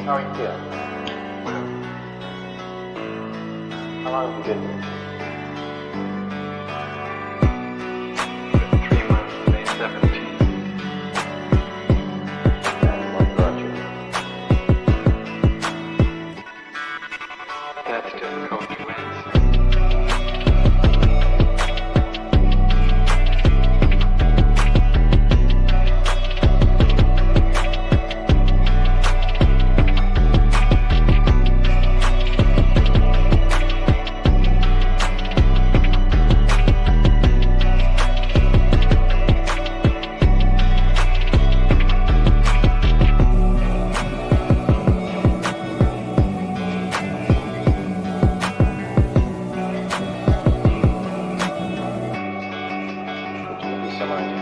How are you feeling? How long have you been here? 3 months, May 17th. And what brought you? That's difficult to answer. Give me some idea.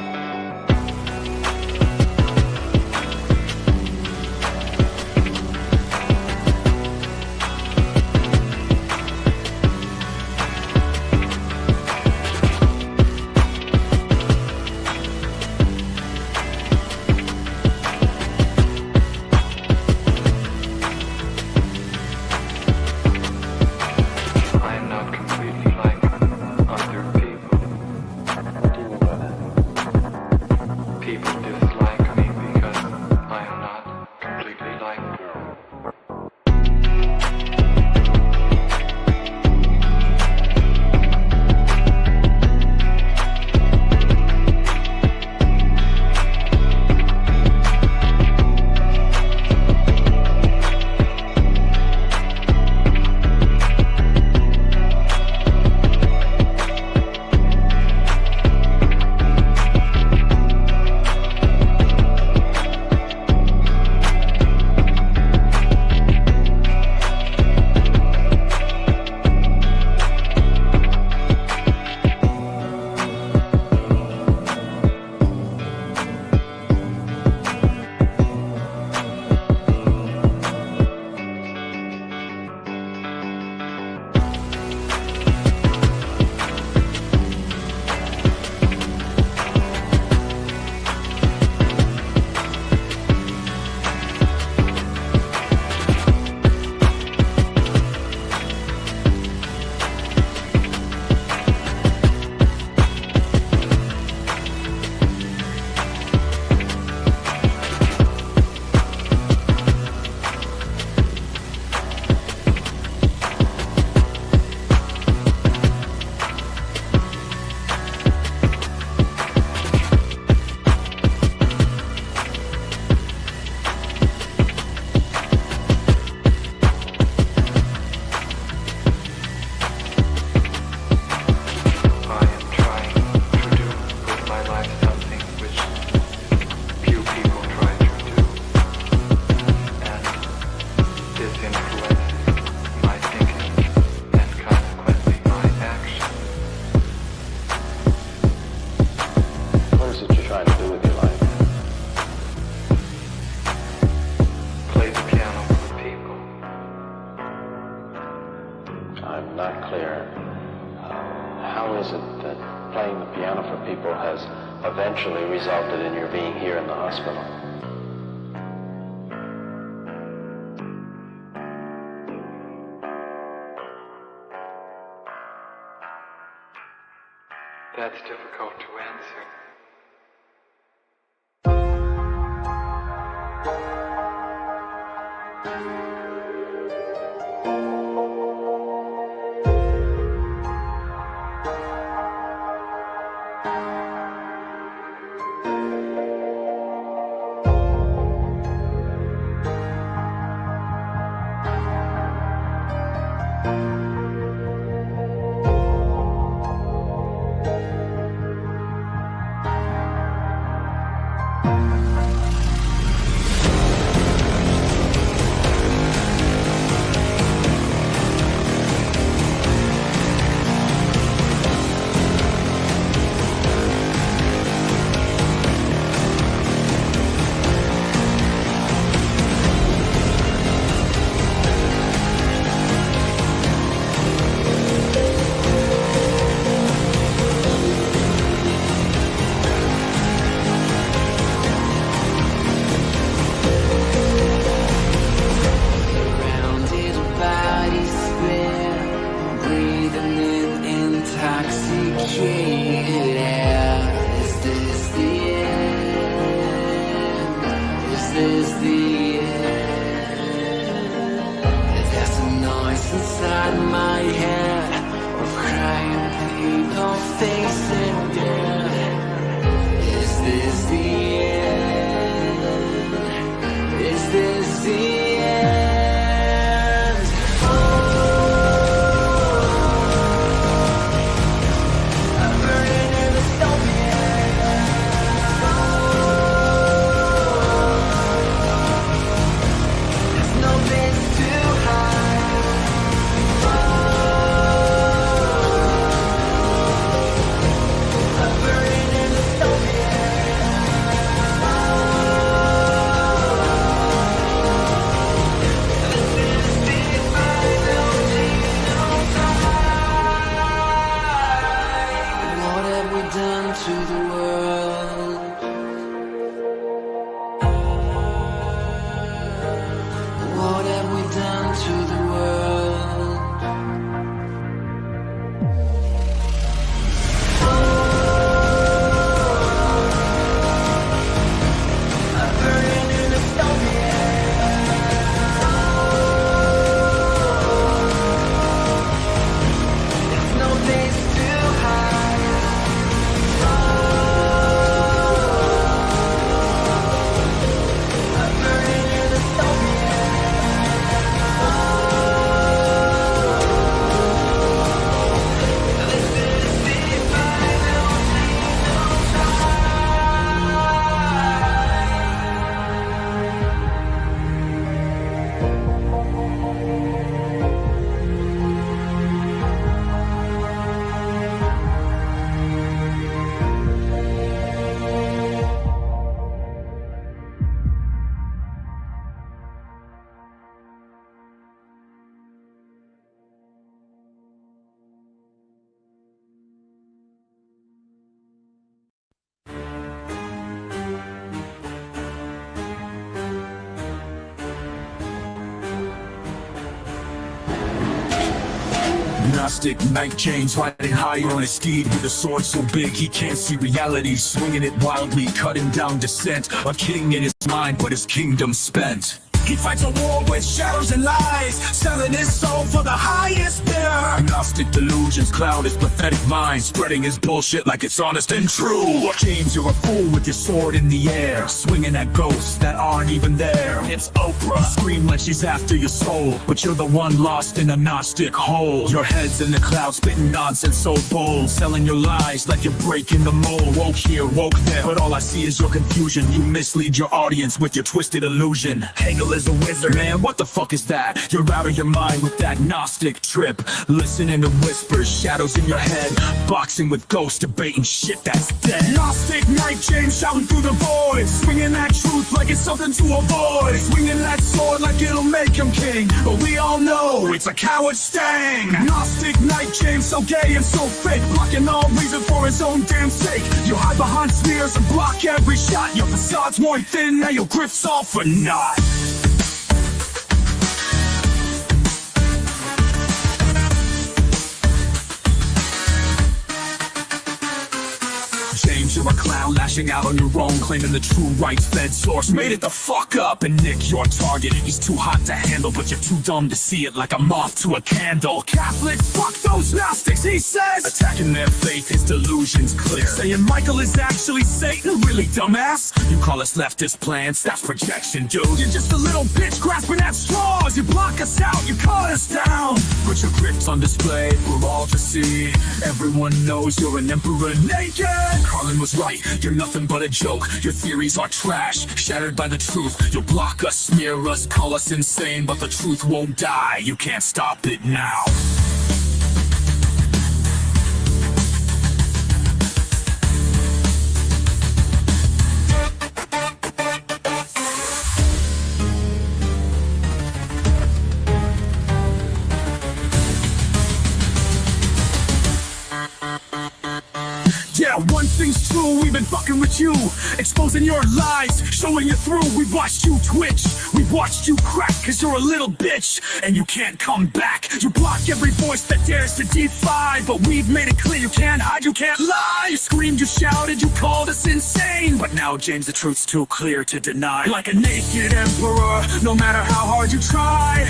I am not completely like other people. What do you mean by that? People dislike me because I am not completely like them. I am trying to do with my life something which few people try to do, and this influences my thinking and consequently my action. What is it you're trying to do with your life? Play the piano for people. I'm not clear. How is it that playing the piano for people has eventually resulted in your being here in the hospital? That's difficult to answer. this the end? There's a noise inside my head of crying people facing death. Is this the end? Is this the end? Oh, I'm burning in the stone. There's no place to hide. I'm burning in the stone. What have we done to the world? What have we done to the world? I'm burning in the stone. There's no place to hide. I'm burning in the stone. This is the final scene of Gnostic night chains riding higher on his steed with a sword so big he can't see reality, swinging it wildly, cutting down dissent. A king in his mind, but his kingdom spent. He fights a war with shadows and lies, selling his soul for the highest bidder. Gnostic delusions cloud his pathetic mind, spreading his bullshit like it's honest and true. James, you're a fool with your sword in the air, swinging at ghosts that aren't even there. It's Oprah, scream like she's after your soul, but you're the one lost in a Gnostic hole. Your head's in the clouds, spitting nonsense so bold, selling your lies like you're breaking the mold. Woke here, woke there, but all I see is your confusion. You mislead your audience with your twisted illusion. Hegel is a wizard, man, what the fuck is that? You're out of your mind with that Gnostic trip, listening to whispers, shadows in your head, boxing with ghosts, debating shit that's dead. Gnostic night chains shouting through the void, swinging that truth like it's something to avoid, swinging that sword like it'll make him king, but we all know it's a coward stang. Gnostic night chains so gay and so fake, blocking all reason for his own damn sake. You hide behind smears and block every shot, your facade's worn thin, now your grift's all for naught. James, you're a clown lashing out on your own, claiming the true rights fed source made it the fuck up, and Nick, your target, he's too hot to handle, but you're too dumb to see it, like a moth to a candle. Catholics, fuck those Gnostics, he says, attacking their faith, his delusions clear, saying Michael is actually Satan. Really, dumbass? You call us leftist plants, that's projection, dude. You're just a little bitch grasping at straws. You block us out, you cut us down, put your grips on display for all to see. Everyone knows you're an emperor naked. Carlin was right, you're nothing but a joke. Your theories are trash, shattered by the truth. You'll block us, smear us, call us insane, but the truth won't die, you can't stop it now. Yeah, one thing's true, we've been fucking with you, exposing your lies, showing you through. We've watched you twitch, we've watched you crack, cause you're a little bitch, and you can't come back. You block every voice that dares to defy, but we've made it clear you can't hide, you can't lie. You screamed, you shouted, you called us insane, but now, James, the truth's too clear to deny. Like a naked emperor, no matter how hard you try,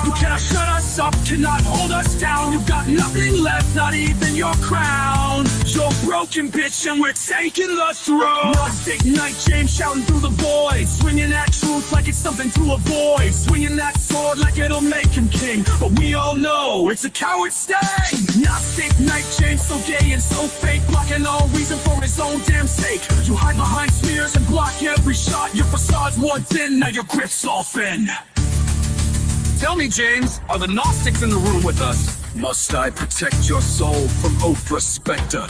you cannot shut us up, cannot hold us down. You've got nothing left, not even your crown. You're broken, bitch, and we're taking the throne. Gnostic night, James shouting through the void, swinging that truth like it's something to avoid, swinging that sword like it'll make him king, but we all know it's a coward's stain. Gnostic night, James so gay and so fake, blocking all reason for his own damn sake. You hide behind smears and block every shot. Your facade's worn thin, now your grip's all thin. Tell me, James, are the Gnostics in the room with us? Must I protect your soul from Oprah Spectre?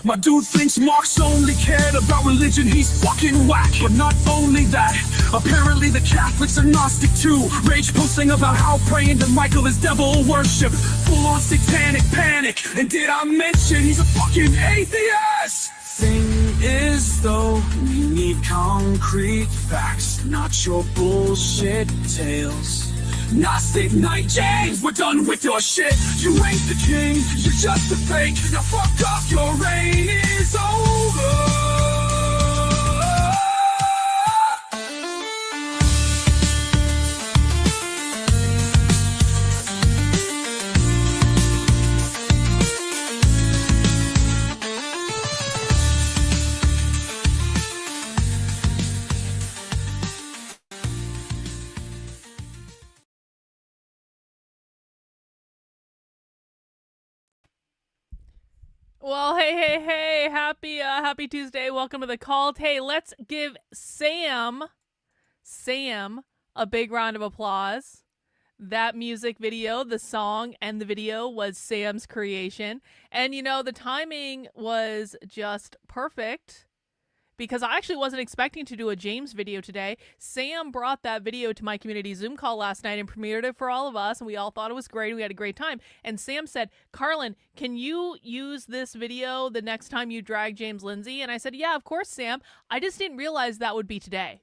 My dude thinks Marx only cared about religion, he's fucking whack. But not only that, apparently the Catholics are Gnostic too, rage posting about how praying to Michael is devil worship, full on satanic panic. And did I mention he's a fucking atheist? Thing is though, we need concrete facts, not your bullshit tales. Gnostic night, James, we're done with your shit. You ain't the king, you're just a fake. Now fuck off, your reign is over. Well, hey, happy Tuesday. Welcome to the cult. Hey, let's give Sam a big round of applause. That music video, the song and the video was Sam's creation. And you know, the timing was just perfect because I actually wasn't expecting to do a James video today. Sam brought that video to my community Zoom call last night and premiered it for all of us, and we all thought it was great. We had a great time. And Sam said, Carlin, can you use this video the next time you drag James Lindsay? And I said, yeah, of course, Sam. I just didn't realize that would be today.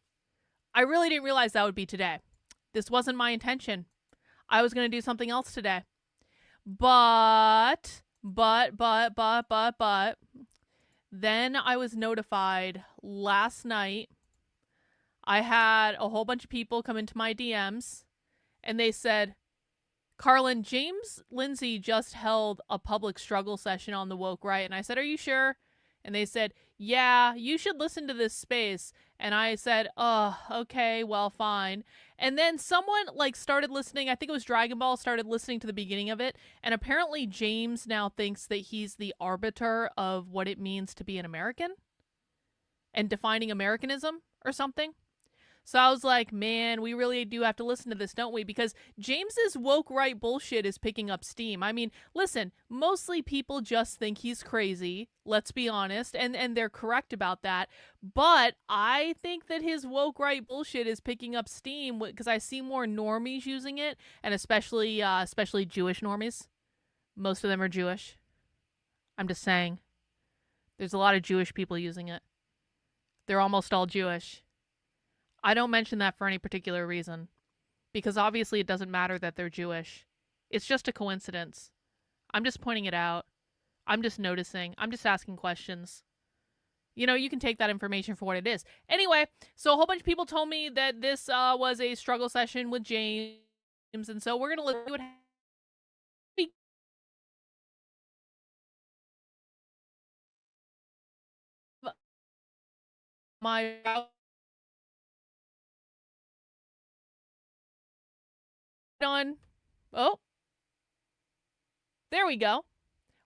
I really didn't realize that would be today. This wasn't my intention. I was going to do something else today. But, then I was notified last night. I had a whole bunch of people come into my DMs and they said, Carlin, James Lindsay just held a public struggle session on the woke right. And I said, are you sure? And they said, yeah, you should listen to this space. And I said, oh, okay, well, fine. And then someone started listening. I think it was Dragon Ball started listening to the beginning of it. And apparently James now thinks that he's the arbiter of what it means to be an American and defining Americanism or something. So I was like, man, we really do have to listen to this, don't we? Because James's woke right bullshit is picking up steam. I mean, listen, mostly people just think he's crazy, let's be honest, and they're correct about that. But I think that his woke right bullshit is picking up steam because I see more normies using it, and especially Jewish normies. Most of them are Jewish. I'm just saying. There's a lot of Jewish people using it. They're almost all Jewish. I don't mention that for any particular reason, because obviously it doesn't matter that they're Jewish. It's just a coincidence. I'm just pointing it out. I'm just noticing. I'm just asking questions. You know, you can take that information for what it is. Anyway, so a whole bunch of people told me that this was a struggle session with James, and so we're going to look at my on. Oh, there we go.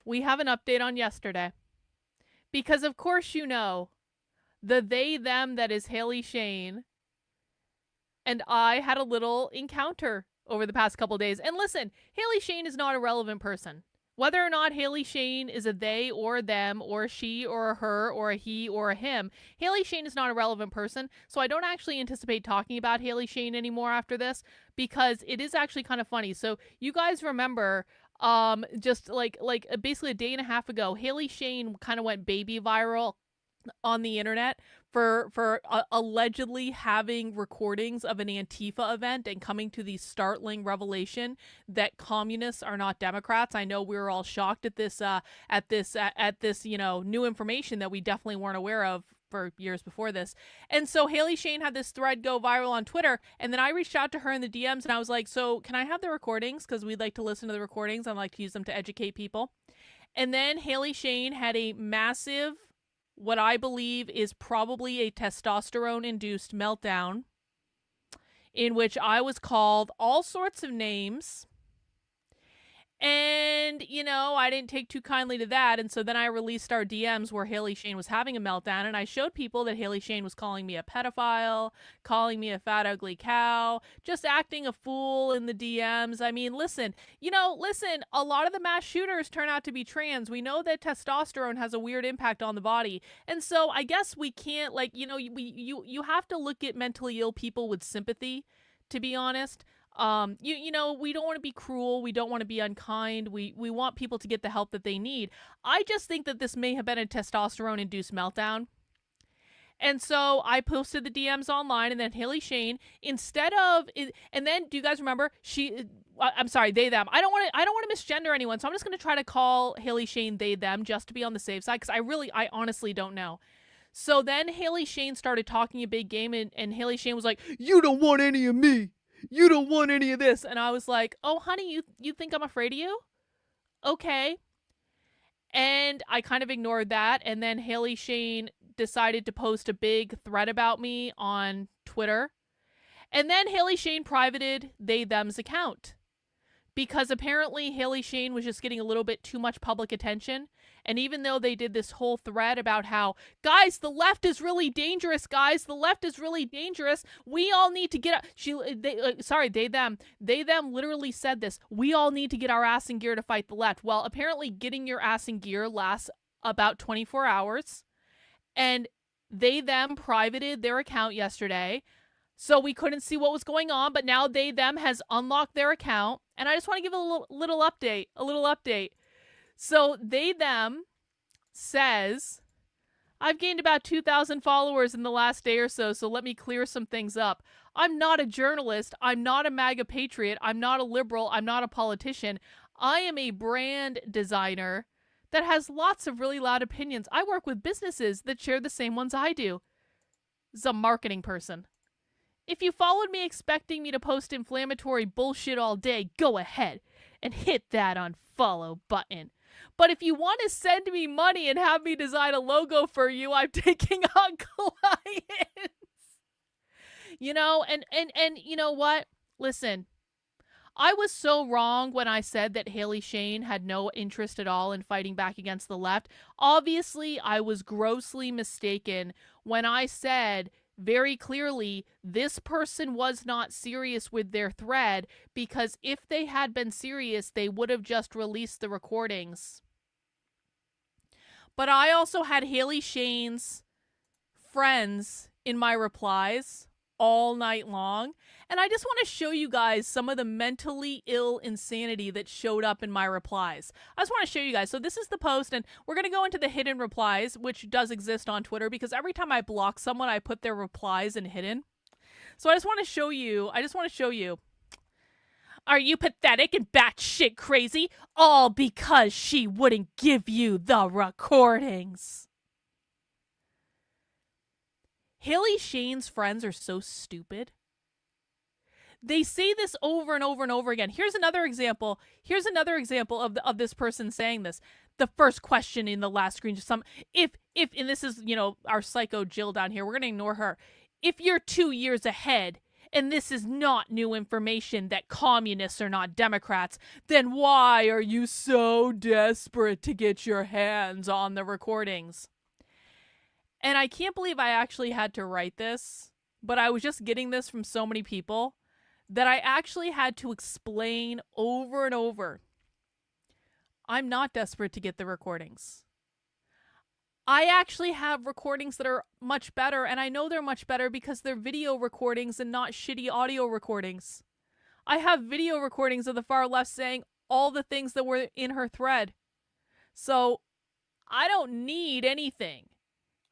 We have an update on yesterday. Because of course you know, the they, them that is Haley Shane and I had a little encounter over the past couple days. And listen, Haley Shane is not a relevant person. Whether or not Haley Shane is a they or a them or a she or a her or a he or a him, Haley Shane is not a relevant person. So I don't actually anticipate talking about Haley Shane anymore after this because it is actually kind of funny. So you guys remember Just like basically a day and a half ago, Haley Shane kind of went baby viral on the internet for allegedly having recordings of an Antifa event and coming to the startling revelation that communists are not Democrats. I know we were all shocked at this new information that we definitely weren't aware of for years before this. And so Haley Shane had this thread go viral on Twitter, and then I reached out to her in the DMs and I was like, so can I have the recordings? Because we'd like to listen to the recordings. I'd like to use them to educate people. And then Haley Shane had a massive, what I believe is probably a testosterone-induced meltdown in which I was called all sorts of names. And, I didn't take too kindly to that. And so then I released our DMs where Haley Shane was having a meltdown. And I showed people that Haley Shane was calling me a pedophile, calling me a fat, ugly cow, just acting a fool in the DMs. I mean, listen, a lot of the mass shooters turn out to be trans. We know that testosterone has a weird impact on the body. And so I guess we can't, you have to look at mentally ill people with sympathy, to be honest. We don't want to be cruel. We don't want to be unkind. We want people to get the help that they need. I just think that this may have been a testosterone-induced meltdown. And so I posted the DMs online, and then Haley Shane, and then do you guys remember I'm sorry, they, them. I don't want to misgender anyone, so I'm just going to try to call Haley Shane they, them, just to be on the safe side, because I honestly don't know. So then Haley Shane started talking a big game, and Haley Shane was like, you don't want any of me. You don't want any of this. And I was like, oh, honey, you think I'm afraid of you? Okay. And I kind of ignored that. And then Haley Shane decided to post a big thread about me on Twitter. And then Haley Shane privated they, them's account. Because apparently Haley Shane was just getting a little bit too much public attention. And even though they did this whole thread about how, guys, the left is really dangerous, guys, the left is really dangerous, we all need to get up. They, them literally said this. We all need to get our ass in gear to fight the left. Well, apparently getting your ass in gear lasts about 24 hours. And they, them privated their account yesterday. So we couldn't see what was going on, but now they, them has unlocked their account. And I just want to give a little update. So they, them says, I've gained about 2,000 followers in the last day or so let me clear some things up. I'm not a journalist. I'm not a MAGA patriot. I'm not a liberal. I'm not a politician. I am a brand designer that has lots of really loud opinions. I work with businesses that share the same ones I do. This is a marketing person. If you followed me expecting me to post inflammatory bullshit all day, go ahead and hit that unfollow button. But if you want to send me money and have me design a logo for you, I'm taking on clients. And you know what? Listen, I was so wrong when I said that Haley Shane had no interest at all in fighting back against the left. Obviously, I was grossly mistaken when I said very clearly, this person was not serious with their thread, because if they had been serious, they would have just released the recordings. But I also had Haley Shane's friends in my replies all night long. And I just want to show you guys some of the mentally ill insanity that showed up in my replies. I just want to show you guys. So this is the post, and we're going to go into the hidden replies, which does exist on Twitter, because every time I block someone, I put their replies in hidden. So I just want to show you. Are you pathetic and batshit crazy? All because she wouldn't give you the recordings. Haley Shane's friends are so stupid. They say this over and over and over again. Here's another example. Of this person saying this. The first question in the last screen, and this is, our psycho Jill down here. We're going to ignore her. If you're 2 years ahead and this is not new information that communists are not Democrats, then why are you so desperate to get your hands on the recordings? And I can't believe I actually had to write this, but I was just getting this from so many people that I actually had to explain over and over. I'm not desperate to get the recordings. I actually have recordings that are much better, and I know they're much better because they're video recordings and not shitty audio recordings. I have video recordings of the far left saying all the things that were in her thread. So I don't need anything.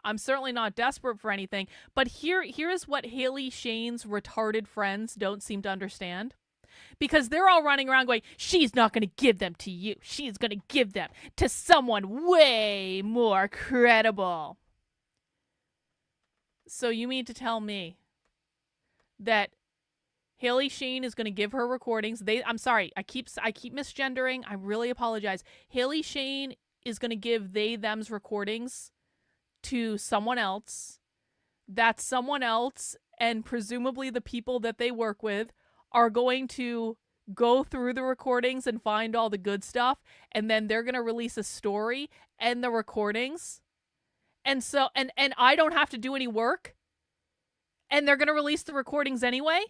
I'm certainly not desperate for anything. But here's what Haley Shane's retarded friends don't seem to understand. Because they're all running around going, she's not going to give them to you. She's going to give them to someone way more credible. So you mean to tell me that Haley Shane is going to give her recordings? I'm sorry, I keep misgendering. I really apologize. Haley Shane is going to give them's recordings to someone else. That someone else, and presumably the people that they work with, are going to go through the recordings and find all the good stuff, and then they're going to release a story and the recordings. And so and I don't have to do any work, and they're going to release the recordings anyway.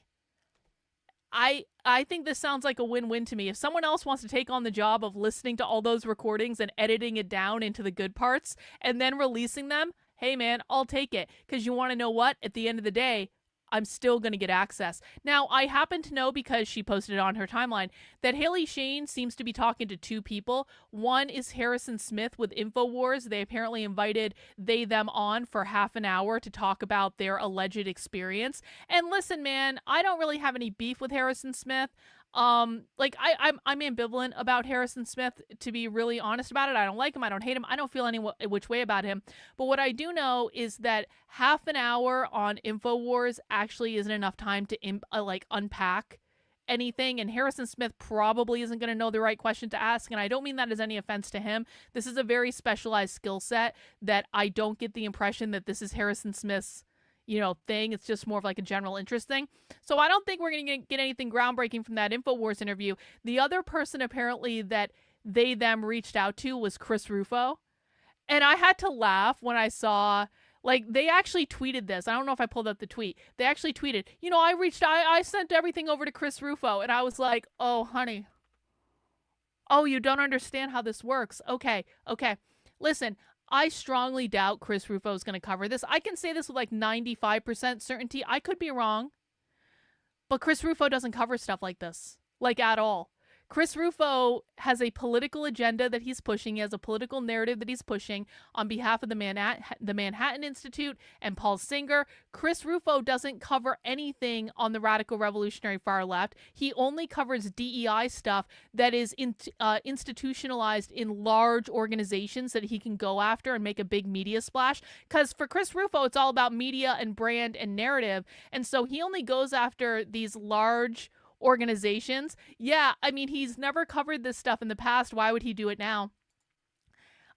I think this sounds like a win-win to me. If someone else wants to take on the job of listening to all those recordings and editing it down into the good parts and then releasing them, hey man, I'll take it. Because you want to know what? At the end of the day, I'm still going to get access. Now, I happen to know, because she posted it on her timeline, that Haley Shane seems to be talking to two people. One is Harrison Smith with InfoWars. They apparently invited them on for half an hour to talk about their alleged experience. And listen, man, I don't really have any beef with Harrison Smith. I'm ambivalent about Harrison Smith, to be really honest about it. I don't like him. I don't hate him. I don't feel any which way about him. But what I do know is that half an hour on InfoWars actually isn't enough time to unpack anything, and Harrison Smith probably isn't going to know the right question to ask, and I don't mean that as any offense to him. This is a very specialized skill set that I don't get the impression that this is Harrison Smith's thing. It's just more of like a general interest thing. So I don't think we're going to get anything groundbreaking from that InfoWars interview. The other person apparently that them reached out to was Chris Rufo. And I had to laugh when I saw, they actually tweeted this. I don't know if I pulled up the tweet. They actually tweeted, I sent everything over to Chris Rufo. And I was like, oh, honey. Oh, you don't understand how this works. Okay. Listen, I strongly doubt Chris Rufo is going to cover this. I can say this with 95% certainty. I could be wrong. But Chris Rufo doesn't cover stuff like this. At all. Chris Rufo has a political agenda that he's pushing. He has a political narrative that he's pushing on behalf of the Manhattan Institute and Paul Singer. Chris Rufo doesn't cover anything on the radical revolutionary far left. He only covers DEI stuff that is institutionalized in large organizations that he can go after and make a big media splash. Because for Chris Rufo, it's all about media and brand and narrative. And so he only goes after these large organizations. Yeah, I mean, he's never covered this stuff in the past. Why would he do it now?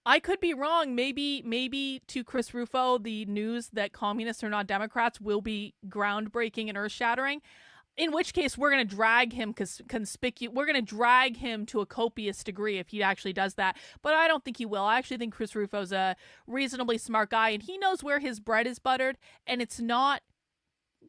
I could be wrong. Maybe to Chris Rufo, the news that communists are not Democrats will be groundbreaking and earth-shattering. In which case, we're going to drag him we're going to drag him to a copious degree if he actually does that. But I don't think he will. I actually think Chris Rufo's a reasonably smart guy, and he knows where his bread is buttered, and it's not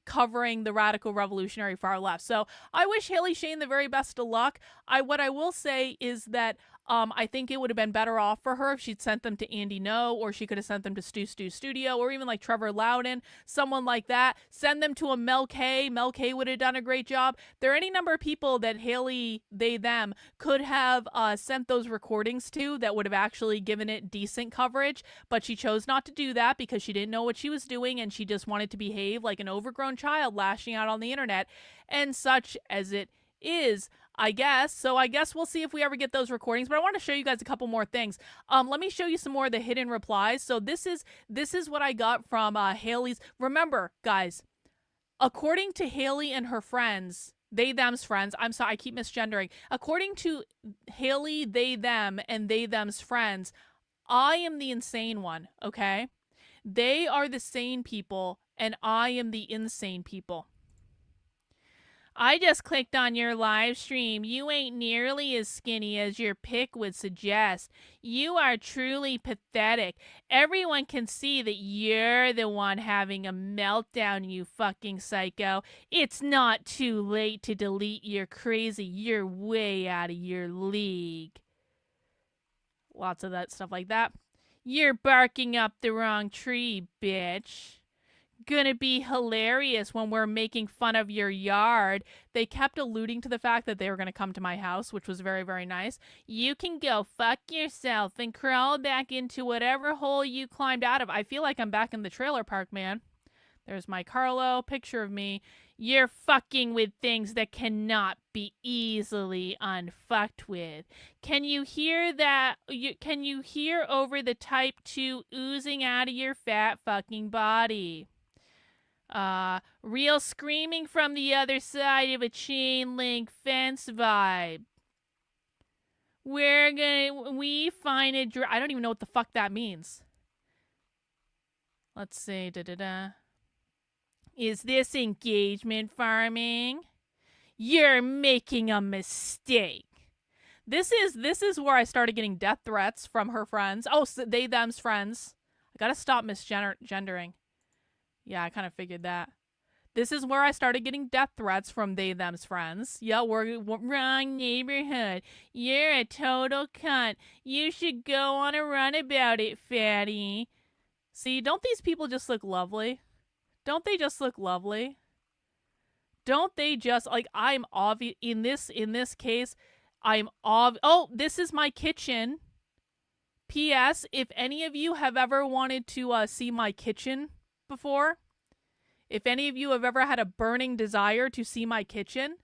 covering the radical revolutionary far left. So I wish Haley Shane the very best of luck. What I will say is that I think it would have been better off for her if she'd sent them to Andy No, or she could have sent them to Stu Studio, or even Trevor Loudon, someone like that. Send them to a Mel K. Mel K would have done a great job. There are any number of people that Haley, them, could have sent those recordings to that would have actually given it decent coverage, but she chose not to do that because she didn't know what she was doing, and she just wanted to behave like an overgrown child lashing out on the internet, and such as it is, I guess. So I guess we'll see if we ever get those recordings, but I want to show you guys a couple more things. Let me show you some more of the hidden replies. So this is what I got from Haley's. Remember, guys, according to Haley and her friends, them's friends, I'm sorry, I keep misgendering. According to Haley, them, and them's friends, I am the insane one, okay? They are the sane people, and I am the insane people. I just clicked on your live stream. You ain't nearly as skinny as your pic would suggest. You are truly pathetic. Everyone can see that you're the one having a meltdown, you fucking psycho. It's not too late to delete your crazy. You're way out of your league. Lots of that stuff like that. You're barking up the wrong tree, bitch. gonna be hilarious when we're making fun of your yard. They kept alluding to the fact that they were gonna come to my house, which was very, very nice. You can go fuck yourself and crawl back into whatever hole you climbed out of. I feel like I'm back in the trailer park, man. There's my Carlo picture of me. You're fucking with things that cannot be easily unfucked with. Can you hear that? Can you hear over the type 2 oozing out of your fat fucking body? Real screaming from the other side of a chain link fence vibe. We find a I don't even know what the fuck that means. Let's see. Is this engagement farming? You're making a mistake. This is where I started getting death threats from her friends. Oh, so they, them's friends. I gotta stop misgendering. Yeah, I kind of figured that. This is where I started getting death threats from they, them's friends. Yeah, we're wrong neighborhood. You're a total cunt. You should go on a run about it, fatty. See, don't these people just look lovely? Don't they just look lovely? Don't they just, like, I'm obvious in this case, oh, this is my kitchen. P.S. If any of you have ever wanted to see my kitchen before, if any of you have ever had a burning desire to see my kitchen,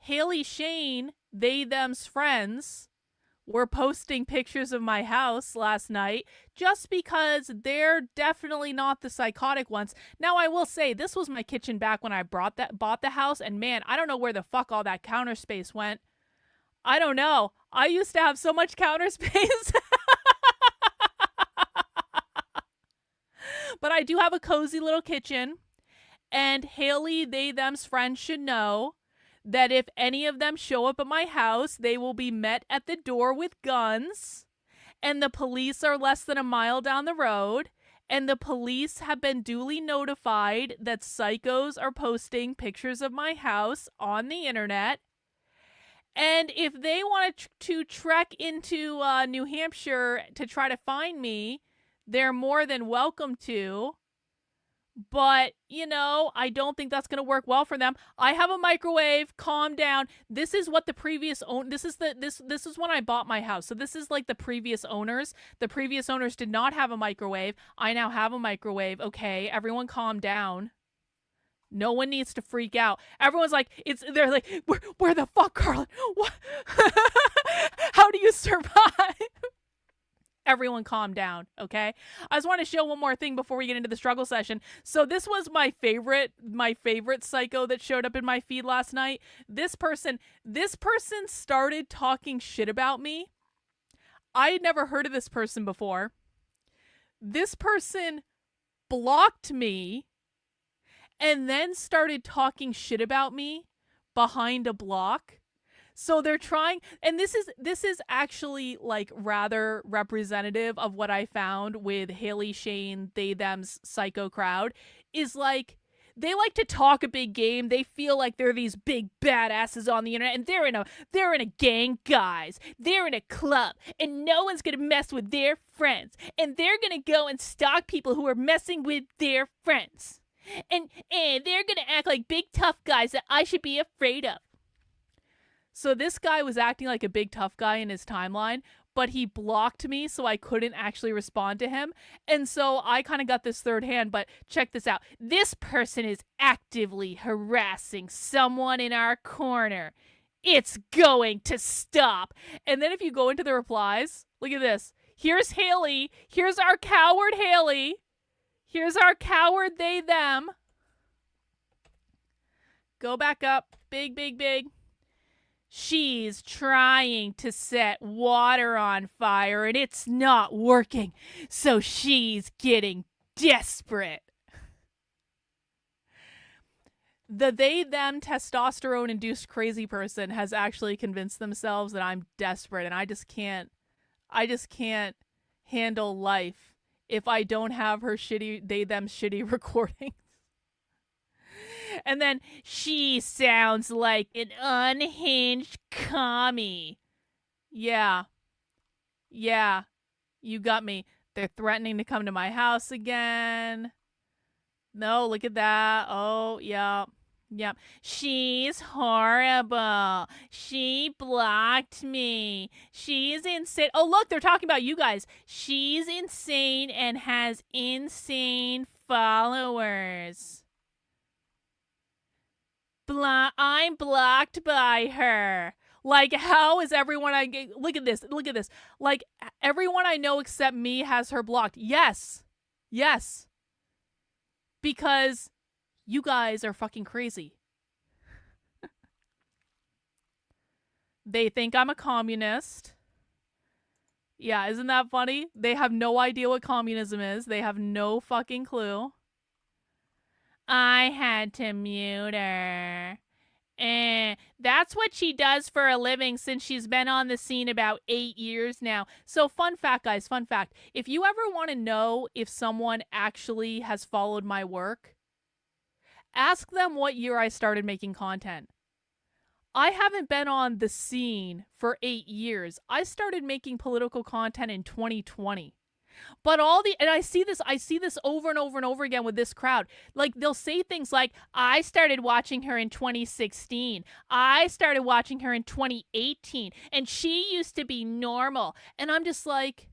Haley Shane, they, them's friends, were posting pictures of my house last night just because they're definitely not the psychotic ones. Now, I will say this was my kitchen back when I bought the house, and man, I don't know where the fuck all that counter space went. I don't know. I used to have so much counter space. But I do have a cozy little kitchen, and Haley, they, them's friends should know that if any of them show up at my house, they will be met at the door with guns, and the police are less than a mile down the road, and the police have been duly notified that psychos are posting pictures of my house on the internet. And if they want to trek into New Hampshire to try to find me, they're more than welcome to. But, you know, I don't think that's going to work well for them. I have a microwave. Calm down. This is what the previous this is when I bought my house. So this is like the previous owners. The previous owners did not have a microwave. I now have a microwave. Okay, everyone calm down. No one needs to freak out. Everyone's like, they're like, where the fuck, Carlin? What? How do you survive? Everyone calm down, okay? I just want to show one more thing before we get into the struggle session. So this was my favorite psycho that showed up in my feed last night. This person started talking shit about me. I had never heard of this person before. This person blocked me and then started talking shit about me behind a block. So they're trying, and this is actually like rather representative of what I found with Haley Shane, they, them's psycho crowd, is like, they like to talk a big game. They feel like they're these big badasses on the internet, and they're in a gang, guys. They're in a club, and no one's gonna mess with their friends, and they're gonna go and stalk people who are messing with their friends, and they're gonna act like big tough guys that I should be afraid of. So this guy was acting like a big tough guy in his timeline, but he blocked me, so I couldn't actually respond to him. And so I kind of got this third hand, but check this out. This person is actively harassing someone in our corner. It's going to stop. And then if you go into the replies, look at this. Here's Haley. Here's our coward Haley. Here's our coward they, them. Go back up. Big, big, big. She's trying to set water on fire and it's not working, so she's getting desperate. The they, them testosterone-induced crazy person has actually convinced themselves that I'm desperate, and I just can't handle life if I don't have her shitty recordings. And then she sounds like an unhinged commie. Yeah, you got me. They're threatening to come to my house again. No, look at that. Oh, yeah. Yep. She's horrible. She blocked me. She's insane. Oh, look, they're talking about you guys. She's insane and has insane followers. I'm blocked by her. Like, how is everyone look at this. Look at this. Like, everyone I know except me has her blocked. Yes. Yes. Because you guys are fucking crazy. They think I'm a communist. Yeah, isn't that funny? They have no idea what communism is. They have no fucking clue. I had to mute her. That's what she does for a living since she's been on the scene about 8 years now. So fun fact, guys, fun fact. If you ever want to know if someone actually has followed my work, ask them what year I started making content. I haven't been on the scene for 8 years. I started making political content in 2020. But and I see this over and over and over again with this crowd. Like, they'll say things like, I started watching her in 2016. I started watching her in 2018. And she used to be normal. And I'm just like,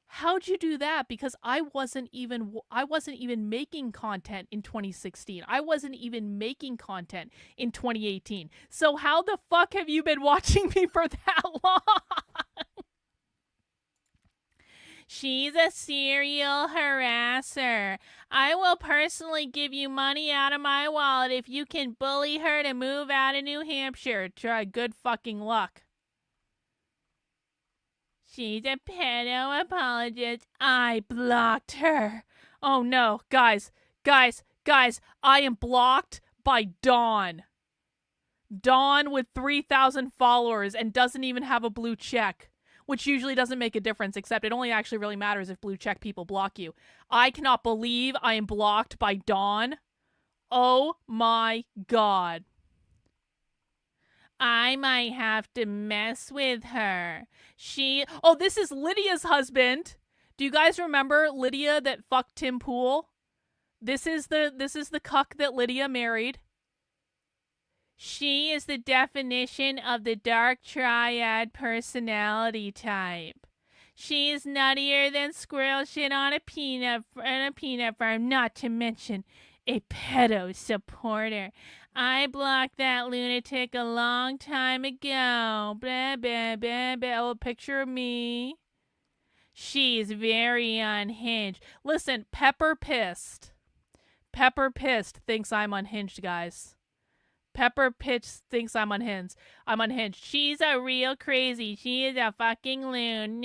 how'd you do that? Because I wasn't even making content in 2016. I wasn't even making content in 2018. So how the fuck have you been watching me for that long? She's a serial harasser. I will personally give you money out of my wallet if you can bully her to move out of New Hampshire. Try good fucking luck. She's a pedo apologist. I blocked her. Oh no, guys, I am blocked by Dawn. Dawn with 3,000 followers and doesn't even have a blue check, which usually doesn't make a difference, except it only actually really matters if blue check people block you. I cannot believe I am blocked by Dawn. Oh my god. I might have to mess with her. Oh, this is Lydia's husband. Do you guys remember Lydia that fucked Tim Pool? This is the cuck that Lydia married. She is the definition of the dark triad personality type. She is nuttier than squirrel shit on a peanut farm, not to mention a pedo supporter. I blocked that lunatic a long time ago. Blah, blah, blah, blah. Oh, picture of me. She's very unhinged. Listen, Pepper Pissed thinks I'm unhinged, guys. Pepper Pitch thinks I'm unhinged. She's a real crazy. She is a fucking loon.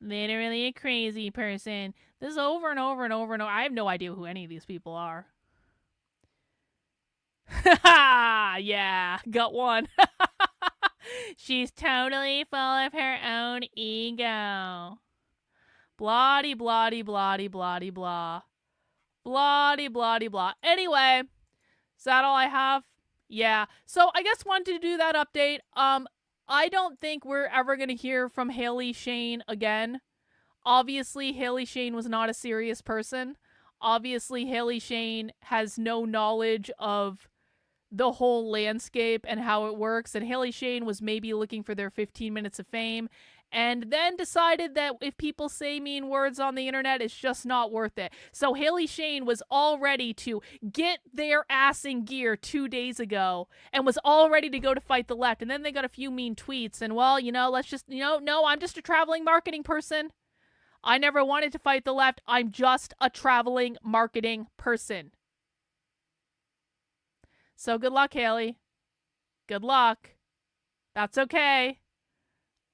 Literally a crazy person. This is over and over and over and over. I have no idea who any of these people are. Yeah, got one. She's totally full of her own ego. Blah-de, blah-de, blah-de, blah-de, blah. Blah-de, blah-de, blah. Anyway, is that all I have? Yeah. So I guess wanted to do that update. I don't think we're ever going to hear from Haley Shane again. Obviously, Haley Shane was not a serious person. Obviously, Haley Shane has no knowledge of the whole landscape and how it works. And Haley Shane was maybe looking for their 15 minutes of fame and then decided that if people say mean words on the internet, it's just not worth it. So Haley Shane was all ready to get their ass in gear 2 days ago and was all ready to go to fight the left. And then they got a few mean tweets and, well, let's just, no, I'm just a traveling marketing person. I never wanted to fight the left. I'm just a traveling marketing person. So good luck, Haley. Good luck. That's okay.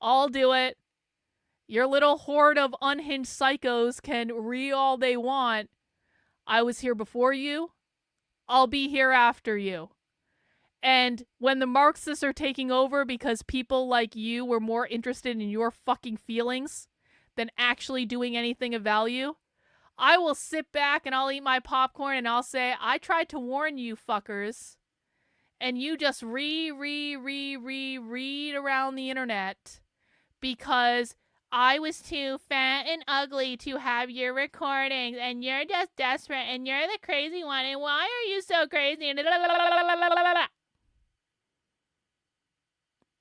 I'll do it. Your little horde of unhinged psychos can all they want. I was here before you. I'll be here after you. And when the Marxists are taking over because people like you were more interested in your fucking feelings than actually doing anything of value, I will sit back and I'll eat my popcorn and I'll say, I tried to warn you fuckers. And you just read around the internet because I was too fat and ugly to have your recordings, and you're just desperate, and you're the crazy one, and why are you so crazy?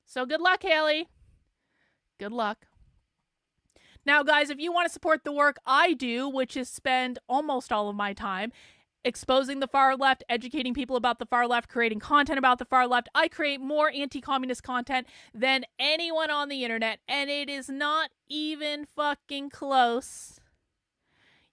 So good luck, Haley. Good luck. Now, guys, if you want to support the work I do, which is spend almost all of my time exposing the far left, educating people about the far left, creating content about the far left, I create more anti-communist content than anyone on the internet, and it is not even fucking close.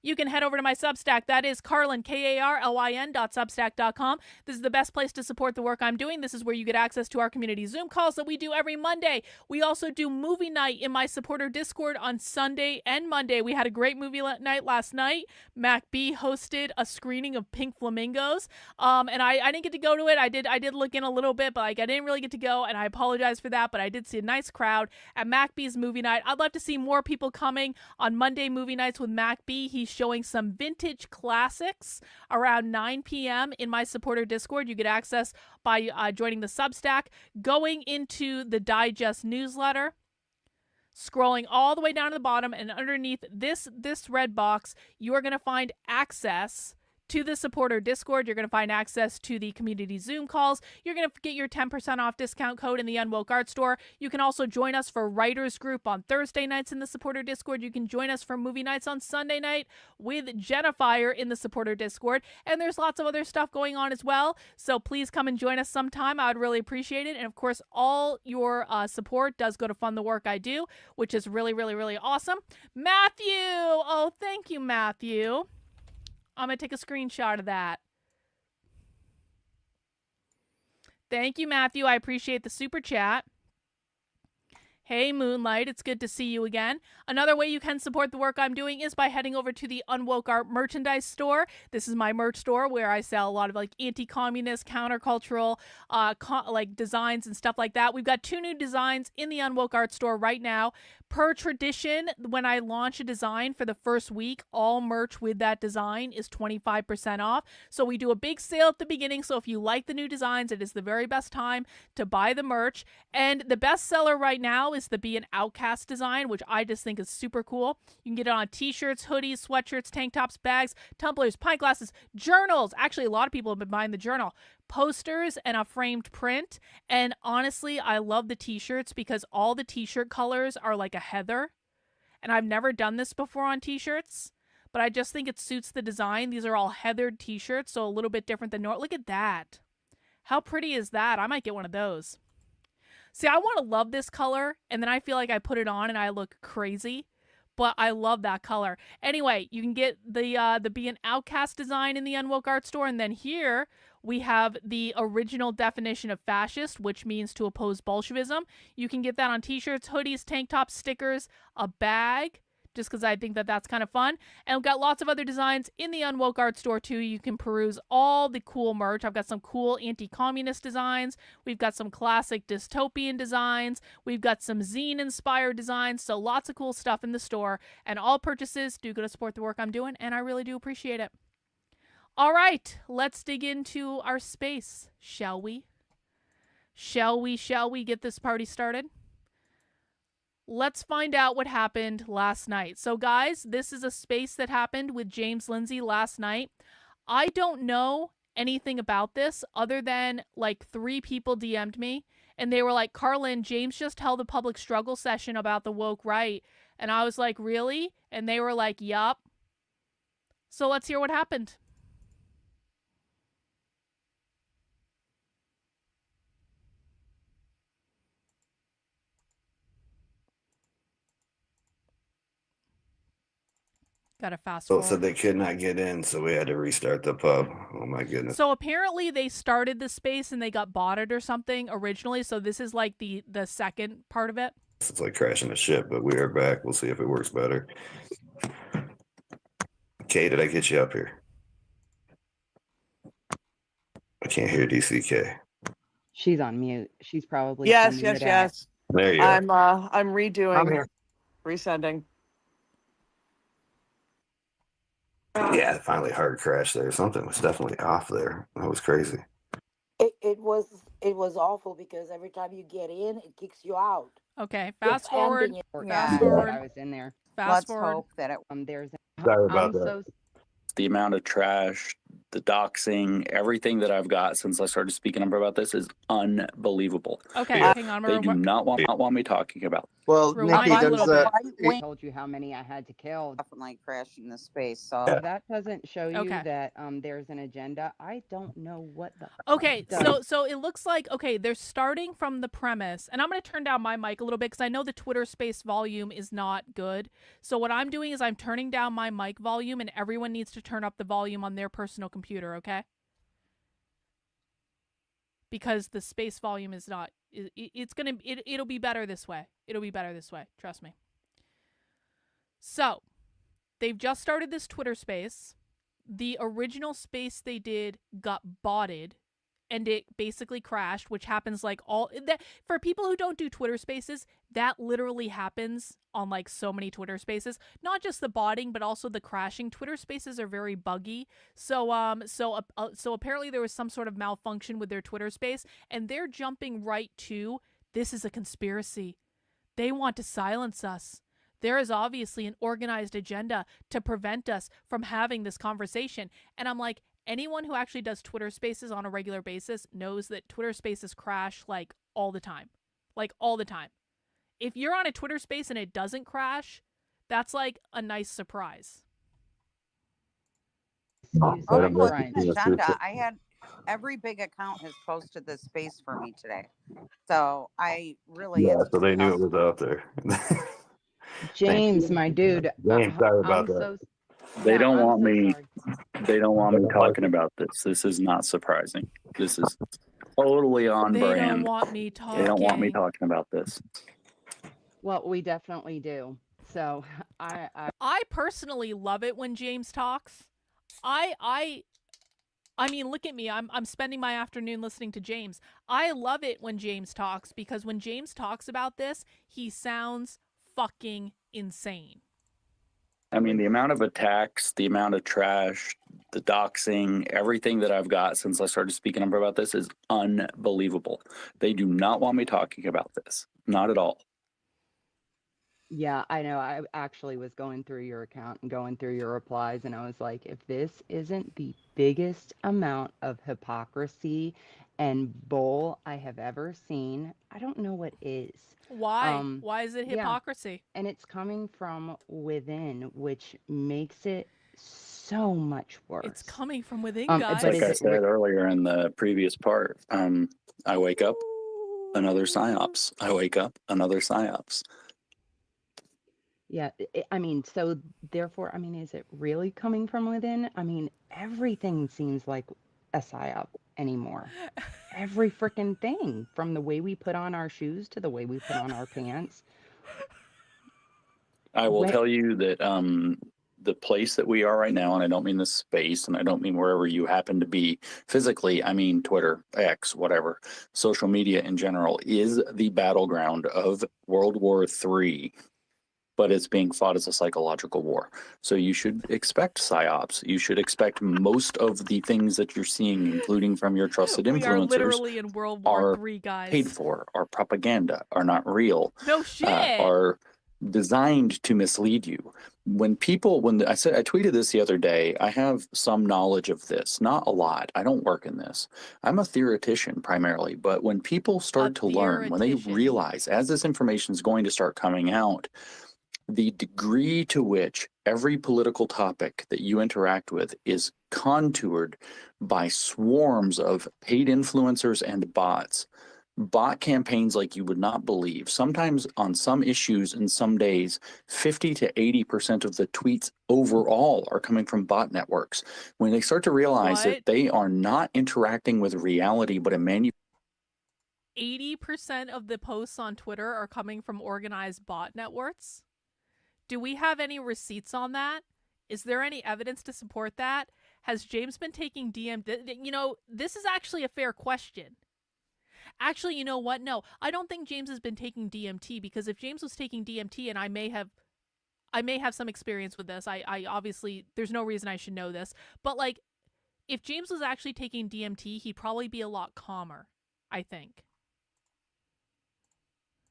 You can head over to my Substack. That is Carlin, KARLYN.substack.com. This is the best place to support the work I'm doing. This is where you get access to our community Zoom calls that we do every Monday. We also do movie night in my supporter Discord on Sunday and Monday. We had a great movie night last night. Mac B hosted a screening of Pink Flamingos. And I didn't get to go to it. I did look in a little bit, but I didn't really get to go, and I apologize for that, but I did see a nice crowd at Mac B's movie night. I'd love to see more people coming on Monday movie nights with Mac B. He's showing some vintage classics around 9 p.m. in my supporter Discord. You get access by joining the Substack, going into the Digest newsletter, scrolling all the way down to the bottom, and underneath this red box, you are going to find access to the supporter Discord. You're going to find access to the community Zoom calls. You're going to get your 10% off discount code in the Unwoke Art Store. You can also join us for Writers Group on Thursday nights in the supporter Discord. You can join us for movie nights on Sunday night with Jennifer in the supporter Discord. And there's lots of other stuff going on as well. So please come and join us sometime. I would really appreciate it. And of course, all your support does go to fund the work I do, which is really, really, really awesome. Matthew! Oh, thank you, Matthew. I'm going to take a screenshot of that. Thank you, Matthew. I appreciate the super chat. Hey, Moonlight. It's good to see you again. Another way you can support the work I'm doing is by heading over to the Unwoke Art merchandise store. This is my merch store where I sell a lot of anti-communist, countercultural designs and stuff like that. We've got 2 new designs in the Unwoke Art store right now. Per tradition, when I launch a design for the first week, all merch with that design is 25% off. So we do a big sale at the beginning. So if you like the new designs, it is the very best time to buy the merch. And the best seller right now is the Be an Outcast design, which I just think is super cool. You can get it on t-shirts, hoodies, sweatshirts, tank tops, bags, tumblers, pint glasses, journals. Actually, a lot of people have been buying the journal. Posters and a framed print. And honestly, I love the t-shirts because all the t-shirt colors are like a heather. And I've never done this before on t-shirts, but I just think it suits the design. These are all heathered t-shirts, so a little bit different than normal. Look at that. How pretty is that? I might get one of those. See, I want to love this color, and then I feel like I put it on and I look crazy. But I love that color. Anyway, you can get the Be an Outcast design in the Unwoke Art Store. And then here we have the original definition of fascist, which means to oppose Bolshevism. You can get that on t-shirts, hoodies, tank tops, stickers, a bag, just because I think that that's kind of fun. And we've got lots of other designs in the Unwoke Art Store too. You can peruse all the cool merch. I've got some cool anti-communist designs. We've got some classic dystopian designs. We've got some zine-inspired designs. So lots of cool stuff in the store. And all purchases do go to support the work I'm doing, and I really do appreciate it. All right, let's dig into our space, shall we? Shall we get this party started? Let's find out what happened last night. So guys, this is a space that happened with James Lindsay last night. I don't know anything about this other than 3 people DM'd me and they were like, Carlin, James just held a public struggle session about the woke right. And I was like, really? And they were like, yup. So let's hear what happened. Got to fast forward. So they could not get in, so we had to restart the pub. Oh my goodness. So apparently they started the space and they got botted or something originally. So this is like the second part of it. It's like crashing a ship, but we are back. We'll see if it works better. Kay, did I get you up here? I can't hear DCK. She's on mute. She's probably Yes. There you are. I'm redoing, resending. Yeah, finally hard crash there. Something was definitely off there. That was crazy. It was awful because every time you get in, it kicks you out. Okay, fast forward. Or Fast that forward. I was in there. Fast Let's forward. hope that it. There's. Sorry about I'm that. so The amount of trash, the doxing, everything that I've got since I started speaking up about this is unbelievable. Okay, Yeah. hang on. They do not want me talking about. Well, Rewind Nikki, a there's little bit. I told you how many I had to kill. Definitely crashing the space. So If that doesn't show you Okay. that there's an agenda, I don't know what the. Okay, does. so it looks like, okay, they're starting from the premise, and I'm going to turn down my mic a little bit because I know the Twitter space volume is not good. So what I'm doing is I'm turning down my mic volume, and everyone needs to turn up the volume on their personal computer, okay? Because the space volume is not, it'll be better this way. It'll be better this way, trust me. So, they've just started this Twitter space. The original space they did got botted, and it basically crashed, which happens like all that for people who don't do Twitter spaces. That literally happens on like so many Twitter spaces, not just the botting, but also the crashing. Twitter spaces are very buggy. So apparently there was some sort of malfunction with their Twitter space, and they're jumping right to, this is a conspiracy. They want to silence us. There is obviously an organized agenda to prevent us from having this conversation. And I'm like, anyone who actually does Twitter spaces on a regular basis knows that Twitter spaces crash like all the time. Like all the time. If you're on a Twitter space and it doesn't crash, that's like a nice surprise. agenda. I had every big account has posted this space for me today. So I really. Yeah, so they knew it was out there. James, my dude. James, sorry about I'm that. They don't I'm want so me. sorry. They don't want me talking about this. This is not surprising. This is totally on They brand. don't want me talking. They don't want me talking about this. Well, we definitely do. So I personally love it when James talks. I mean, look at me. I'm spending my afternoon listening to James. I love it when James talks, because when James talks about this, he sounds fucking insane. I mean, the amount of attacks, the amount of trash, the doxing, everything that I've got since I started speaking up about this is unbelievable. They do not want me talking about this. Not at all. Yeah, I know. I actually was going through your account and going through your replies, and I was like, if this isn't the biggest amount of hypocrisy and bull I have ever seen, I don't know what is. Why? Why is it yeah. hypocrisy? And it's coming from within, which makes it so much worse. It's coming from within, but guys. Like is I it said earlier in the previous part, I wake up, another psyops. I wake up, another psyops. Yeah, I mean, so therefore, I mean, is it really coming from within? I mean, everything seems like a psyop anymore. Every freaking thing, from the way we put on our shoes to the way we put on our pants. I will tell you that the place that we are right now, and I don't mean the space, and I don't mean wherever you happen to be physically, I mean Twitter, X, whatever, social media in general, is the battleground of World War III. But it's being fought as a psychological war. So you should expect psyops. You should expect most of the things that you're seeing, including from your trusted influencers, We are literally in World War III, guys. Paid for, are propaganda, are not real. No shit. Are designed to mislead you. When I tweeted this the other day, I have some knowledge of this, not a lot. I don't work in this. I'm a theoretician primarily, but when people start to learn, when they realize, as this information is going to start coming out, the degree to which every political topic that you interact with is contoured by swarms of paid influencers and bots, bot campaigns like you would not believe. Sometimes on some issues and some days, 50 to 80% of the tweets overall are coming from bot networks. When they start to realize that they are not interacting with reality, but a 80% of the posts on Twitter are coming from organized bot networks? Do we have any receipts on that? Is there any evidence to support that? Has James been taking DMT? You know, this is actually a fair question. Actually, you know what? No, I don't think James has been taking DMT, because if James was taking DMT, and I may have some experience with this. I obviously, there's no reason I should know this. But like, if James was actually taking DMT, he'd probably be a lot calmer, I think.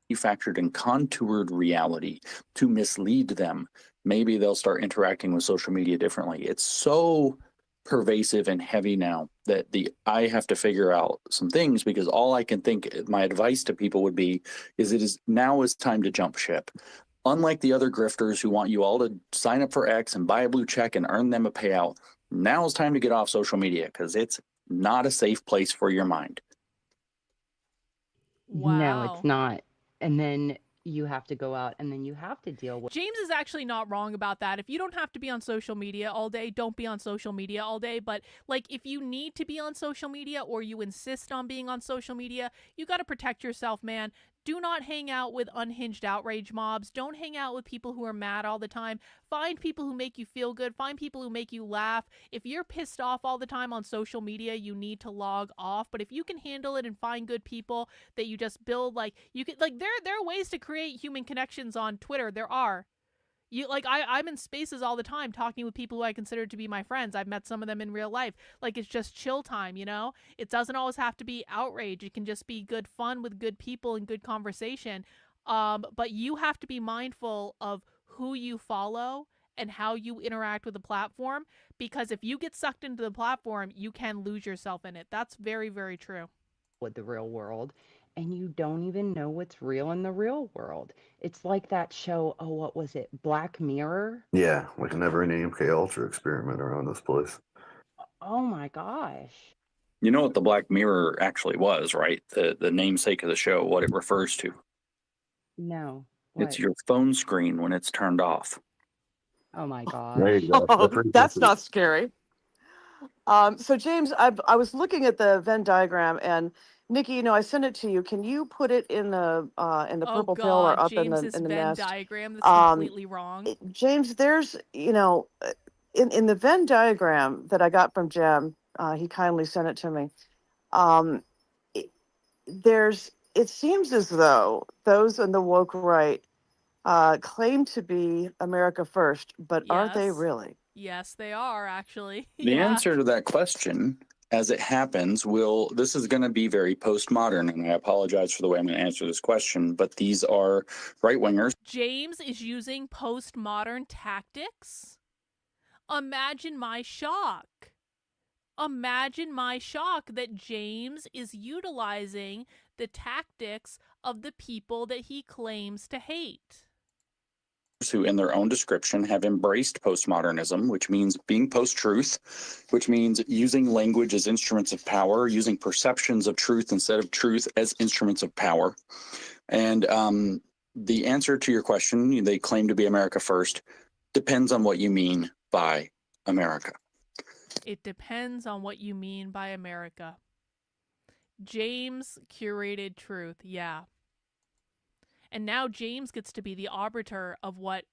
manufactured and contoured reality to mislead them. Maybe they'll start interacting with social media differently. It's so pervasive and heavy now that I have to figure out some things, because all I can think, my advice to people would be, is now is time to jump ship. Unlike the other grifters who want you all to sign up for X and buy a blue check and earn them a payout, now is time to get off social media, because it's not a safe place for your mind. No, it's Wow. not. And then you have to go out and then you have to deal with James is actually not wrong about that. If you don't have to be on social media all day, don't be on social media all day. But like, if you need to be on social media or you insist on being on social media, you got to protect yourself, man. Do not hang out with unhinged outrage mobs. Don't hang out with people who are mad all the time. Find people who make you feel good. Find people who make you laugh. If you're pissed off all the time on social media, you need to log off. But if you can handle it and find good people that you just build, like, you could, like, there are ways to create human connections on Twitter. There are. I'm in spaces all the time talking with people who I consider to be my friends. I've met some of them in real life. Like, it's just chill time, you know? It doesn't always have to be outrage. It can just be good fun with good people and good conversation. But you have to be mindful of who you follow and how you interact with the platform, because if you get sucked into the platform, you can lose yourself in it. That's very, very true. the real world, and you don't even know what's real in the real world. It's like that show, oh, what was it? Black Mirror? Yeah, like a never-ending MK Ultra experiment around this place. Oh my gosh. You know what the Black Mirror actually was, right? The namesake of the show, what it refers to. No. It's What? your phone screen when it's turned off. Oh my There gosh. you go. Oh, pretty that's sensitive. not scary. So James, I was looking at the Venn diagram, and Nikki, you know, I sent it to you. Can you put it in the Oh purple pill or God, up in James's the Venn nest? diagram. That's Um, completely wrong. James, there's, you know, in the Venn diagram that I got from Jem, he kindly sent it to me. Um, it, it seems as though those on the woke right claim to be America first, but are they Yes. really? Yes, they are actually. The Yeah. answer to that question, as it happens, this is going to be very postmodern, and I apologize for the way I'm going to answer this question, but these are right-wingers. James is using postmodern tactics? Imagine my shock. Imagine my shock that James is utilizing the tactics of the people that he claims to hate. Who, in their own description, have embraced postmodernism, which means being post-truth, which means using language as instruments of power, using perceptions of truth instead of truth as instruments of power. And the answer to your question, they claim to be America first, depends on what you mean by America. It depends on what you mean by America. James curated truth, yeah. And now James gets to be the arbiter of what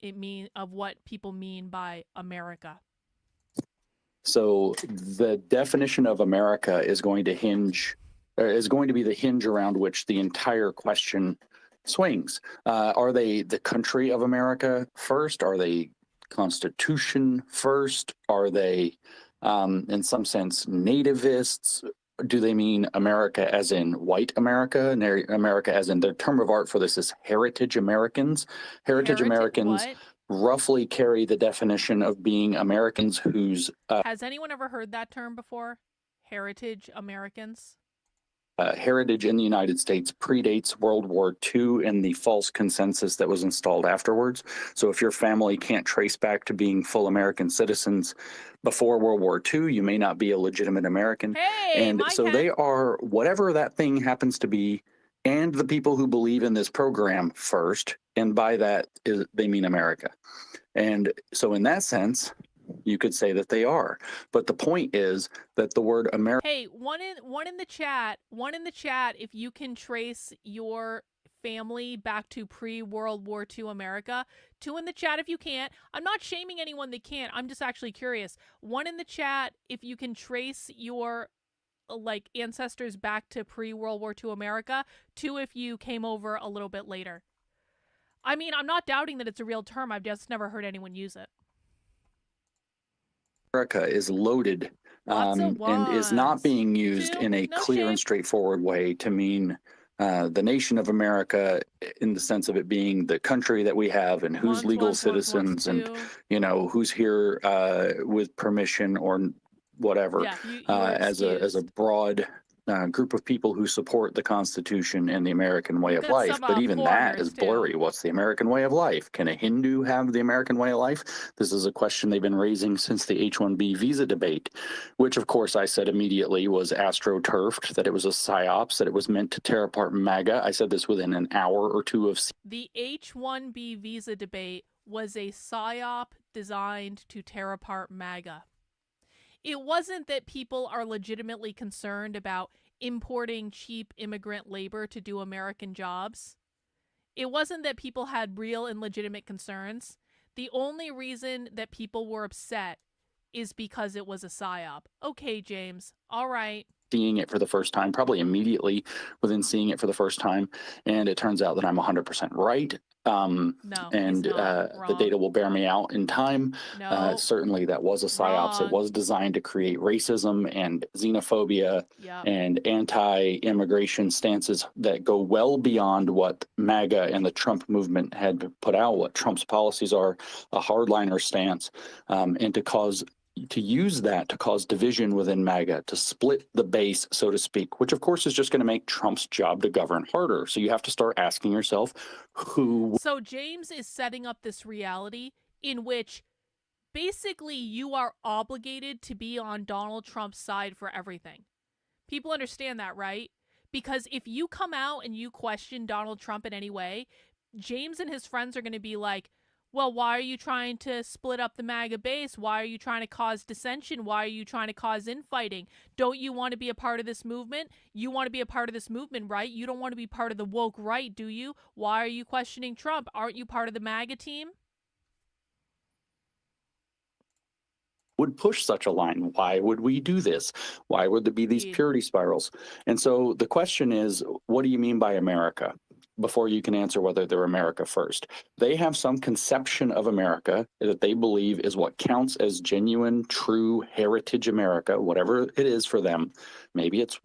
people mean by America. So the definition of America is going to be the hinge around which the entire question swings. Are they the country of America first? Are they Constitution first? Are they, in some sense, nativists? Do they mean America as in white America, and America as in, the term of art for this is heritage Americans? Heritage Americans what? roughly carry the definition of being Americans whose Has anyone ever heard that term before? Heritage Americans? heritage in the United States predates World War II and the false consensus that was installed afterwards. So if your family can't trace back to being full American citizens before World War II, you may not be a legitimate American. Hey, and so they are, whatever that thing happens to be, and the people who believe in this program first, and by that they mean America. And so in that sense, you could say that they are. But the point is that the word America. Hey, one in the chat, if you can trace your family back to pre-World War II America. 2 in the chat if you can't. I'm not shaming anyone that can't. I'm just actually curious. 1 in the chat if you can trace your ancestors back to pre-World War II America. 2 if you came over a little bit later. I mean, I'm not doubting that it's a real term. I've just never heard anyone use it. America is loaded and is not being used in a clear and straightforward way to mean the nation of America in the sense of it being the country that we have and who's legal citizens and, you know, who's here with permission or whatever, Yeah, you as a broad group of people who support the Constitution and the American way of got life. some, But even that is foreigners, too. blurry. What's the American way of life? Can a Hindu have the American way of life? This is a question they've been raising since the H-1B visa debate, which of course I said immediately was astroturfed, that it was a psyops, that it was meant to tear apart MAGA. I said this within an hour or two of the H-1B visa debate was a psyop designed to tear apart MAGA. It wasn't that people are legitimately concerned about importing cheap immigrant labor to do American jobs. It wasn't that people had real and legitimate concerns. The only reason that people were upset is because it was a psyop. Okay, James. All right. Seeing it for the first time, probably immediately within seeing it for the first time. And it turns out that I'm 100% right. No, and the data will bear me out in time. No, certainly that was a psyops. It was designed to create racism and xenophobia and anti-immigration stances that go well beyond what MAGA and the Trump movement had put out, what Trump's policies are, a hardliner stance, and to use that to cause division within MAGA, to split the base, so to speak, which of course is just going to make Trump's job to govern harder. So you have to start asking yourself who. So James is setting up this reality in which basically you are obligated to be on Donald Trump's side for everything. People understand that, right? Because if you come out and you question Donald Trump in any way, James and his friends are going to be like, well, why are you trying to split up the MAGA base? Why are you trying to cause dissension? Why are you trying to cause infighting? Don't you want to be a part of this movement? You want to be a part of this movement, right? You don't want to be part of the woke right, do you? Why are you questioning Trump? Aren't you part of the MAGA team? Would push such a line? Why would we do this? Why would there be these purity spirals? And so the question is, what do you mean by America? Before you can answer whether they're America first. They have some conception of America that they believe is what counts as genuine, true heritage America, whatever it is for them. Maybe it's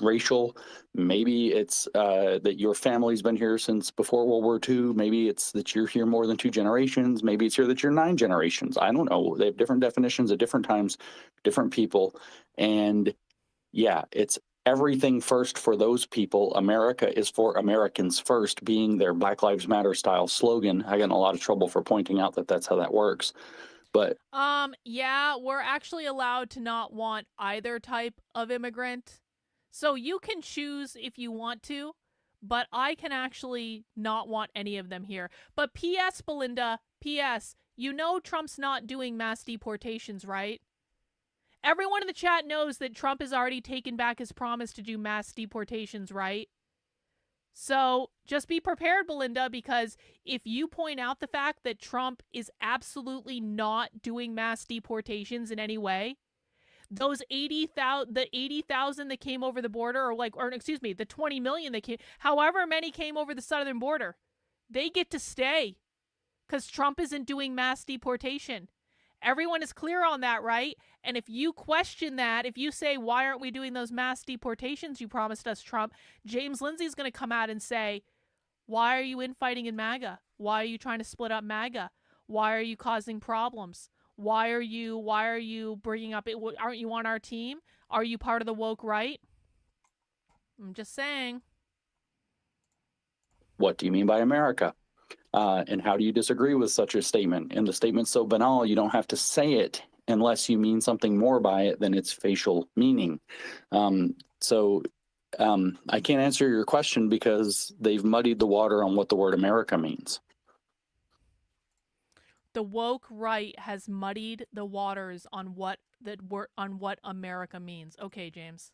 racial, maybe it's that your family's been here since before World War II, maybe it's that you're here more than 2 generations, maybe it's here that you're 9 generations. I don't know. They have different definitions at different times, different people. And yeah, it's everything first for those people. America is for Americans first, being their Black Lives Matter style slogan. I get in a lot of trouble for pointing out that that's how that works. But yeah, we're actually allowed to not want either type of immigrant. So you can choose if you want to, but I can actually not want any of them here. But P.S., Belinda, P.S., you know Trump's not doing mass deportations, right? Everyone in the chat knows that Trump has already taken back his promise to do mass deportations, right? So just be prepared, Belinda, because if you point out the fact that Trump is absolutely not doing mass deportations in any way, those 80,000 that came over the border, the 20 million that came, however many came over the southern border, they get to stay because Trump isn't doing mass deportation. Everyone is clear on that, right? And if you question that, if you say, why aren't we doing those mass deportations you promised us, Trump, James Lindsay is going to come out and say, why are you infighting in MAGA? Why are you trying to split up MAGA? Why are you causing problems? Why are you bringing up it? Aren't you on our team? Are you part of the woke right? I'm just saying. What do you mean by America? And how do you disagree with such a statement? And the statement's so banal, you don't have to say it unless you mean something more by it than its facial meaning. I can't answer your question because they've muddied the water on what the word America means. The woke right has muddied the waters on what America means. Okay, James.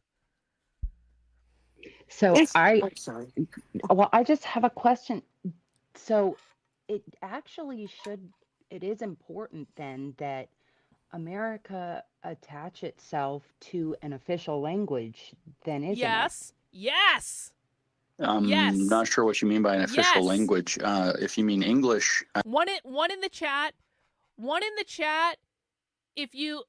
So I just have a question. So it is important then that America attach itself to an official language then, isn't it? Yes. I'm not sure what you mean by an official language. If you mean English. One in the chat. If you,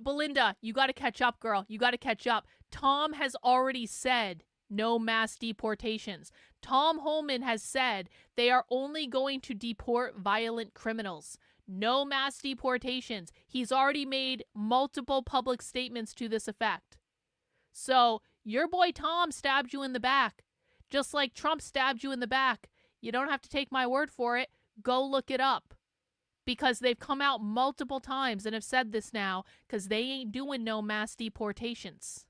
Belinda, you got to catch up, girl. You got to catch up. Tom has already said No mass deportations. Tom Holman has said they are only going to deport violent criminals. No mass deportations. He's already made multiple public statements to this effect. So, your boy Tom stabbed you in the back. Just like Trump stabbed you in the back. You don't have to take my word for it. Go look it up. Because they've come out multiple times and have said this now, because they ain't doing no mass deportations.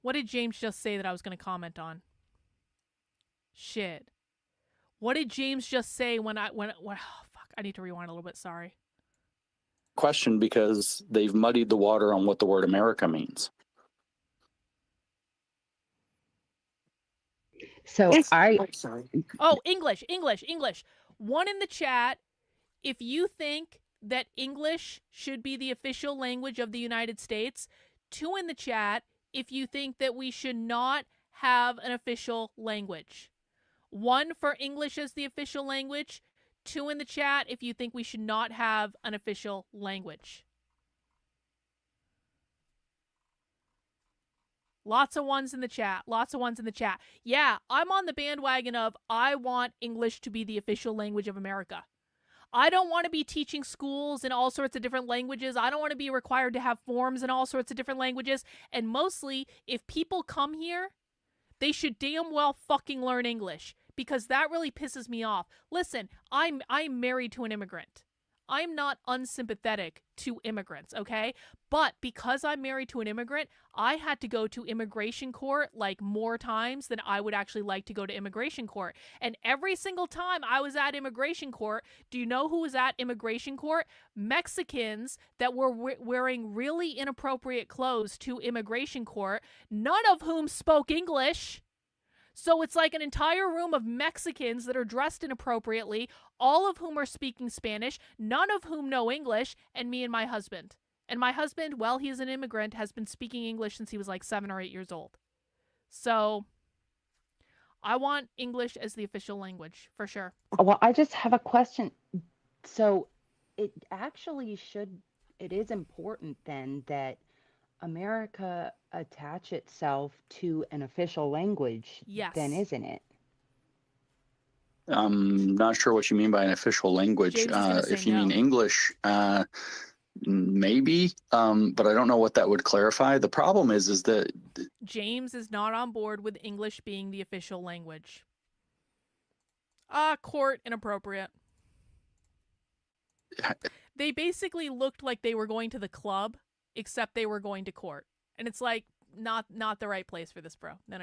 What did James just say that I was going to comment on? Shit. What did James just say when oh, fuck, I need to rewind a little bit, sorry. Question, because they've muddied the water on what the word America means. So sorry. Oh, English. One in the chat, if you think that English should be the official language of the United States. 2 in the chat, if you think that we should not have an official language. 1 for English as the official language. 2 in the chat if you think we should not have an official language. Lots of ones in the chat. Yeah, I'm on the bandwagon of I want English to be the official language of America. I don't want to be teaching schools in all sorts of different languages. I don't want to be required to have forms in all sorts of different languages. And mostly, if people come here, they should damn well fucking learn English, because that really pisses me off. Listen, I'm married to an immigrant. I'm not unsympathetic to immigrants, okay? But because I'm married to an immigrant, I had to go to immigration court like more times than I would actually like to go to immigration court. And every single time I was at immigration court, do you know who was at immigration court? Mexicans that were wearing really inappropriate clothes to immigration court, none of whom spoke English. So it's like an entire room of Mexicans that are dressed inappropriately, all of whom are speaking Spanish, none of whom know English, and me and my husband. And my husband, well, he's an immigrant, has been speaking English since he was like 7 or 8 years old. So I want English as the official language, for sure. Well, I just have a question. So it is important then that America attach itself to an official language, Yes. then, isn't it? I'm not sure what you mean by an official language. James is gonna say If you no. mean English, maybe, but I don't know what that would clarify. The problem is that James is not on board with English being the official language. Court inappropriate. They basically looked like they were going to the club, except they were going to court. And it's like, not the right place for this, bro. No.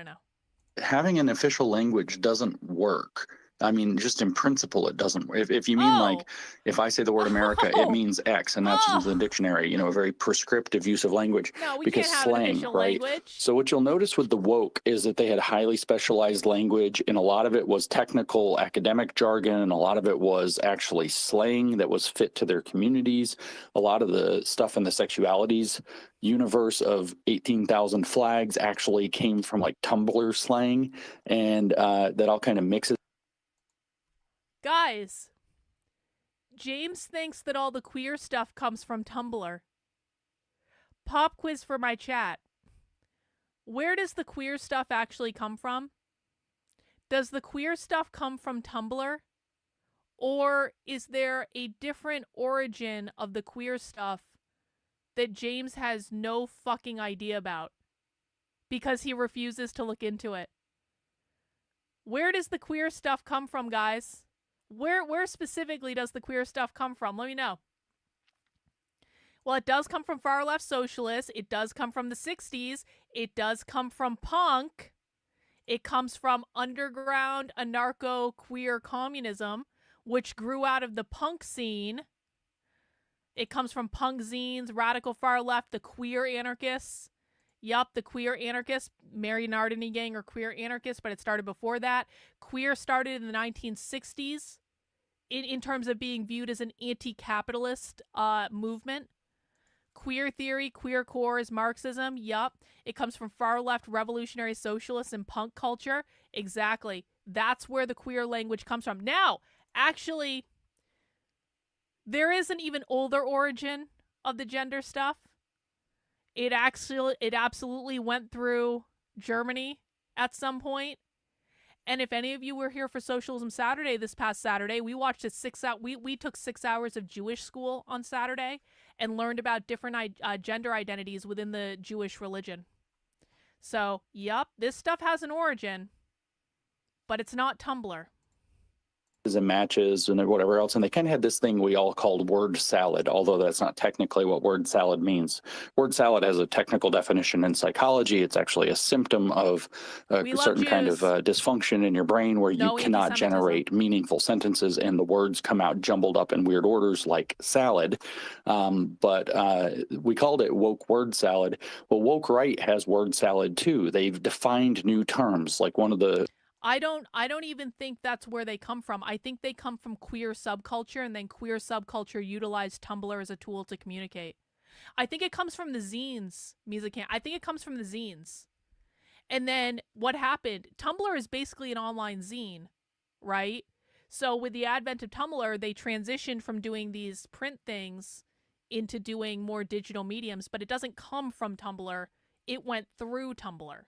having an official language doesn't work. I mean, just in principle, it doesn't. If you mean like, if I say the word America, it means X, and that's in the dictionary. You know, a very prescriptive use of language. No, we because can't have an slang, official right? language. So what you'll notice with the woke is that they had highly specialized language, and a lot of it was technical academic jargon, and a lot of it was actually slang that was fit to their communities. A lot of the stuff in the sexualities universe of 18,000 flags actually came from like Tumblr slang, and that all kind of mixes. Guys, James thinks that all the queer stuff comes from Tumblr. Pop quiz for my chat. Where does the queer stuff actually come from? Does the queer stuff come from Tumblr? Or is there a different origin of the queer stuff that James has no fucking idea about because he refuses to look into it? Where does the queer stuff come from, guys? Where specifically does the queer stuff come from? Let me know. Well, it does come from far left socialists. It does come from the 60s. It does come from punk. It comes from underground anarcho-queer communism, which grew out of the punk scene. It comes from punk zines, radical far left, the queer anarchists. Yup, the queer anarchists. Mary Nardini gang are queer anarchists, but it started before that. Queer started in the 1960s in terms of being viewed as an anti-capitalist movement. Queer theory, queer core is Marxism. Yup. It comes from far left revolutionary socialists and punk culture. Exactly. That's where the queer language comes from. Now, actually, there is an even older origin of the gender stuff. It absolutely went through Germany at some point. And if any of you were here for Socialism Saturday this past Saturday, we watched we took 6 hours of Jewish school on Saturday and learned about different gender identities within the Jewish religion. So, yep, this stuff has an origin, but it's not Tumblr. And matches and whatever else, and they kind of had this thing we all called word salad, although that's not technically what word salad means. Word salad has a technical definition in psychology. It's actually a symptom of a certain kind of dysfunction in your brain where you cannot generate meaningful sentences and the words come out jumbled up in weird orders like salad. But we called it woke word salad. Well, woke right has word salad too. They've defined new terms, like one of the I don't even think that's where they come from. I think they come from queer subculture, and then queer subculture utilized Tumblr as a tool to communicate. I think it comes from the zines, Mizakan. I think it comes from the zines. And then what happened? Tumblr is basically an online zine, right? So with the advent of Tumblr, they transitioned from doing these print things into doing more digital mediums, but it doesn't come from Tumblr. It went through Tumblr.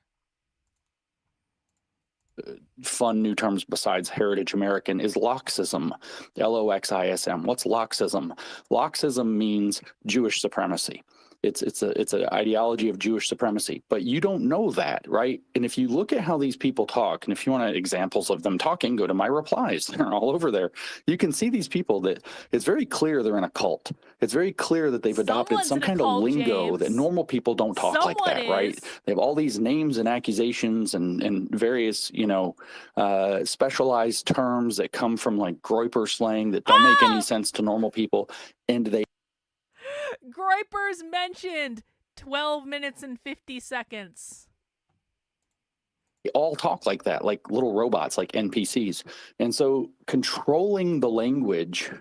Fun new terms besides heritage American is Loxism, Loxism. What's Loxism? Loxism means Jewish supremacy. It's an ideology of Jewish supremacy, but you don't know that, right? And if you look at how these people talk, and if you want examples of them talking, go to my replies. They're all over there. You can see these people that it's very clear they're in a cult. It's very clear that they've adopted some kind of lingo that normal people don't talk like that, right? They have all these names and accusations and various, specialized terms that come from like Groyper slang that don't make any sense to normal people, and they Groyper's mentioned 12 minutes and 50 seconds. They all talk like that, like little robots, like NPCs. And so controlling the language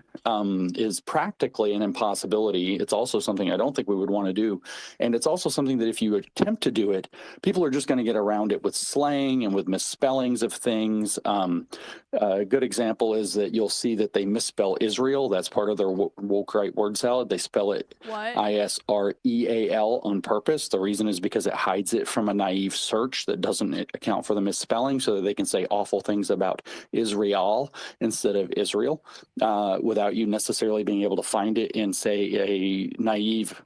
is practically an impossibility. It's also something I don't think we would want to do. And it's also something that if you attempt to do it, people are just going to get around it with slang and with misspellings of things. A good example is that you'll see that they misspell Israel. That's part of their woke right word salad. They spell it Israel on purpose. The reason is because it hides it from a naive search that doesn't account for the misspelling, so that they can say awful things about Israel instead of Israel without you necessarily being able to find it in, say, a naive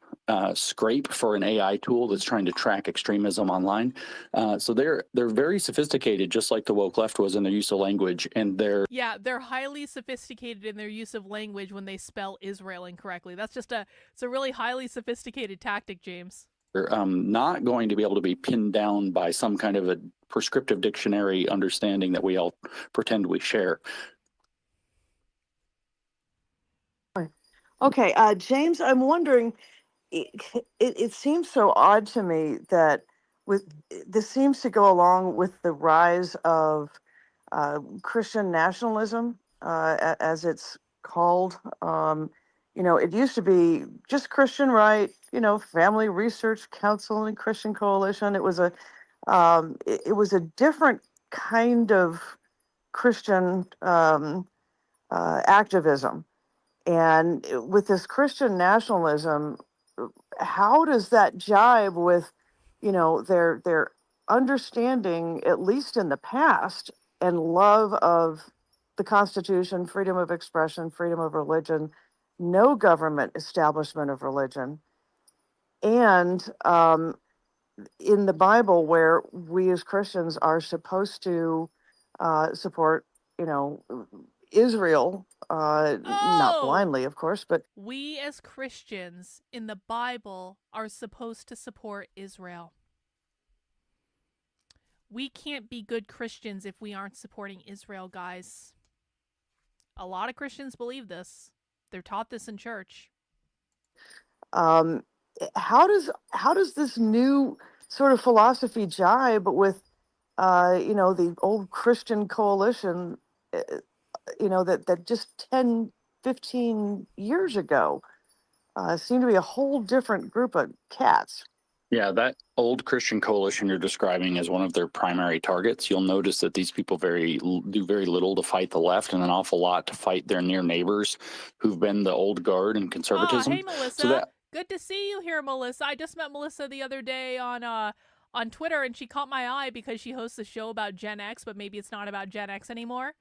scrape for an AI tool that's trying to track extremism online. So they're very sophisticated, just like the woke left was in their use of language. And they're highly sophisticated in their use of language when they spell Israel incorrectly. It's a really highly sophisticated tactic, James. Not going to be able to be pinned down by some kind of a prescriptive dictionary understanding that we all pretend we share. Okay, James, I'm wondering, it seems so odd to me that this seems to go along with the rise of Christian nationalism, as it's called. It used to be just Christian right, Family Research Council and Christian Coalition. It was a different kind of Christian activism. And with this Christian nationalism, how does that jibe with, their understanding, at least in the past, and love of the Constitution, freedom of expression, freedom of religion, no government establishment of religion, and in the Bible, where we as Christians are supposed to support, Israel, not blindly, of course, but we as Christians in the Bible are supposed to support Israel. We can't be good Christians if we aren't supporting Israel, guys. A lot of Christians believe this. They're taught this in church. How does this new sort of philosophy jibe with, the old Christian coalition, that just 10, 15 years ago seemed to be a whole different group of cats? Yeah, that old Christian coalition you're describing as one of their primary targets. You'll notice that these people do very little to fight the left and an awful lot to fight their near neighbors who've been the old guard and conservatism. Hey, Melissa. So that Good to see you here, Melissa. I just met Melissa the other day on Twitter, and she caught my eye because she hosts a show about Gen X, but maybe it's not about Gen X anymore.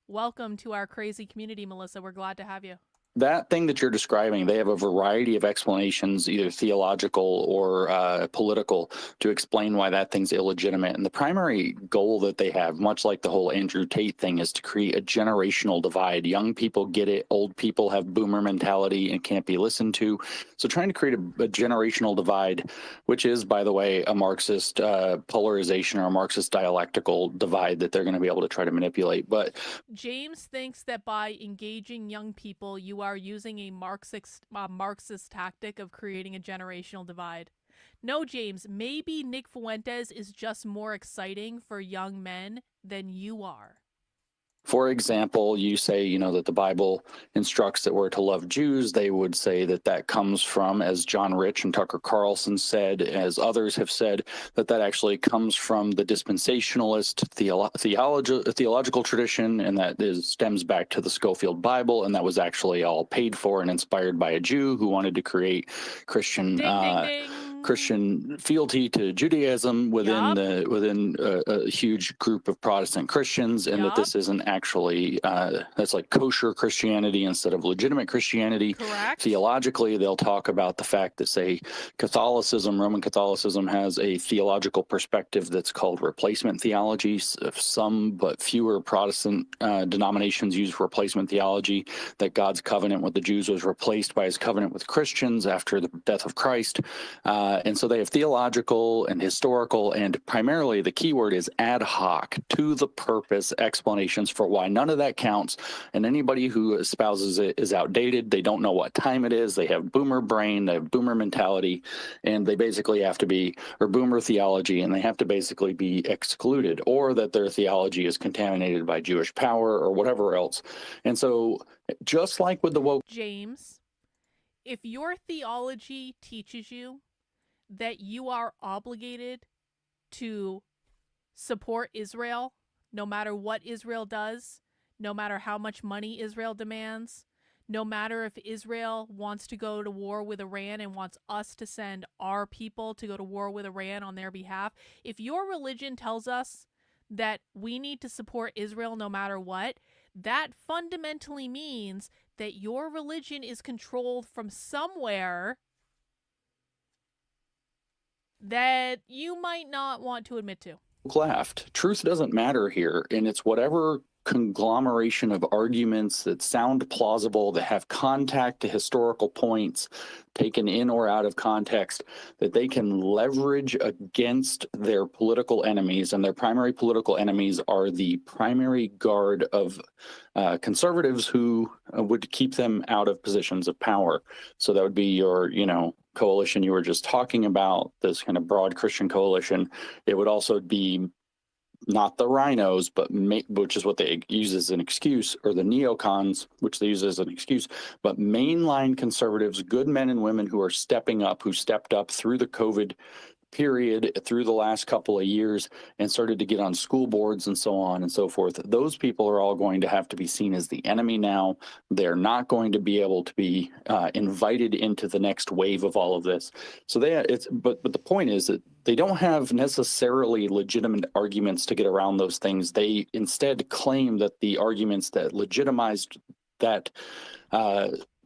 Welcome to our crazy community, Melissa. We're glad to have you. That thing that you're describing, they have a variety of explanations, either theological or political, to explain why that thing's illegitimate. And the primary goal that they have, much like the whole Andrew Tate thing, is to create a generational divide. Young people get it. Old people have boomer mentality and can't be listened to. So trying to create a generational divide, which is, by the way, a Marxist polarization or a Marxist dialectical divide that they're going to be able to try to manipulate. But James thinks that by engaging young people, you are using a Marxist tactic of creating a generational divide. No, James, maybe Nick Fuentes is just more exciting for young men than you are. For example, you say, that the Bible instructs that we're to love Jews. They would say that that comes from, as John Rich and Tucker Carlson said, as others have said, that actually comes from the dispensationalist theological tradition, and that stems back to the Schofield Bible, and that was actually all paid for and inspired by a Jew who wanted to create Christian Christian fealty to Judaism within a huge group of Protestant Christians, and that this isn't actually that's like kosher Christianity instead of legitimate Christianity. Correct. Theologically, they'll talk about the fact that, say, Roman Catholicism has a theological perspective that's called replacement theology. Some but fewer Protestant denominations use replacement theology, that God's covenant with the Jews was replaced by his covenant with Christians after the death of Christ. And so they have theological and historical, and primarily the key word is ad hoc, to the purpose explanations for why none of that counts. And anybody who espouses it is outdated. They don't know what time it is. They have boomer brain, they have boomer mentality, and they basically have to be, or boomer theology, and they have to basically be excluded, or that their theology is contaminated by Jewish power or whatever else. And so just like with the woke... James, if your theology teaches you that you are obligated to support Israel, no matter what Israel does, no matter how much money Israel demands, no matter if Israel wants to go to war with Iran and wants us to send our people to go to war with Iran on their behalf, if your religion tells us that we need to support Israel no matter what, that fundamentally means that your religion is controlled from somewhere that you might not want to admit to. Left. Truth doesn't matter here, and it's whatever conglomeration of arguments that sound plausible, that have contact to historical points, taken in or out of context, that they can leverage against their political enemies. And their primary political enemies are the primary guard of conservatives who would keep them out of positions of power. So that would be your, coalition you were just talking about, this kind of broad Christian coalition. It would also be not the rhinos, but which is what they use as an excuse, or the neocons, which they use as an excuse, but mainline conservatives, good men and women who are stepping up, who stepped up through the COVID period, through the last couple of years, and started to get on school boards and so on and so forth. Those people are all going to have to be seen as the enemy now. They're not going to be able to be invited into the next wave of all of this. So but the point is that they don't have necessarily legitimate arguments to get around those things. They instead claim that the arguments that legitimized that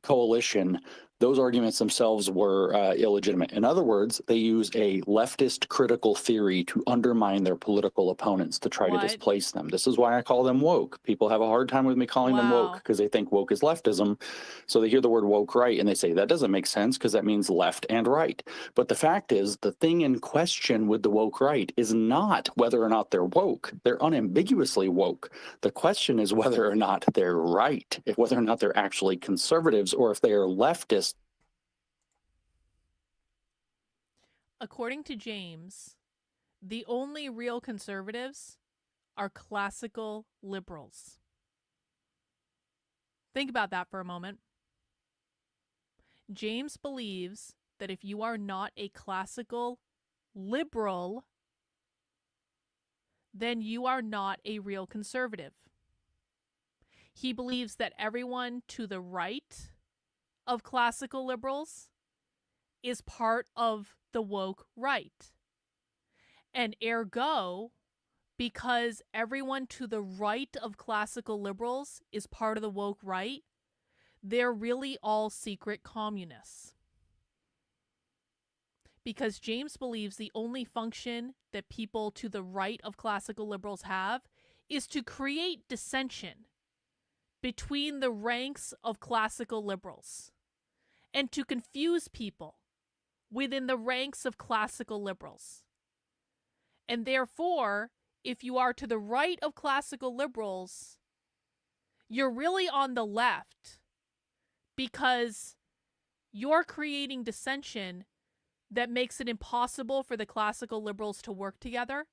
coalition, those arguments themselves were illegitimate. In other words, they use a leftist critical theory to undermine their political opponents, to try to displace them. This is why I call them woke. People have a hard time with me calling them woke because they think woke is leftism. So they hear the word woke right and they say, that doesn't make sense because that means left and right. But the fact is, the thing in question with the woke right is not whether or not they're woke. They're unambiguously woke. The question is whether or not they're right, whether or not they're actually conservatives, or if they are leftists. According to James, the only real conservatives are classical liberals. Think about that for a moment. James believes that if you are not a classical liberal, then you are not a real conservative. He believes that everyone to the right of classical liberals is part of the woke right. And ergo, because everyone to the right of classical liberals is part of the woke right, they're really all secret communists. Because James believes the only function that people to the right of classical liberals have is to create dissension between the ranks of classical liberals and to confuse people within the ranks of classical liberals. And therefore, if you are to the right of classical liberals, you're really on the left because you're creating dissension that makes it impossible for the classical liberals to work together.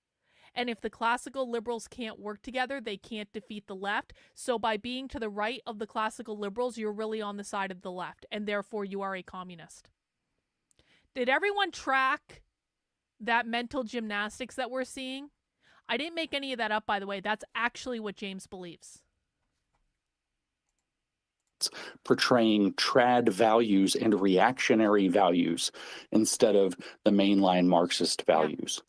And if the classical liberals can't work together, they can't defeat the left. So by being to the right of the classical liberals, you're really on the side of the left, and therefore you are a communist. Did everyone track that mental gymnastics that we're seeing? I didn't make any of that up, by the way. That's actually what James believes. Portraying trad values and reactionary values instead of the mainline Marxist values.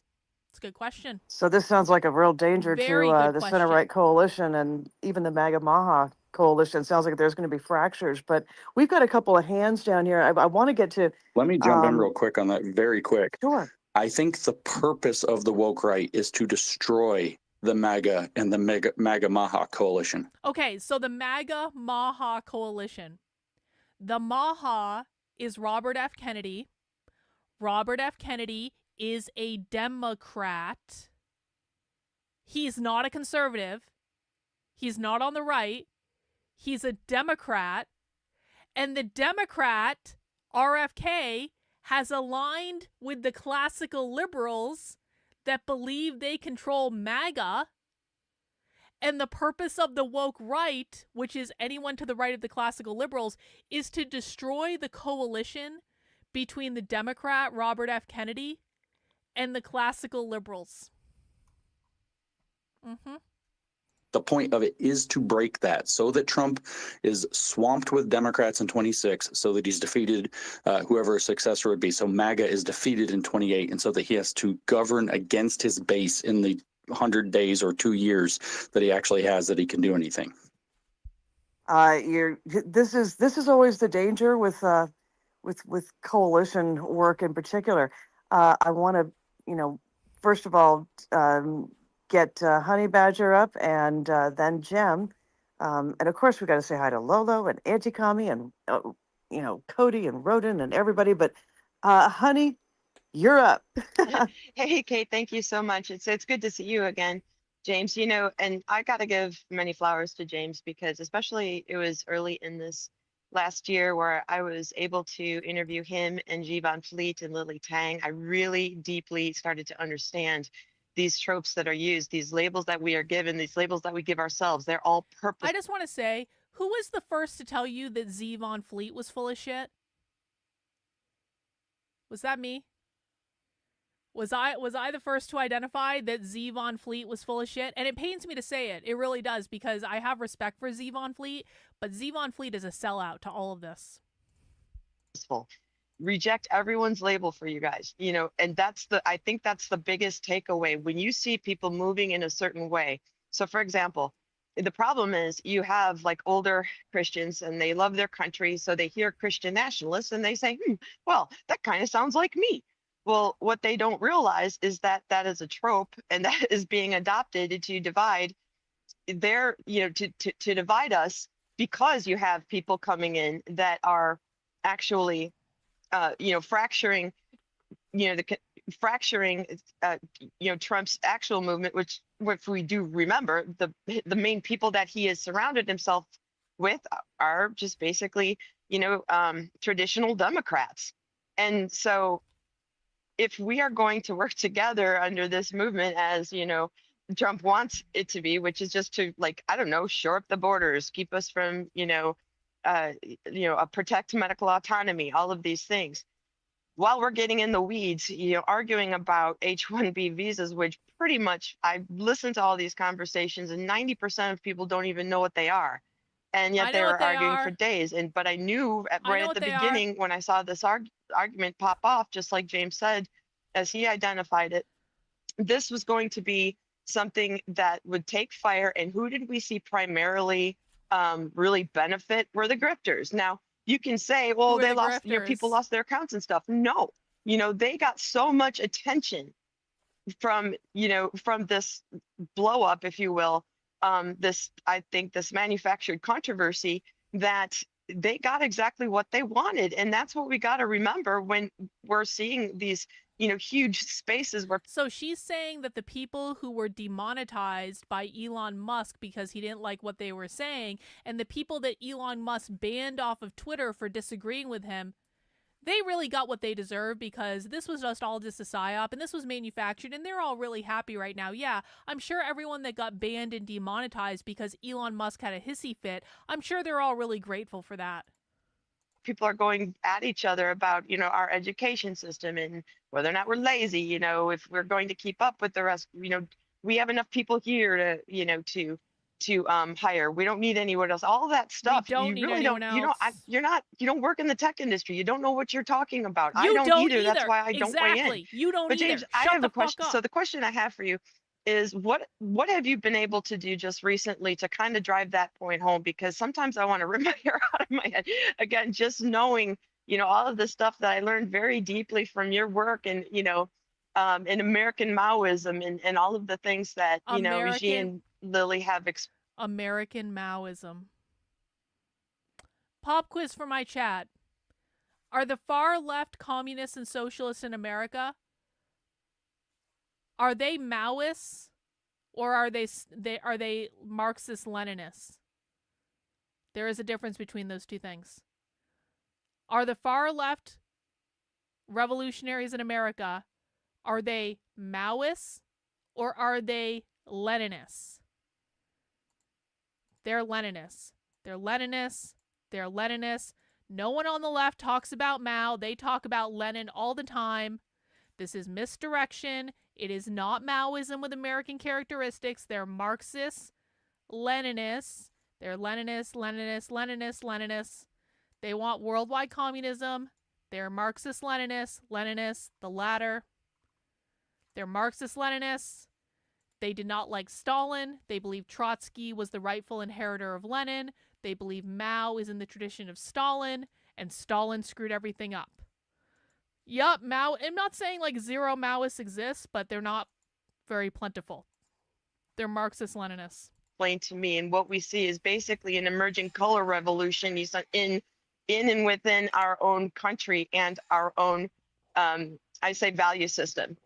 It's a good question. So this sounds like a real danger Very to good the question. center-right coalition and even the MAGA Maha coalition. Sounds like there's going to be fractures. But we've got a couple of hands down here. I want to get to. Let me jump in real quick on that, very quick. Sure. I think the purpose of the woke right is to destroy the MAGA and the MAGA Maha coalition. Okay, so the MAGA Maha coalition. The Maha is Robert F. Kennedy. Robert F. Kennedy is a Democrat. He's not a conservative. He's not on the right. He's a Democrat. And the Democrat, RFK, has aligned with the classical liberals that believe they control MAGA. And the purpose of the woke right, which is anyone to the right of the classical liberals, is to destroy the coalition between the Democrat, Robert F. Kennedy, and the classical liberals. The point of it is to break that so that Trump is swamped with Democrats in 26, so that he's defeated whoever his successor would be. So MAGA is defeated in 28, and so that he has to govern against his base in the 100 days or 2 years that he actually has that he can do anything. This is always the danger with coalition work in particular. I want to, first of all, get Honey Badger up and then Jem. And of course, we got to say hi to Lolo and Anti-Commie and, Cody and Rodin and everybody. But Honey, you're up. Hey, Kate, thank you so much. It's good to see you again, James. And I got to give many flowers to James because especially it was early in this last year where I was able to interview him and G. Van Fleet and Lily Tang. I really deeply started to understand these tropes that are used, these labels that we are given, these labels that we give ourselves. They're all purpose. I just want to say, who was the first to tell you that Z Von Fleet was full of shit? Was that me? Was I the first to identify that Z Von Fleet was full of shit? And it pains me to say it. It really does, because I have respect for Z Von Fleet, but Z Von Fleet is a sellout to all of this. Reject everyone's label for you guys, and I think that's the biggest takeaway when you see people moving in a certain way. So for example, the problem is you have like older Christians and they love their country. So they hear Christian nationalists and they say, well, that kind of sounds like me. Well, what they don't realize is that that is a trope and that is being adopted to divide to divide us, because you have people coming in that are actually fracturing, Trump's actual movement, which if we do remember, the main people that he has surrounded himself with are just basically, traditional Democrats. And so if we are going to work together under this movement as, Trump wants it to be, which is just to shore up the borders, keep us from, protect medical autonomy, all of these things. While we're getting in the weeds, arguing about H-1B visas, which pretty much I've listened to all these conversations and 90% of people don't even know what they are. and yet I they know what were they arguing for are. days. But I knew I right know at what the they are. beginning when I saw this argument pop off, just like James said, as he identified it, this was going to be something that would take fire. And who did we see primarily really benefit? Were the grifters. Now you can say, Who well, are they the lost, people grifters? lost their accounts and stuff. No, they got so much attention from from this blow up, if you will, I think this manufactured controversy, that they got exactly what they wanted. And that's what we got to remember when we're seeing these huge spaces where So she's saying that the people who were demonetized by Elon Musk because he didn't like what they were saying, and the people that Elon Musk banned off of Twitter for disagreeing with him, they really got what they deserve, because this was just all just a psyop and this was manufactured, and they're all really happy right now. Yeah, I'm sure everyone that got banned and demonetized because Elon Musk had a hissy fit, I'm sure they're all really grateful for that. people are going at each other about our education system and whether or not we're lazy, if we're going to keep up with the rest. We have enough people here to hire. We don't need anyone else. All that stuff. We don't You need really anyone don't. else. You don't work in the tech industry. You don't know what you're talking about. I You don't either. That's either. why I don't weigh in. Exactly. You don't But either. James, I Shut have the a question. fuck up. So the question I have for you is, what have you been able to do just recently to kind of drive that point home? Because sometimes I want to rip my hair out of my head. Again, just knowing all of the stuff that I learned very deeply from your work, and in American Maoism, and all of the things that Xi and Lily have American Maoism. Pop quiz for my chat. Are the far left communists and socialists in America, are they Maoists, or are they Marxist Leninists? There is a difference between those two things. Are the far left revolutionaries in America, are they Maoists or are they Leninists? They're Leninists. They're Leninists. They're Leninists. No one on the left talks about Mao. They talk about Lenin all the time. This is misdirection. It is not Maoism with American characteristics. They're Marxists, Leninists. They're Leninists, Leninists, Leninists, Leninists. They want worldwide communism. They're Marxist Leninists, Leninists, the latter. They're Marxist Leninists. They did not like Stalin. They believe Trotsky was the rightful inheritor of Lenin. They believe Mao is in the tradition of Stalin, and Stalin screwed everything up. Yup, Mao. I'm not saying like zero Maoists exist, but they're not very plentiful. They're Marxist Leninists. Explained to me, and what we see is basically an emerging color revolution in and within our own country and our own, I say, value system.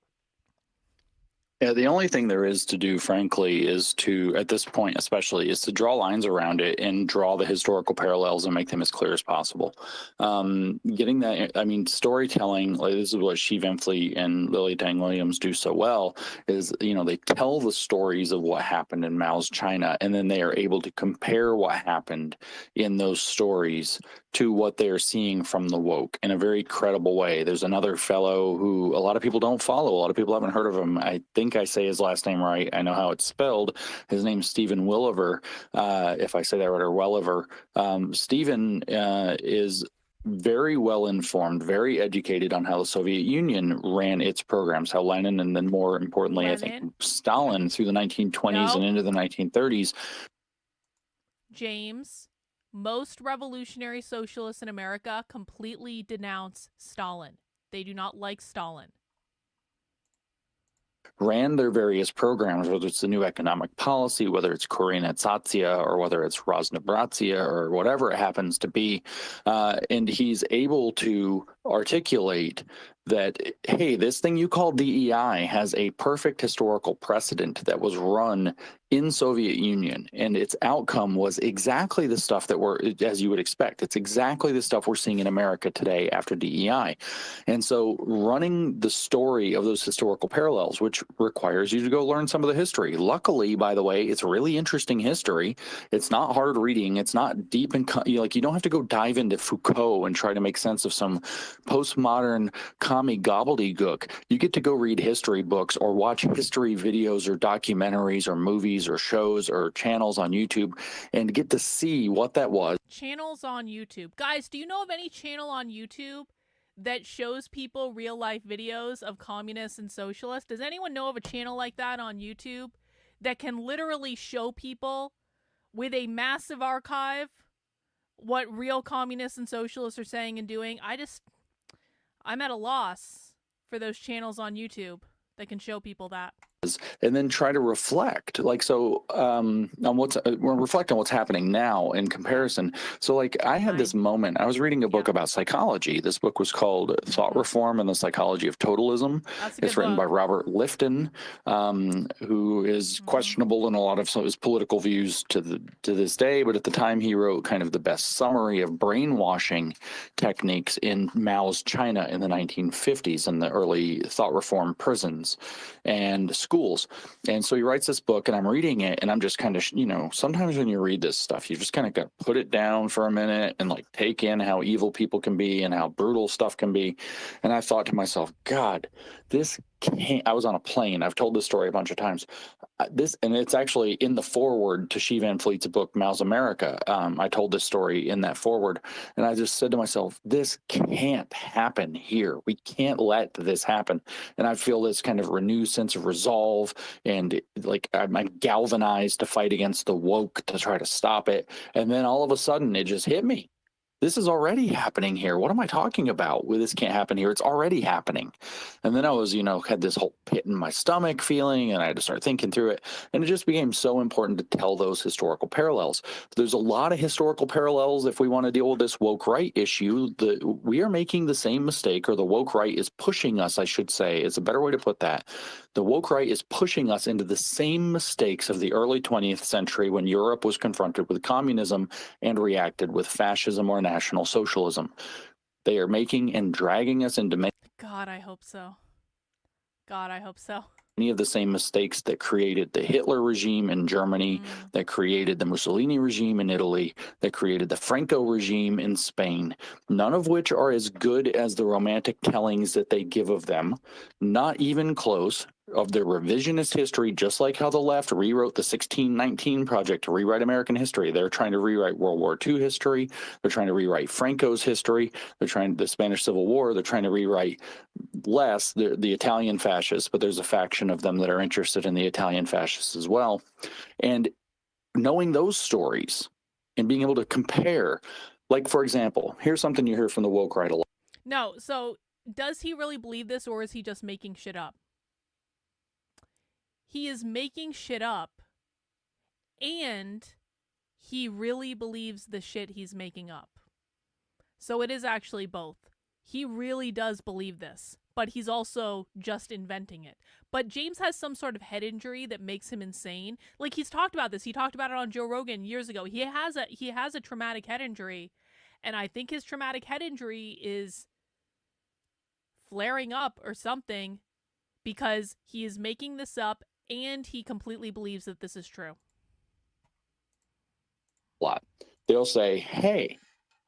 Yeah, the only thing there is to do, frankly, is to, at this point especially, is to draw lines around it and draw the historical parallels and make them as clear as possible. Getting that, I mean, storytelling, like this is what Shi Van Fleet and Lily Tang Williams do so well, is, they tell the stories of what happened in Mao's China, and then they are able to compare what happened in those stories to what they are seeing from the woke in a very credible way. There's another fellow who a lot of people don't follow. A lot of people haven't heard of him. I think I say his last name right. I know how it's spelled. His name's Stephen Williver. If I say that right, or Welliver. Stephen is very well informed, very educated on how the Soviet Union ran its programs, how Lenin, and then more importantly, I think Stalin through the 1920s and into the 1930s. James, most revolutionary socialists in America completely denounce Stalin. They do not like Stalin. Ran their various programs, whether it's the new economic policy, whether it's Koreanizatsiya, or whether it's Raznobratsiya, or whatever it happens to be. And he's able to articulate that, hey, this thing you call DEI has a perfect historical precedent that was run in Soviet Union, and its outcome was exactly the stuff that we're, as you would expect, it's exactly the stuff we're seeing in America today after DEI. And so running the story of those historical parallels, which requires you to go learn some of the history. Luckily, by the way, it's really interesting history. It's not hard reading. It's not deep and you don't have to go dive into Foucault and try to make sense of some postmodern commie gobbledygook. You get to go read history books or watch history videos or documentaries or movies or shows or channels on YouTube and get to see what that was. Channels on YouTube. Guys, do you know of any channel on YouTube that shows people real life videos of communists and socialists? Does anyone know of a channel like that on YouTube that can literally show people with a massive archive what real communists and socialists are saying and doing? I'm at a loss for those channels on YouTube that can show people that. And then try to reflect, like, so on reflect on what's happening now in comparison. So, like, I had this moment. I was reading a book about psychology. This book was called Thought Reform and the Psychology of Totalism. It's written by Robert Lifton, who is questionable in a lot of some of his political views to this day. But at the time, he wrote kind of the best summary of brainwashing techniques in Mao's China in the 1950s and the early thought reform prisons and schools. And so he writes this book, and I'm reading it, and I'm just kind of, sometimes when you read this stuff, you just kind of got to put it down for a minute and like take in how evil people can be and how brutal stuff can be. And I thought to myself, God, this can't. I was on a plane. I've told this story a bunch of times. And it's actually in the foreword to Xi Van Fleet's book, Mao's America. I told this story in that foreword, and I just said to myself, this can't happen here. We can't let this happen. And I feel this kind of renewed sense of resolve, and like I'm galvanized to fight against the woke to try to stop it. And then all of a sudden it just hit me. This is already happening here. What am I talking about? Well, this can't happen here. It's already happening. And then I was, had this whole pit in my stomach feeling, and I had to start thinking through it. And it just became so important to tell those historical parallels. There's a lot of historical parallels if we want to deal with this woke right issue. We are making the same mistake, or the woke right is pushing us, I should say. It's a better way to put that. The woke right is pushing us into the same mistakes of the early 20th century when Europe was confronted with communism and reacted with fascism or National Socialism. They are making and dragging us into God, I hope so. God, I hope so. Many of the same mistakes that created the Hitler regime in Germany, that created the Mussolini regime in Italy, that created the Franco regime in Spain, none of which are as good as the romantic tellings that they give of them, not even close, of their revisionist history, just like how the left rewrote the 1619 Project to rewrite American history. They're trying to rewrite World War II history. They're trying to rewrite Franco's history. They're trying the Spanish Civil War. They're trying to rewrite the Italian fascists, but there's a faction of them that are interested in the Italian fascists as well. And knowing those stories and being able to compare, like, for example, here's something you hear from the woke right a lot. No, so does he really believe this, or is he just making shit up? He is making shit up, and he really believes the shit he's making up. So it is actually both. He really does believe this, but he's also just inventing it. But James has some sort of head injury that makes him insane. Like, he's talked about this. He talked about it on Joe Rogan years ago. He has a traumatic head injury, and I think his traumatic head injury is flaring up or something because he is making this up, and he completely believes that this is true. They'll say, hey,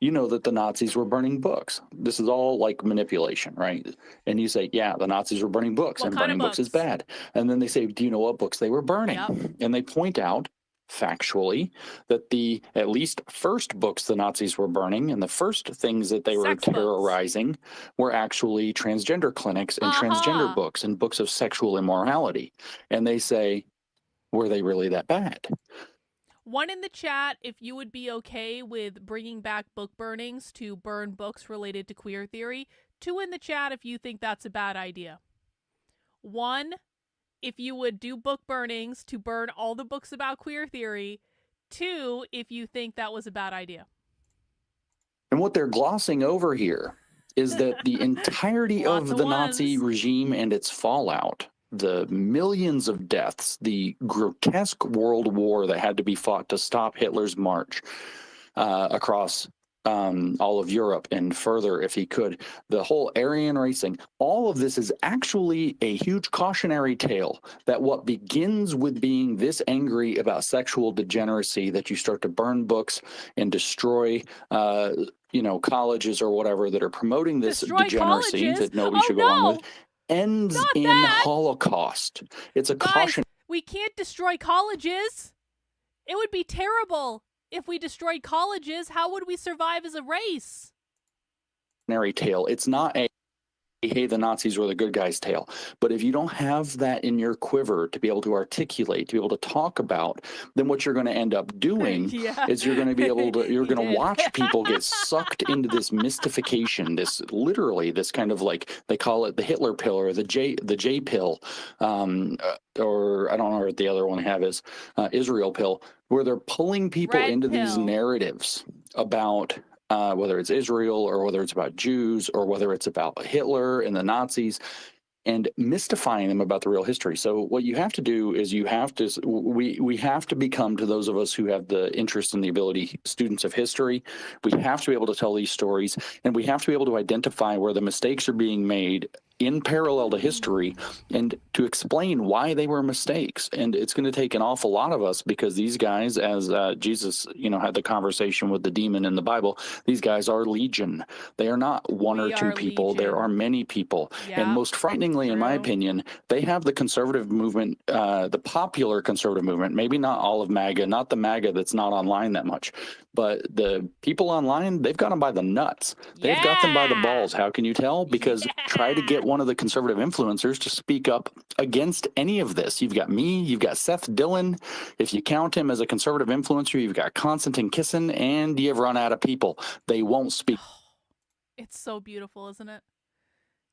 you know that the Nazis were burning books. This is all like manipulation, right? And you say, yeah, the Nazis were burning books, and burning books is bad. And then they say, do you know what books they were burning? Yep. And they point out factually that the at least first books the Nazis were burning and the first things that they were terrorizing were actually transgender clinics and transgender books and books of sexual immorality. And they say, were they really that bad? One in the chat, if you would be okay with bringing back book burnings to burn books related to queer theory. 2 in the chat if you think that's a bad idea. 1, if you would do book burnings to burn all the books about queer theory. 2, if you think that was a bad idea. And what they're glossing over here is that the entirety of the Nazi regime and its fallout, the millions of deaths, the grotesque world war that had to be fought to stop Hitler's march across all of Europe and further if he could, the whole Aryan racing, all of this is actually a huge cautionary tale that what begins with being this angry about sexual degeneracy that you start to burn books and destroy colleges or whatever that are promoting this Destroy degeneracy colleges? that nobody Oh should go along no! with ends Not in that! Holocaust. It's a Guys, we can't destroy colleges. It would be terrible if we destroyed colleges. How would we survive as a race? cautionary tale. It's not a hey, the Nazis were the good guys tale. But if you don't have that in your quiver to be able to articulate, to be able to talk about, then what you're going to end up doing Yeah. is you're going to be able to, you're He going to did. watch people get sucked into this mystification, this literally this kind of like, they call it the Hitler pill or the J pill, or I don't know what the other one have is, Israel pill, where they're pulling people Red into these pill. narratives about whether it's Israel or whether it's about Jews or whether it's about Hitler and the Nazis, and mystifying them about the real history. So what you have to do is we have to become, to those of us who have the interest and the ability, students of history. We have to be able to tell these stories, and we have to be able to identify where the mistakes are being made in parallel to history and to explain why they were mistakes. And it's going to take an awful lot of us, because these guys, as Jesus, had the conversation with the demon in the Bible, these guys are legion. They are not one or two people. There are many people. Yeah, and most frighteningly, in my opinion, they have the conservative movement, the popular conservative movement, maybe not all of MAGA, not the MAGA that's not online that much, but the people online, they've got them by the nuts. They've got them by the balls. How can you tell? Because try to get one of the conservative influencers to speak up against any of this. You've got me, you've got Seth Dillon. If you count him as a conservative influencer, you've got Konstantin Kisin, and you've run out of people. They won't speak. It's so beautiful, isn't it?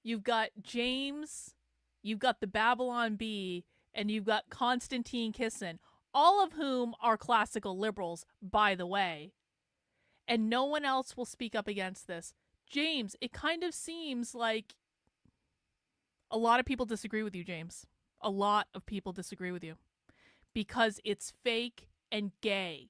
You've got James, you've got the Babylon Bee, and you've got Konstantin Kisin, all of whom are classical liberals, by the way. And no one else will speak up against this. James, it kind of seems like a lot of people disagree with you, James. A lot of people disagree with you. Because it's fake and gay.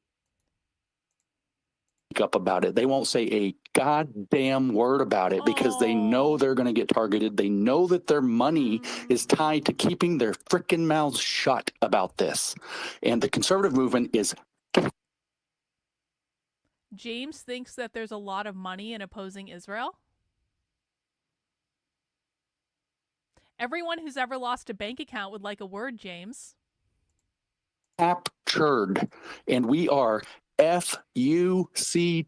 Up about it. They won't say a goddamn word about it because they know they're going to get targeted. They know that their money is tied to keeping their frickin' mouths shut about this. And the conservative movement is... James thinks that there's a lot of money in opposing Israel. Everyone who's ever lost a bank account would like a word, James. Captured. And we are F-U-C-T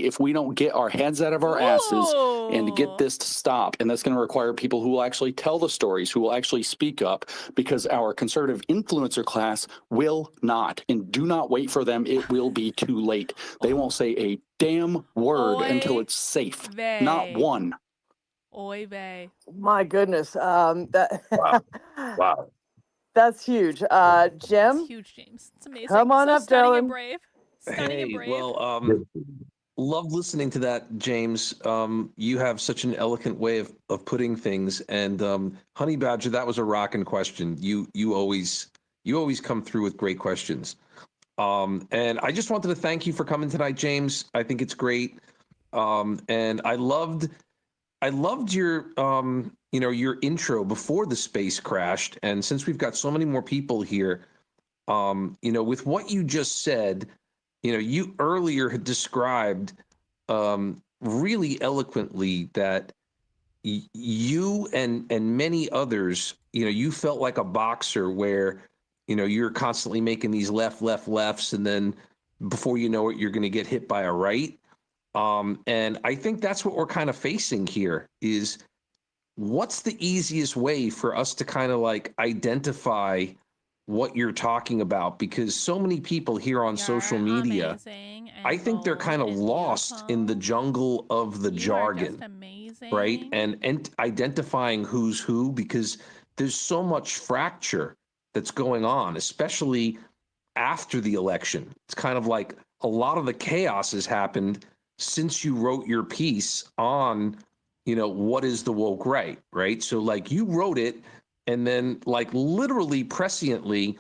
if we don't get our heads out of our asses and get this to stop. And that's going to require people who will actually tell the stories, who will actually speak up, because our conservative influencer class will not. And do not wait for them. It will be too late. They won't say a damn word until it's safe. Not one. Oy vey. My goodness. Wow. Wow. That's huge. Jim? It's huge, James. It's amazing. Come on up, stunning Dylan. and brave. Stunning and brave. Well, loved listening to that, James. You have such an eloquent way of putting things. And Honey Badger, that was a rocking question. You always come through with great questions. And I just wanted to thank you for coming tonight, James. I think it's great. And I loved your your intro before the space crashed. And since we've got so many more people here, with what you just said, you earlier had described really eloquently that you and many others, you felt like a boxer where, you're constantly making these lefts, and then before you know it, you're going to get hit by a right. And I think that's what we're kind of facing here is what's the easiest way for us to kind of like identify what you're talking about? Because so many people here on social media, I think they're kind of lost in the jungle of the jargon, right? And identifying who's who, because there's so much fracture that's going on, especially after the election. It's kind of like a lot of the chaos has happened since you wrote your piece on, what is the woke right? So like you wrote it, and then like literally presciently,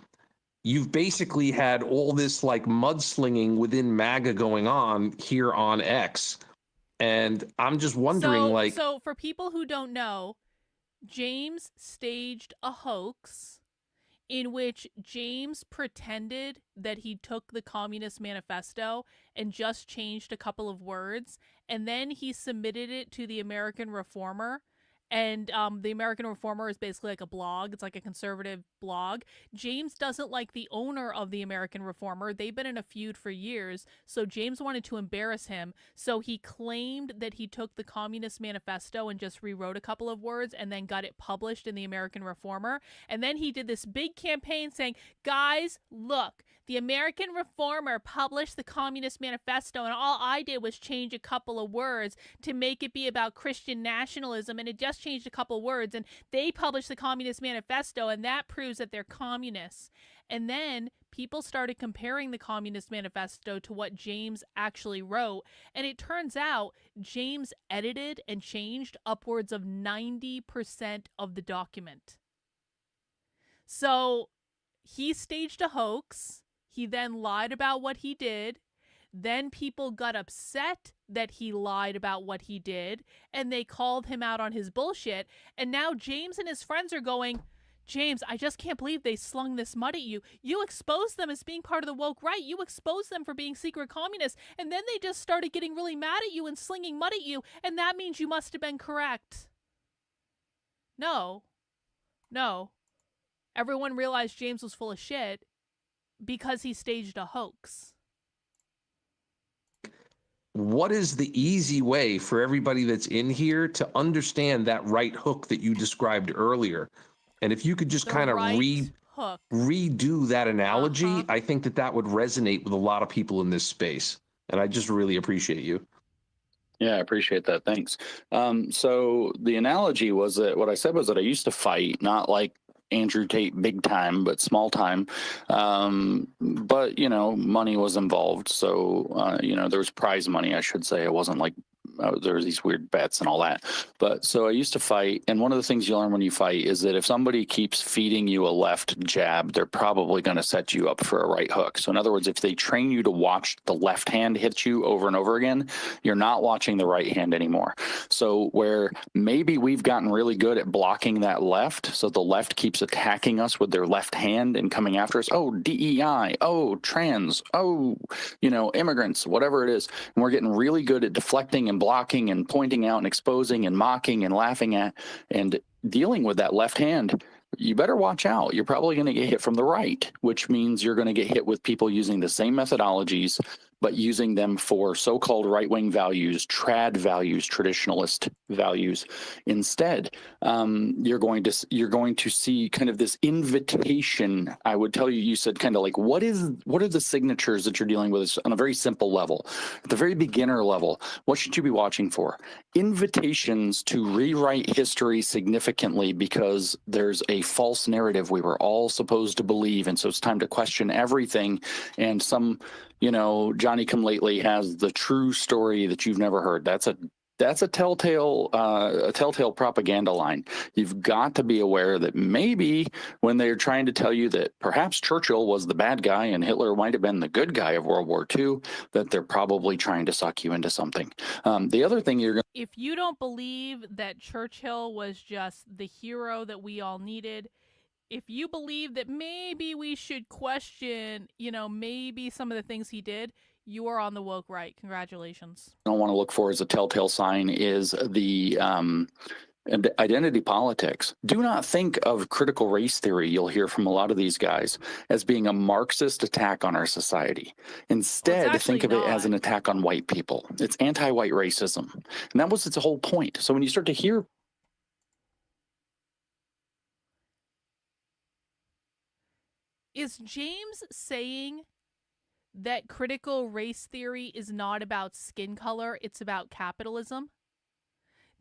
you've basically had all this like mudslinging within MAGA going on here on X. And I'm just wondering So for people who don't know, James staged a hoax in which James pretended that he took the Communist Manifesto and just changed a couple of words, and then he submitted it to the American Reformer. And the American Reformer is basically like a blog. It's like a conservative blog. James doesn't like the owner of the American Reformer. They've been in a feud for years. So James wanted to embarrass him. So he claimed that he took the Communist Manifesto and just rewrote a couple of words and then got it published in the American Reformer. And then he did this big campaign saying, guys, look, the American Reformer published the Communist Manifesto, and all I did was change a couple of words to make it be about Christian nationalism, and it just changed a couple words, and they published the Communist Manifesto, and that proves that they're communists. And then people started comparing the Communist Manifesto to what James actually wrote, and it turns out James edited and changed upwards of 90% of the document. So he staged a hoax. He then lied about what he did. Then people got upset that he lied about what he did, and they called him out on his bullshit. And now James and his friends are going, James, I just can't believe they slung this mud at you. You exposed them as being part of the woke right. You exposed them for being secret communists. And then they just started getting really mad at you and slinging mud at you. And that means you must have been correct. No. Everyone realized James was full of shit because he staged a hoax. What is the easy way for everybody that's in here to understand that right hook that you described earlier? And if you could just kind of redo that analogy, I think that would resonate with a lot of people in this space. And I just really appreciate you. Yeah, I appreciate that. Thanks. So the analogy was that what I said was that I used to fight, not like Andrew Tate big time, but small time. But, you know, money was involved. So, you know, there was prize money, I should say. It wasn't like there was these weird bets and all that. But so I used to fight. And one of the things you learn when you fight is that if somebody keeps feeding you a left jab, they're probably going to set you up for a right hook. So in other words, if they train you to watch the left hand hit you over and over again, you're not watching the right hand anymore. So where maybe we've gotten really good at blocking that left, so the left keeps attacking us with their left hand and coming after us. Oh, DEI. Oh, trans. Oh, you know, immigrants, whatever it is. And we're getting really good at deflecting and blocking and pointing out and exposing and mocking and laughing at and dealing with that left hand. You better watch out. You're probably going to get hit from the right, which means you're going to get hit with people using the same methodologies, but using them for so-called right-wing values, trad values, traditionalist values. Instead, you're going to see kind of this invitation. I would tell you, you said kind of like, what are the signatures that you're dealing with on a very simple level, at the very beginner level? What should you be watching for? Invitations to rewrite history significantly because there's a false narrative we were all supposed to believe, and so it's time to question everything. And some, you know, Johnny come lately has the true story that you've never heard. That's a telltale propaganda line. You've got to be aware that maybe when they're trying to tell you that perhaps Churchill was the bad guy and Hitler might have been the good guy of World War II, that they're probably trying to suck you into something. The other thing you're going to... If you don't believe that Churchill was just the hero that we all needed, if you believe that maybe we should question, you know, maybe some of the things he did, you are on the woke right. Congratulations. I don't want to look for as a telltale sign is the identity politics. Do not think of critical race theory, you'll hear from a lot of these guys, as being a Marxist attack on our society. Instead, think of it as an attack on white people. It's anti-white racism. And that was its whole point. So when you start to hear... Is James saying that critical race theory is not about skin color, it's about capitalism?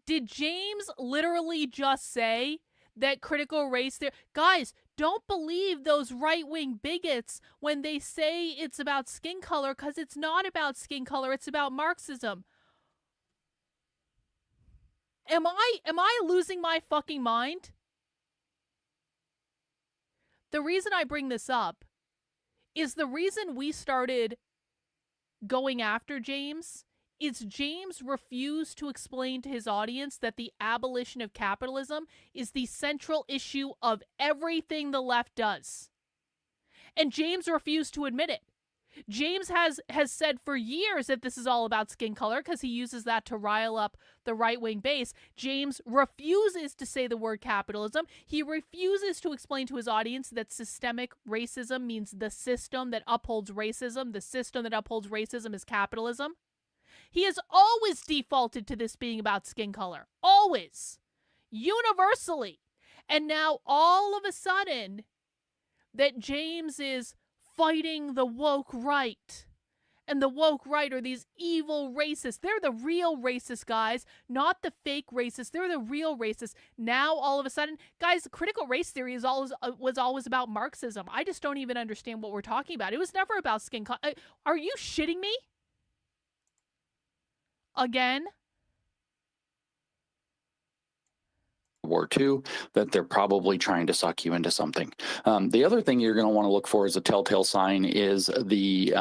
Did James literally just say that critical race theory... Guys, don't believe those right-wing bigots when they say it's about skin color, because it's not about skin color, it's about Marxism. Am I losing my fucking mind? The reason I bring this up is the reason we started going after James is James refused to explain to his audience that the abolition of capitalism is the central issue of everything the left does. And James refused to admit it. James has said for years that this is all about skin color because he uses that to rile up the right-wing base. James refuses to say the word capitalism. He refuses to explain to his audience that systemic racism means the system that upholds racism. The system that upholds racism is capitalism. He has always defaulted to this being about skin color. Always. Universally. And now all of a sudden that James is fighting the woke right. And the woke right are these evil racists. They're the real racist guys, not the fake racists. They're the real racists. Now, all of a sudden, guys, critical race theory was always about Marxism. I just don't even understand what we're talking about. It was never about skin color. Are you shitting me? Again? War II, that they're probably trying to suck you into something. The other thing you're going to want to look for as a telltale sign is the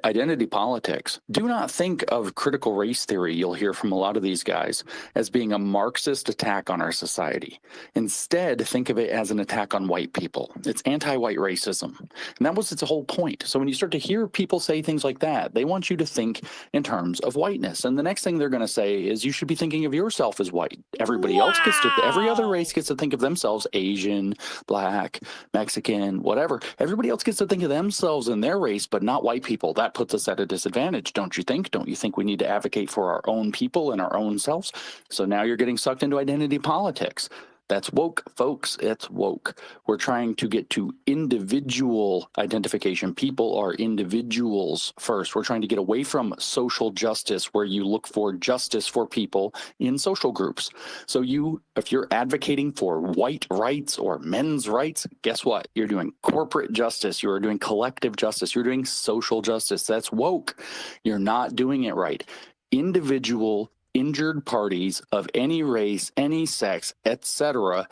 identity politics. Do not think of critical race theory, you'll hear from a lot of these guys, as being a Marxist attack on our society. Instead, think of it as an attack on white people. It's anti-white racism. And that was its whole point. So when you start to hear people say things like that, they want you to think in terms of whiteness. And the next thing they're going to say is you should be thinking of yourself as white. Everybody else gets to, every other race gets to think of themselves Asian, Black, Mexican, whatever. Everybody else gets to think of themselves and their race, but not white people. That puts us at a disadvantage, don't you think? Don't you think we need to advocate for our own people and our own selves? So now you're getting sucked into identity politics. That's woke, folks. It's woke. We're trying to get to individual identification. People are individuals first. We're trying to get away from social justice, where you look for justice for people in social groups. So if you're advocating for white rights or men's rights, guess what? You're doing corporate justice. You're doing collective justice. You're doing social justice. That's woke. You're not doing it right. Individual injured parties of any race, any sex, etc.,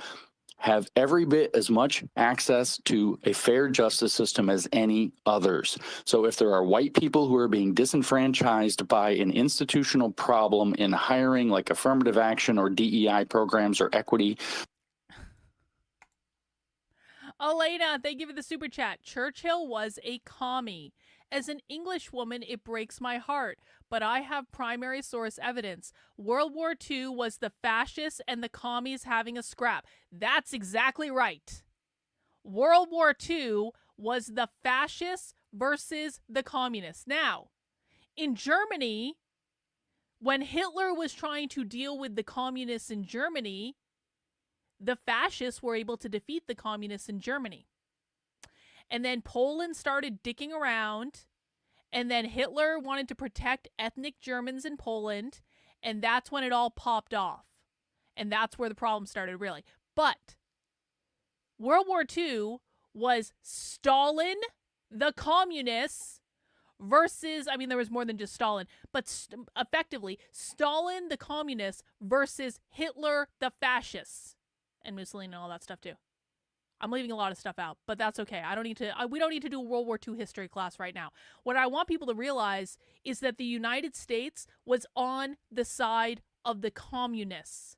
have every bit as much access to a fair justice system as any others. So if there are white people who are being disenfranchised by an institutional problem in hiring, like affirmative action or DEI programs or equity. Elena, thank you for the super chat. Churchill was a commie. As an English woman, it breaks my heart, but I have primary source evidence. World War II was the fascists and the commies having a scrap. That's exactly right. World War II was the fascists versus the communists. Now, in Germany, when Hitler was trying to deal with the communists in Germany, the fascists were able to defeat the communists in Germany. And then Poland started dicking around, and then Hitler wanted to protect ethnic Germans in Poland, and that's when it all popped off. And that's where the problem started, really. But World War II was Stalin, the communists, versus, I mean, there was more than just Stalin, but effectively, Stalin, the communists, versus Hitler, the fascists, and Mussolini and all that stuff, too. I'm leaving a lot of stuff out, but that's okay. We don't need to do a World War II history class right now. What I want people to realize is that the United States was on the side of the communists.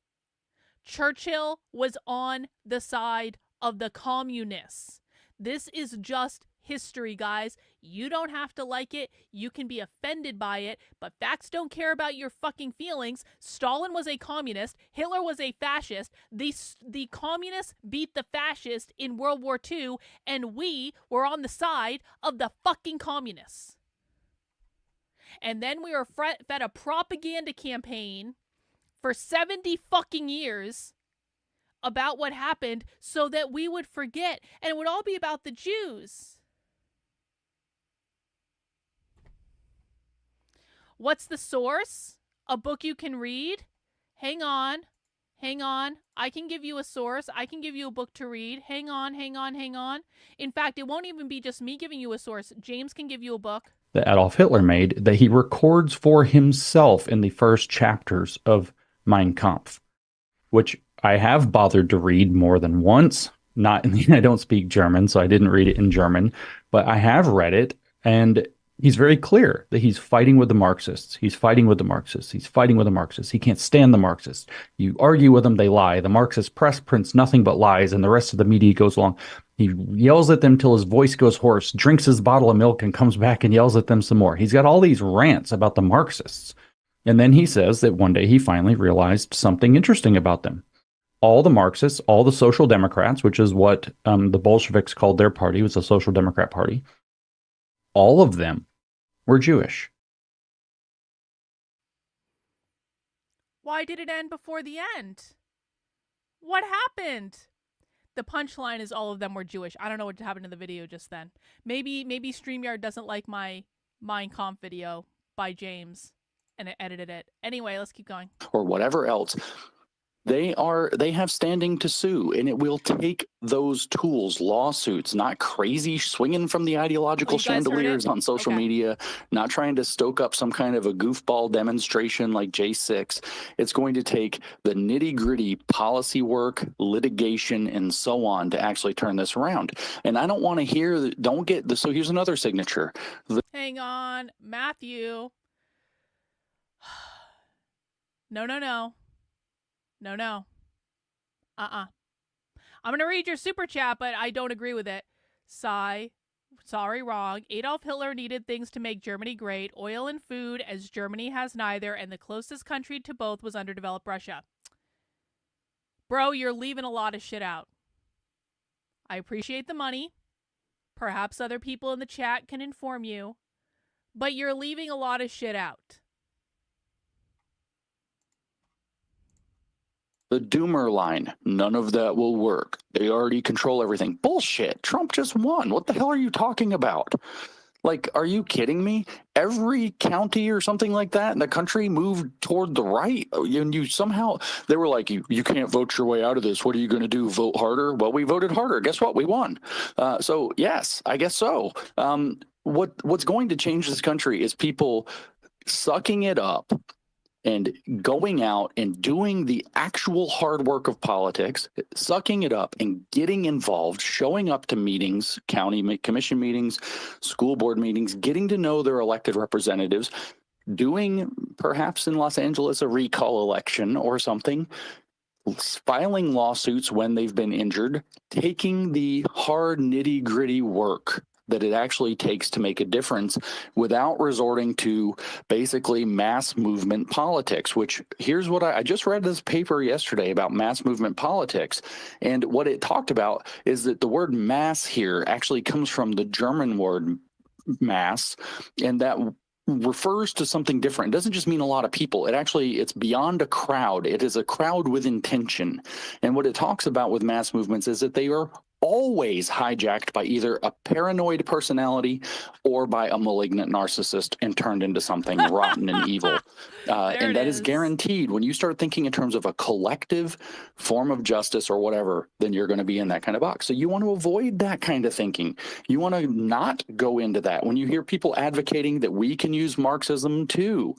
Churchill was on the side of the communists. This is just history, guys. You don't have to like it. You can be offended by it, but facts don't care about your fucking feelings. Stalin was a communist. Hitler was a fascist. The communists beat the fascists in World War II, and we were on the side of the fucking communists. And then we were fed a propaganda campaign for 70 fucking years about what happened so that we would forget, and it would all be about the Jews. What's the source? A book you can read? Hang on. I can give you a source. I can give you a book to read. Hang on. In fact, it won't even be just me giving you a source. James can give you a book that Adolf Hitler made that he records for himself in the first chapters of Mein Kampf, which I have bothered to read more than once. I don't speak German, so I didn't read it in German, but I have read it, and he's very clear that he's fighting with the Marxists. He can't stand the Marxists. You argue with them, they lie. The Marxist press prints nothing but lies, and the rest of the media goes along. He yells at them till his voice goes hoarse, drinks his bottle of milk, and comes back and yells at them some more. He's got all these rants about the Marxists. And then he says that one day he finally realized something interesting about them. All the Marxists, all the Social Democrats, which is what the Bolsheviks called their party, was a Social Democrat Party, all of them were Jewish. Why did it end before the end? What happened? The punchline is all of them were Jewish. I don't know what happened in the video just then. Maybe StreamYard doesn't like my Mein Kampf video by James and it edited it. Anyway, let's keep going. Or whatever else. They have standing to sue, and it will take those tools, lawsuits, not crazy swinging from the ideological chandeliers on social media, not trying to stoke up some kind of a goofball demonstration like J6. It's going to take the nitty-gritty policy work, litigation, and so on to actually turn this around. And I don't want to hear, so here's another signature. Hang on, Matthew. No. I'm going to read your super chat, but I don't agree with it. Sigh. Sorry, wrong. Adolf Hitler needed things to make Germany great. Oil and food, as Germany has neither, and the closest country to both was underdeveloped Russia. Bro, you're leaving a lot of shit out. I appreciate the money. Perhaps other people in the chat can inform you. But you're leaving a lot of shit out. The doomer line, none of that will work. They already control everything. Bullshit. Trump just won. What the hell are you talking about? Like, are you kidding me? Every county or something like that in the country moved toward the right. And you somehow, they were like, you can't vote your way out of this. What are you going to do? Vote harder? Well, we voted harder. Guess what? We won. So, yes, I guess so. What's going to change this country is people sucking it up and going out and doing the actual hard work of politics, sucking it up and getting involved, showing up to meetings, county commission meetings, school board meetings, getting to know their elected representatives, doing perhaps in Los Angeles a recall election or something, filing lawsuits when they've been injured, taking the hard nitty-gritty work that it actually takes to make a difference without resorting to basically mass movement politics, which here's what I just read this paper yesterday about mass movement politics. And what it talked about is that the word mass here actually comes from the German word mass, and that refers to something different. It doesn't just mean a lot of people. It's beyond a crowd. It is a crowd with intention. And what it talks about with mass movements is that they are always hijacked by either a paranoid personality or by a malignant narcissist and turned into something rotten and evil. And that is guaranteed. When you start thinking in terms of a collective form of justice or whatever, then you're going to be in that kind of box. So you want to avoid that kind of thinking. You want to not go into that. When you hear people advocating that we can use Marxism too,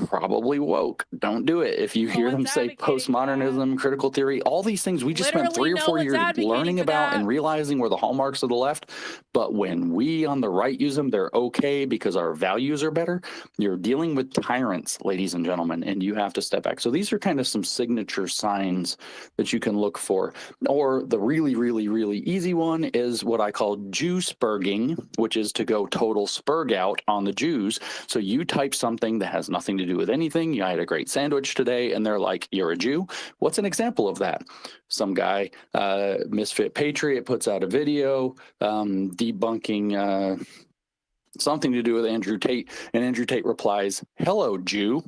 probably woke. Don't do it. If you hear them say postmodernism, critical theory, all these things we just spent 3 or 4 years learning about and realizing were the hallmarks of the left. But when we on the right use them, they're okay because our values are better. You're dealing with tyrants, ladies and gentlemen, and you have to step back. So these are kind of some signature signs that you can look for. Or the really, really, really easy one is what I call Jew-spurging, which is to go total spurg out on the Jews. So you type something that has nothing to do with anything. I had a great sandwich today, and they're like, you're a Jew? What's an example of that? Some guy, Misfit Patriot, puts out a video debunking something to do with Andrew Tate, and Andrew Tate replies, hello, Jew.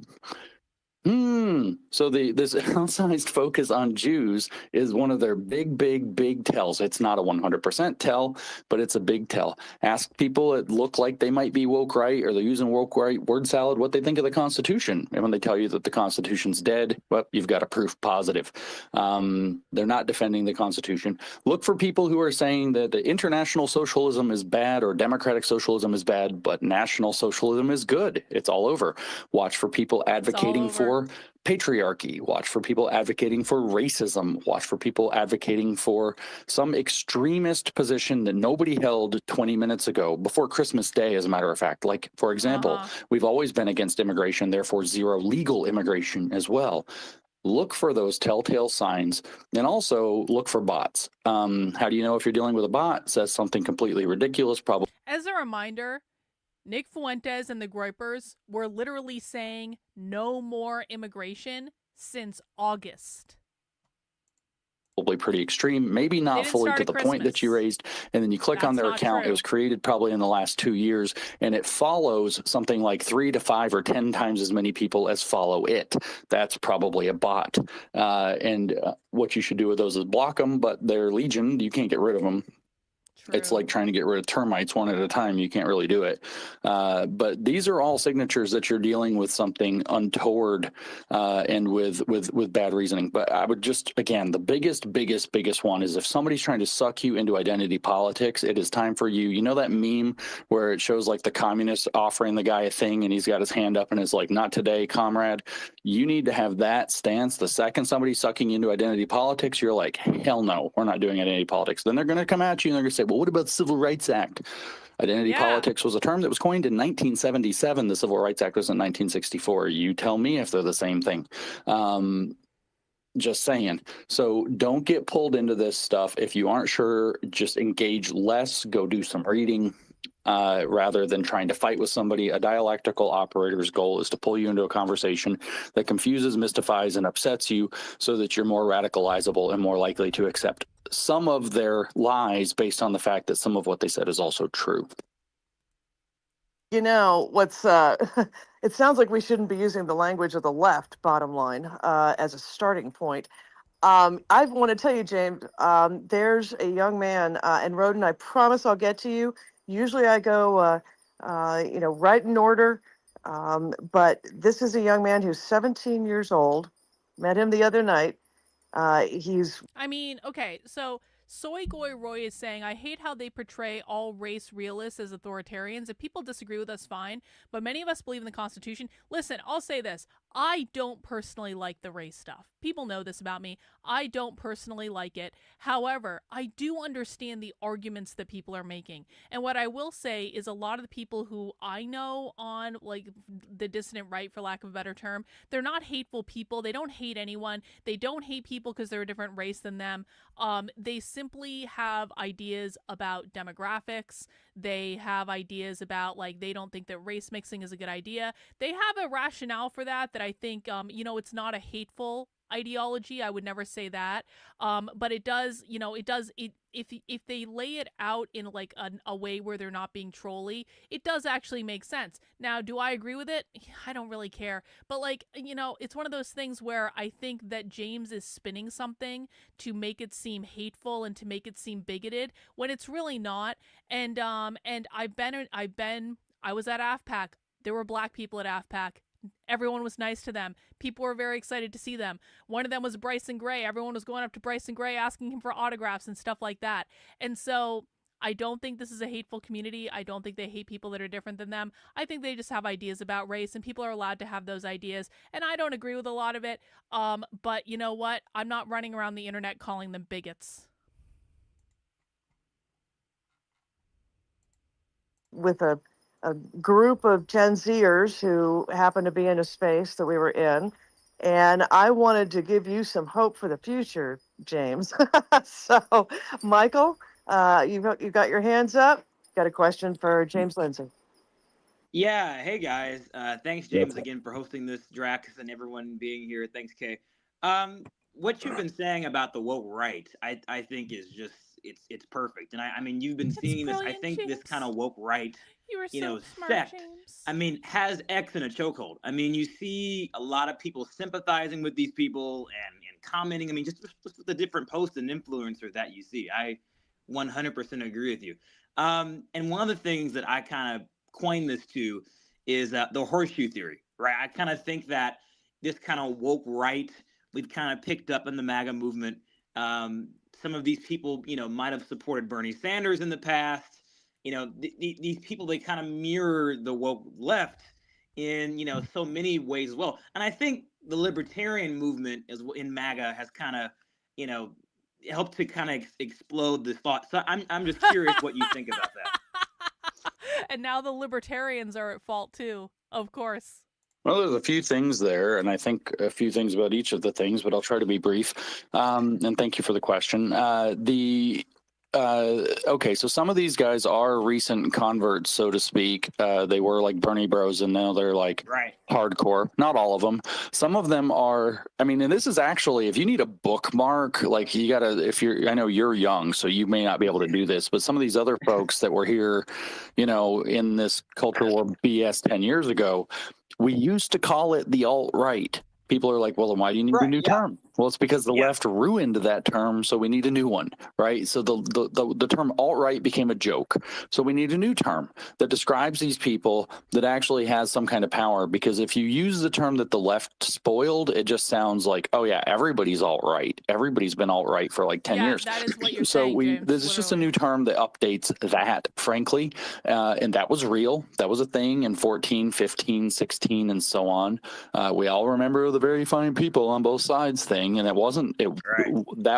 So this outsized focus on Jews is one of their big tells. It's not a 100% tell, but it's a big tell. Ask people that look like they might be woke right, or they're using woke right word salad, what they think of the Constitution. And when they tell you that the Constitution's dead, well, you've got a proof positive. They're not defending the Constitution. Look for people who are saying that the international socialism is bad or democratic socialism is bad, but national socialism is good. It's all over. Watch for people advocating for patriarchy. Watch for people advocating for racism. Watch for people advocating for some extremist position that nobody held 20 minutes ago, before Christmas Day, as a matter of fact. Like, for example, we've always been against immigration, therefore zero legal immigration as well. look for those telltale signs, and also look for bots. How do you know if you're dealing with a bot? It says something completely ridiculous, probably As a reminder, Nick Fuentes and the Groypers were literally saying no more immigration since August. pretty extreme, maybe They not didn't fully start to at the point that you Christmas. raised. And then you click on That's their not account. It true. was created probably in the last 2 years, and it follows something like 3 to 5 or 10 times as many people as follow it. That's probably a bot. And what you should do with those is block them, but they're legion. You can't get rid of them. It's like trying to get rid of termites one at a time. You can't really do it. But these are all signatures that you're dealing with something untoward and with bad reasoning. But I would just, again, the biggest one is if somebody's trying to suck you into identity politics, it is time for you. You know that meme where it shows like the communists offering the guy a thing and he's got his hand up and is like, not today, comrade. You need to have that stance. The second somebody's sucking you into identity politics, you're like, hell no, we're not doing identity politics. Then they're going to come at you and they're going to say, well, what about the Civil Rights Act? Identity politics was a term that was coined in 1977. The Civil Rights Act was in 1964. You tell me if they're the same thing. Just saying. So don't get pulled into this stuff. If you aren't sure, just engage less, go do some reading. Rather than trying to fight with somebody. A dialectical operator's goal is to pull you into a conversation that confuses, mystifies, and upsets you so that you're more radicalizable and more likely to accept some of their lies based on the fact that some of what they said is also true. You know, what's it sounds like we shouldn't be using the language of the left, bottom line, as a starting point. I want to tell you, James, there's a young man, and Roden, I promise I'll get to you. Usually I go, right in order. But this is a young man who's 17 years old. Met him the other night. I mean, okay, so Soy Goy Roy is saying, I hate how they portray all race realists as authoritarians. If people disagree with us, fine, but many of us believe in the Constitution. Listen, I'll say this. I don't personally like the race stuff. People know this about me. I don't personally like it. However, I do understand the arguments that people are making. And what I will say is a lot of the people who I know on like the dissident right, for lack of a better term, they're not hateful people. They don't hate anyone. They don't hate people because they're a different race than them. They simply have ideas about demographics. They have ideas about like they don't think that race mixing is a good idea. They have a rationale for that I think it's not a hateful ideology. I would never say that. But it does, if they lay it out in like a way where they're not being trolly, it does actually make sense. Now, do I agree with it? I don't really care. But like, it's one of those things where I think that James is spinning something to make it seem hateful and to make it seem bigoted when it's really not. And I was at AFPAC. There were black people at AFPAC. Everyone was nice to them. People were very excited to see them. One of them was Bryson Gray. Everyone was going up to Bryson Gray asking him for autographs and stuff like that. And so I don't think this is a hateful community. I don't think they hate people that are different than them. I think they just have ideas about race, and people are allowed to have those ideas. And I don't agree with a lot of it. But you know what? I'm not running around the internet calling them bigots. With a group of Gen Zers who happened to be in a space that we were in. And I wanted to give you some hope for the future, James. So, Michael, you've got your hands up. Got a question for James Lindsay. Yeah. Hey, guys. Thanks, James, again for hosting this, Drax, and everyone being here. Thanks, Kay. What you've been saying about the woke right, I think is just it's perfect. And I mean, you've been seeing this. I think James. This kind of woke right, smart, sect. James. I mean, has X in a chokehold. I mean, you see a lot of people sympathizing with these people and commenting. I mean, just with the different posts and influencers that you see. I 100% agree with you. And one of the things that I kind of coined this to is the horseshoe theory, right? I kind of think that this kind of woke right we've kind of picked up in the MAGA movement. Some of these people, might have supported Bernie Sanders in the past. These people, they kind of mirror the woke left in, so many ways as well. And I think the libertarian movement in MAGA has kind of, helped to kind of explode this thought. So I'm just curious what you think about that. And now the libertarians are at fault too, of course. Well, there's a few things there, and I think a few things about each of the things, but I'll try to be brief. And thank you for the question. Okay, so some of these guys are recent converts, so to speak. They were like Bernie Bros, and now they're like hardcore. Not all of them. Some of them are. I mean, and this is actually, if you need a bookmark, like you gotta. If you're, I know you're young, so you may not be able to do this, but some of these other folks that were here, in this culture war BS 10 years ago, we used to call it the alt-right. People are like, well, then why do you need a new term? Well, it's because the left ruined that term, so we need a new one, right? So the term alt-right became a joke. So we need a new term that describes these people that actually has some kind of power, because if you use the term that the left spoiled, it just sounds like, oh yeah, everybody's alt-right. Everybody's been alt-right for like 10 years. That is what you're so saying, James, this is just a new term that updates that, frankly. And that was real. That was a thing in 14, 15, 16, and so on. We all remember the very fine people on both sides thing, and that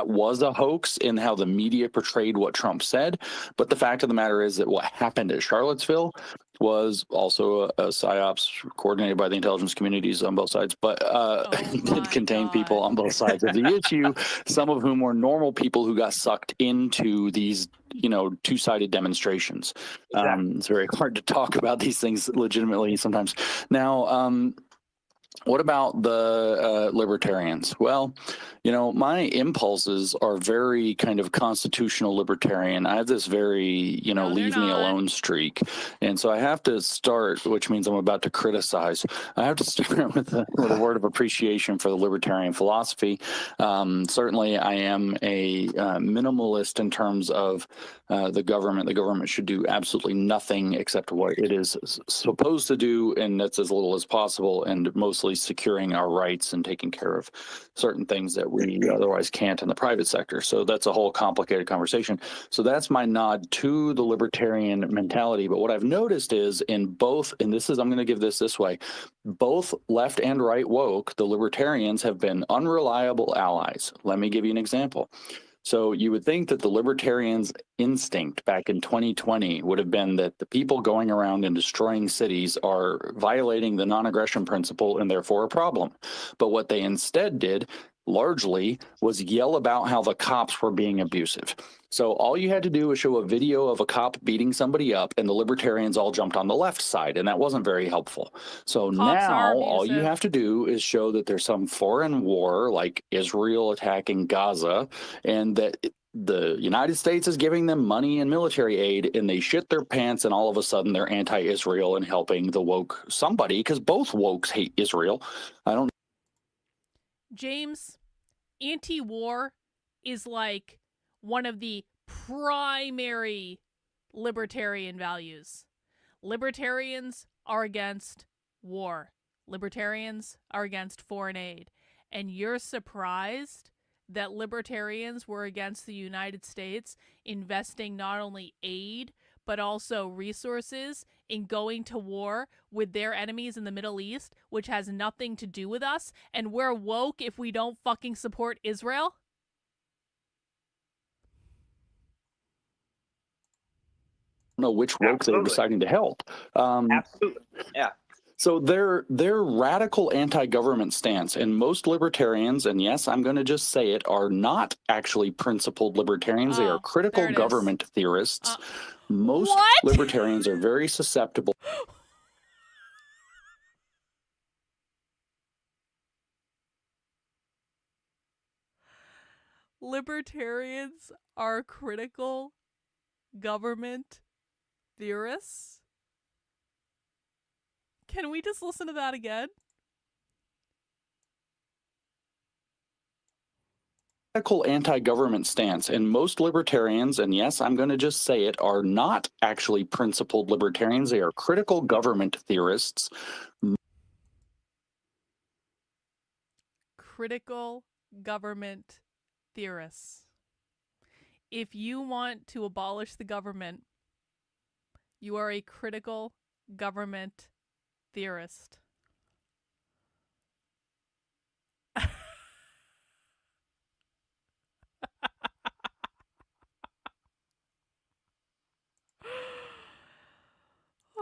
was a hoax in how the media portrayed what Trump said. But the fact of the matter is that what happened at Charlottesville was also a psyops coordinated by the intelligence communities on both sides, but did contain people on both sides of the issue, some of whom were normal people who got sucked into these two-sided demonstrations. It's very hard to talk about these things legitimately sometimes. Now, what about the libertarians? Well, my impulses are very kind of constitutional libertarian. I have this very, leave me alone streak. And so I have to start, which means I'm about to criticize. I have to start with a word of appreciation for the libertarian philosophy. Certainly, I am a minimalist in terms of the government. The government should do absolutely nothing except what it is supposed to do, and that's as little as possible, and mostly securing our rights and taking care of certain things that we otherwise can't in the private sector. So that's a whole complicated conversation. So that's my nod to the libertarian mentality. But what I've noticed is in both, and I'm going to give this way, both left and right woke, the libertarians have been unreliable allies. Let me give you an example. So you would think that the libertarians' instinct back in 2020 would have been that the people going around and destroying cities are violating the non-aggression principle and therefore a problem. But what they instead did largely was yell about how the cops were being abusive. So all you had to do was show a video of a cop beating somebody up, and the libertarians all jumped on the left side, and that wasn't very helpful. So now all you have to do is show that there's some foreign war, like Israel attacking Gaza, and that the United States is giving them money and military aid, and they shit their pants, and all of a sudden they're anti-Israel and helping the woke somebody, because both wokes hate Israel. I don't. James, anti-war is like one of the primary libertarian values. Libertarians are against war. Libertarians are against foreign aid. And you're surprised that libertarians were against the United States investing not only aid, but also resources in going to war with their enemies in the Middle East, which has nothing to do with us, and we're woke if we don't fucking support Israel? Know which woke they're deciding to help. Absolutely. Yeah. So their radical anti-government stance, and most libertarians, and yes, I'm going to just say it, are not actually principled libertarians. They are critical government theorists. Most libertarians are very susceptible. Libertarians are critical government theorists? Can we just listen to that again? Radical anti-government stance, and most libertarians, and yes, I'm going to just say it, are not actually principled libertarians. They are critical government theorists. Critical government theorists. If you want to abolish the government, you are a critical government theorist.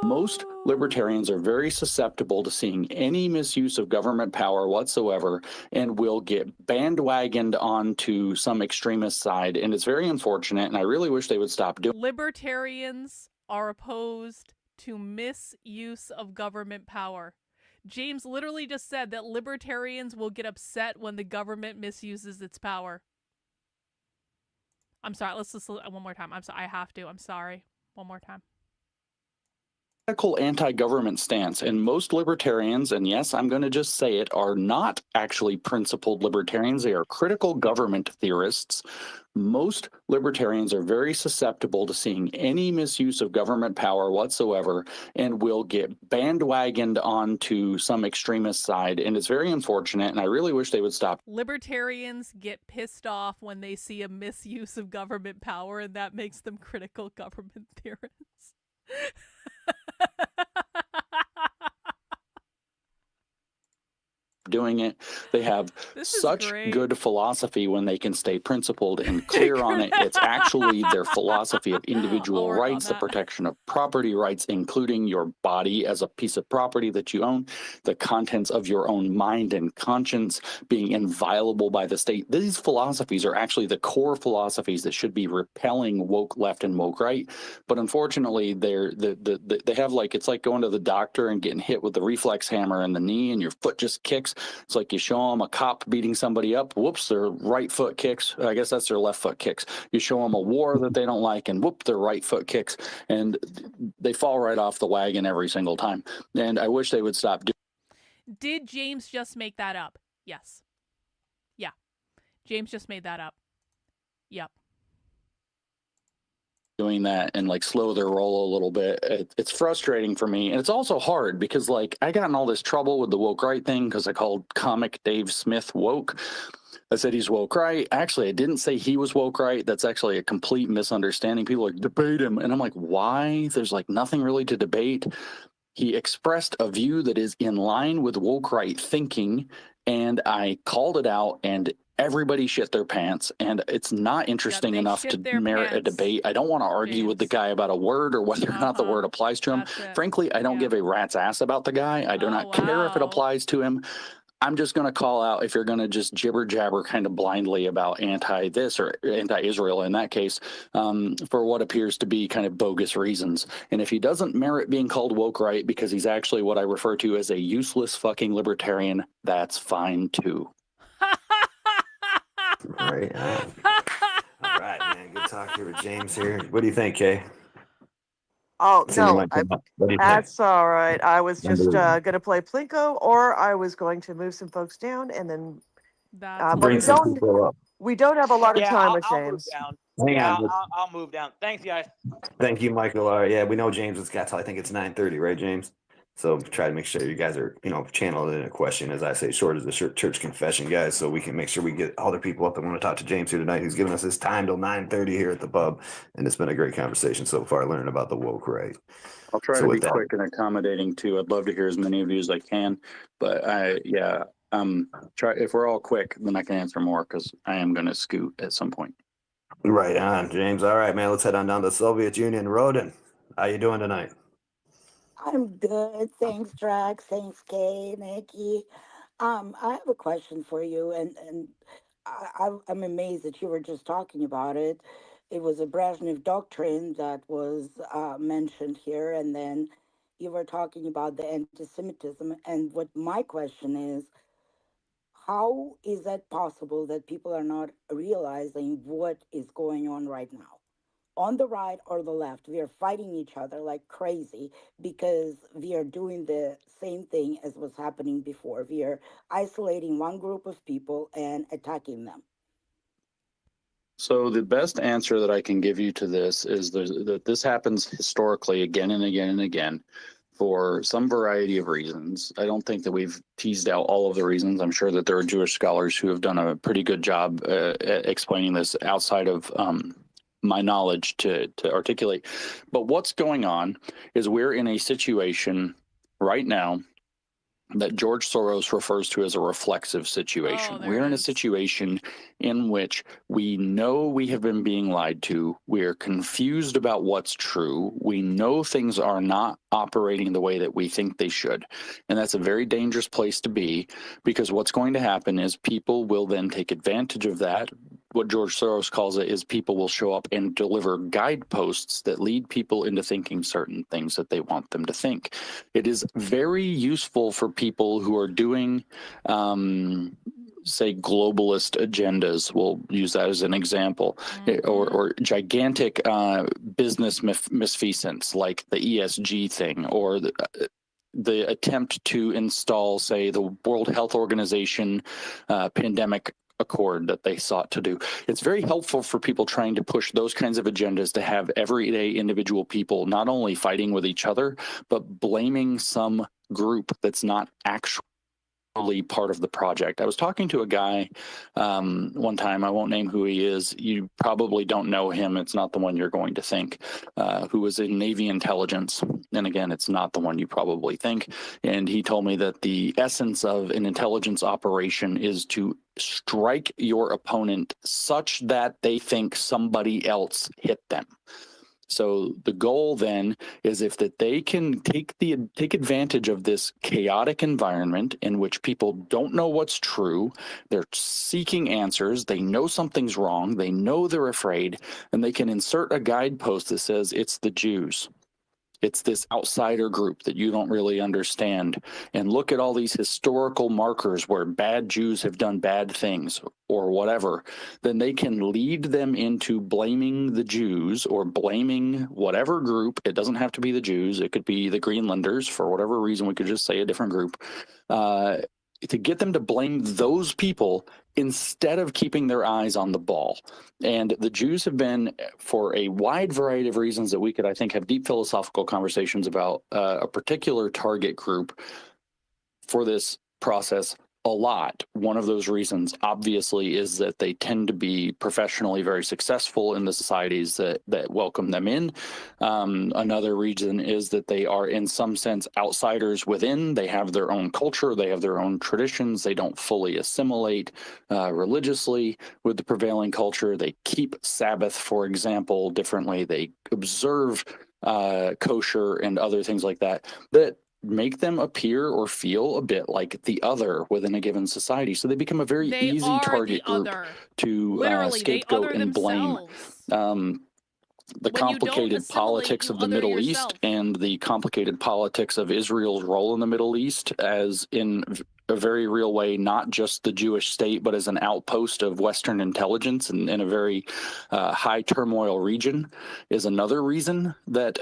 Most libertarians are very susceptible to seeing any misuse of government power whatsoever and will get bandwagoned onto some extremist side. And it's very unfortunate. And I really wish they would stop doing Libertarians are opposed to misuse of government power. James literally just said that libertarians will get upset when the government misuses its power. I'm sorry. Let's listen one more time. I'm sorry. I have to. I'm sorry. One more time. Anti-government stance, and most libertarians, and yes, I'm going to just say it, are not actually principled libertarians. They are critical government theorists. Most libertarians are very susceptible to seeing any misuse of government power whatsoever and will get bandwagoned onto some extremist side. And it's very unfortunate, and I really wish they would stop. Libertarians get pissed off when they see a misuse of government power, and that makes them critical government theorists. Doing it. They have such good philosophy when they can stay principled and clear on it. It's actually their philosophy of individual rights, the protection of property rights, including your body as a piece of property that you own, the contents of your own mind and conscience being inviolable by the state. These philosophies are actually the core philosophies that should be repelling woke left and woke right. But unfortunately, they have like, it's like going to the doctor and getting hit with the reflex hammer in the knee and your foot just kicks. It's like you show them a cop beating somebody up, whoops, their right foot kicks. I guess that's their left foot kicks. You show them a war that they don't like, and whoop, their right foot kicks, and they fall right off the wagon every single time. And I wish they would stop doing. Did James just make that up? Yes. Yeah. James just made that up. Yep. Doing that and like slow their roll a little bit. It's frustrating for me, and it's also hard because like I got in all this trouble with the woke right thing because I called comic Dave Smith woke. I said he's woke right. Actually, I didn't say he was woke right. That's actually a complete misunderstanding. People are like, debate him, and I'm like, why? There's like nothing really to debate. He expressed a view that is in line with woke right thinking, and I called it out, and everybody shit their pants, and it's not interesting enough to merit a debate. I don't want to argue with the guy about a word or whether or not the word applies to him. Frankly, I don't give a rat's ass about the guy. I do not care if it applies to him. I'm just going to call out if you're going to just jibber jabber kind of blindly about anti-this or anti-Israel in that case for what appears to be kind of bogus reasons. And if he doesn't merit being called woke right because he's actually what I refer to as a useless fucking libertarian, that's fine too. Right. All right, man. Good talk here with James here. What do you think, Kay? Oh, no, that's all right. I was just going to play Plinko, or I was going to move some folks down, and then bring some people up. We don't have a lot of time with I'll James. move down. Hang on. I'll move down. Thanks, guys. Thank you, Michael. Yeah, we know James has got till I think it's 9:30, right, James? So try to make sure you guys are, channeled in a question, as I say, short as the church confession, guys, so we can make sure we get other people up that want to talk to James here tonight, who's giving us his time till 9:30 here at the pub. And it's been a great conversation so far, learning about the woke right. I'll try to be quick and accommodating too. I'd love to hear as many of you as I can, but try if we're all quick, then I can answer more because I am going to scoot at some point. Right on, James. All right, man. Let's head on down to the Soviet Union. Roden, how you doing tonight? I'm good. Thanks, Drax. Thanks, Kay, Nikki. I have a question for you, and I'm amazed that you were just talking about it. It was a Brezhnev doctrine that was mentioned here, and then you were talking about the anti-Semitism. And what my question is, how is that possible that people are not realizing what is going on right now? On the right or the left, we are fighting each other like crazy because we are doing the same thing as was happening before. We are isolating one group of people and attacking them. So the best answer that I can give you to this is that this happens historically again and again and again for some variety of reasons. I don't think that we've teased out all of the reasons. I'm sure that there are Jewish scholars who have done a pretty good job at explaining this outside of my knowledge to articulate. But what's going on is we're in a situation right now that George Soros refers to as a reflexive situation. We're in a situation in which we know we have been being lied to. We're confused about what's true. We know things are not operating the way that we think they should. And that's a very dangerous place to be, because what's going to happen is people will then take advantage of that. What George Soros calls it is people will show up and deliver guideposts that lead people into thinking certain things that they want them to think. It is very useful for people who are doing, say, globalist agendas. We'll use that as an example, or gigantic business misfeasance like the ESG thing, or the attempt to install, say, the World Health Organization pandemic accord that they sought to do. It's very helpful for people trying to push those kinds of agendas to have everyday individual people not only fighting with each other, but blaming some group that's not actually part of the project. I was talking to a guy one time, I won't name who he is. You probably don't know him. It's not the one you're going to think, who was in Navy intelligence. And again, it's not the one you probably think. And he told me that the essence of an intelligence operation is to strike your opponent such that they think somebody else hit them. So the goal then is if that they can take advantage of this chaotic environment in which people don't know what's true, they're seeking answers, they know something's wrong, they know they're afraid, and they can insert a guidepost that says it's the Jews. It's this outsider group that you don't really understand. And look at all these historical markers where bad Jews have done bad things or whatever. Then they can lead them into blaming the Jews or blaming whatever group. It doesn't have to be the Jews. It could be the Greenlanders. For whatever reason, we could just say a different group. To get them to blame those people instead of keeping their eyes on the ball. And the Jews have been, for a wide variety of reasons that we could, I think, have deep philosophical conversations about, a particular target group for this process a lot. One of those reasons, obviously, is that they tend to be professionally very successful in the societies that welcome them in. Another reason is that they are, in some sense, outsiders within. They have their own culture. They have their own traditions. They don't fully assimilate religiously with the prevailing culture. They keep Sabbath, for example, differently. They observe kosher and other things like that make them appear or feel a bit like the other within a given society. So they become a very easy target group to scapegoat and blame. The complicated politics of the Middle East and the complicated politics of Israel's role in the Middle East, as in a very real way, not just the Jewish state, but as an outpost of Western intelligence and in a very high turmoil region, is another reason that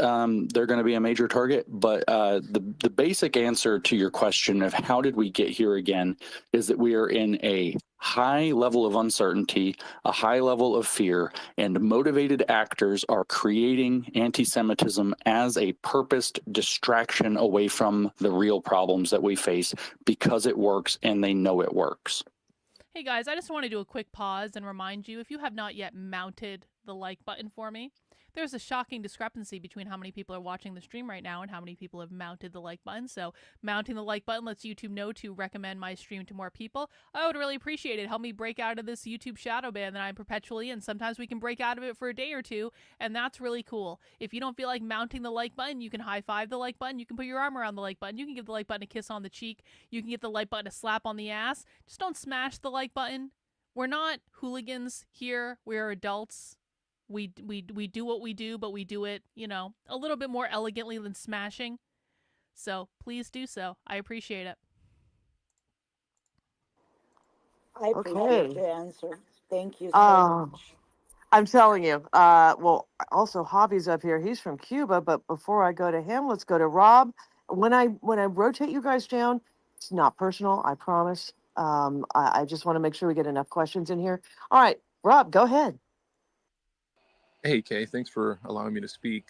they're going to be a major target. But the basic answer to your question of how did we get here again is that we are in a high level of uncertainty, a high level of fear, and motivated actors are creating anti-Semitism as a purposed distraction away from the real problems that we face because it works and they know it works. Hey guys, I just want to do a quick pause and remind you, if you have not yet mounted the like button for me, there's a shocking discrepancy between how many people are watching the stream right now and how many people have mounted the like button. So mounting the like button lets YouTube know to recommend my stream to more people. I would really appreciate it. Help me break out of this YouTube shadow ban that I'm perpetually in. Sometimes we can break out of it for a day or two, and that's really cool. If you don't feel like mounting the like button, you can high five the like button. You can put your arm around the like button. You can give the like button a kiss on the cheek. You can give the like button a slap on the ass. Just don't smash the like button. We're not hooligans here. We're adults. We do what we do, but we do it, you know, a little bit more elegantly than smashing. So please do so. I appreciate it. I appreciate your answer. Thank you so much. I'm telling you. Well, also Javi's up here. He's from Cuba, but before I go to him, let's go to Rob. When I rotate you guys down, it's not personal, I promise. I just want to make sure we get enough questions in here. All right, Rob, go ahead. Hey, Kay, thanks for allowing me to speak.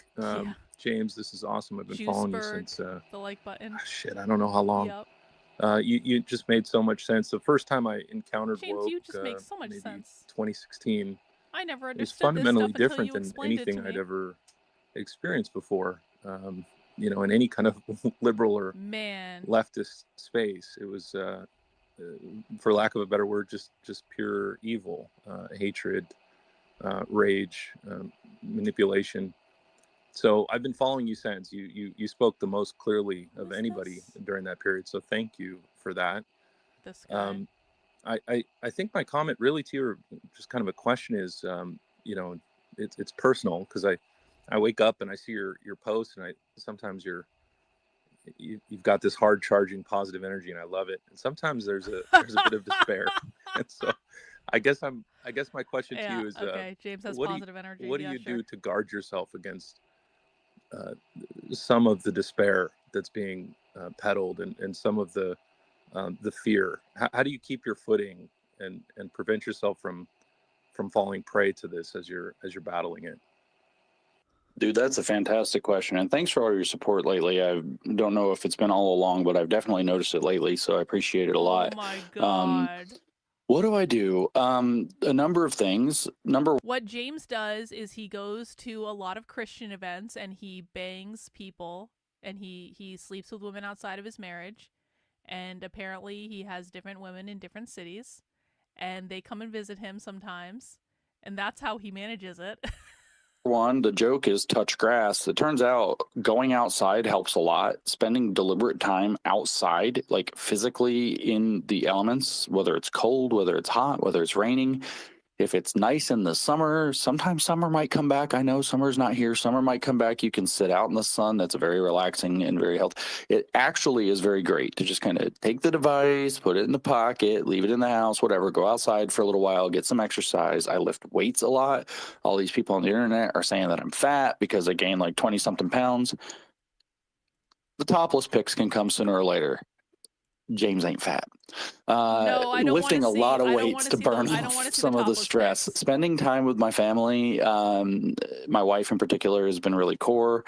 James, this is awesome. I've been following you since the like button. I don't know how long. Yep. You just made so much sense. The first time I encountered James, woke, you just make so much sense. 2016. I never understood it was fundamentally this stuff different until you than explained anything it to I'd me. ever experienced before. in any kind of liberal or Man. leftist space. It was, for lack of a better word, just pure evil, hatred, rage, manipulation. So I've been following you since. You spoke the most clearly of anybody during that period. So thank you for that. This guy. I think my comment really to you, or just kind of a question, is it's personal, because I wake up and I see your posts, and sometimes you've got this hard charging positive energy, and I love it. And sometimes there's a bit of despair. And so I guess my question to you is, okay, James has positive energy. What do you do to guard yourself against some of the despair that's being peddled, and some of the fear? How do you keep your footing and prevent yourself from falling prey to this as you're battling it? Dude, that's a fantastic question. And thanks for all your support lately. I don't know if it's been all along, but I've definitely noticed it lately. So I appreciate it a lot. Oh my God. What do I do? A number of things. What James does is he goes to a lot of Christian events and he bangs people, and he sleeps with women outside of his marriage. And apparently he has different women in different cities, and they come and visit him sometimes. And that's how he manages it. One, the joke is touch grass. It turns out going outside helps a lot. Spending deliberate time outside, like physically in the elements, whether it's cold, whether it's hot, whether it's raining. If it's nice in the summer, sometimes summer might come back. I know summer's not here. Summer might come back. You can sit out in the sun. That's very relaxing and very healthy. It actually is very great to just kind of take the device, put it in the pocket, leave it in the house, whatever, go outside for a little while, get some exercise. I lift weights a lot. All these people on the internet are saying that I'm fat because I gained like 20 something pounds. The topless pics can come sooner or later. James ain't fat. No, I don't lifting a lot of I don't weights wanna to see the- burn I don't off wanna see the some of the topless stress. pics. Spending time with my family, my wife in particular, has been really core.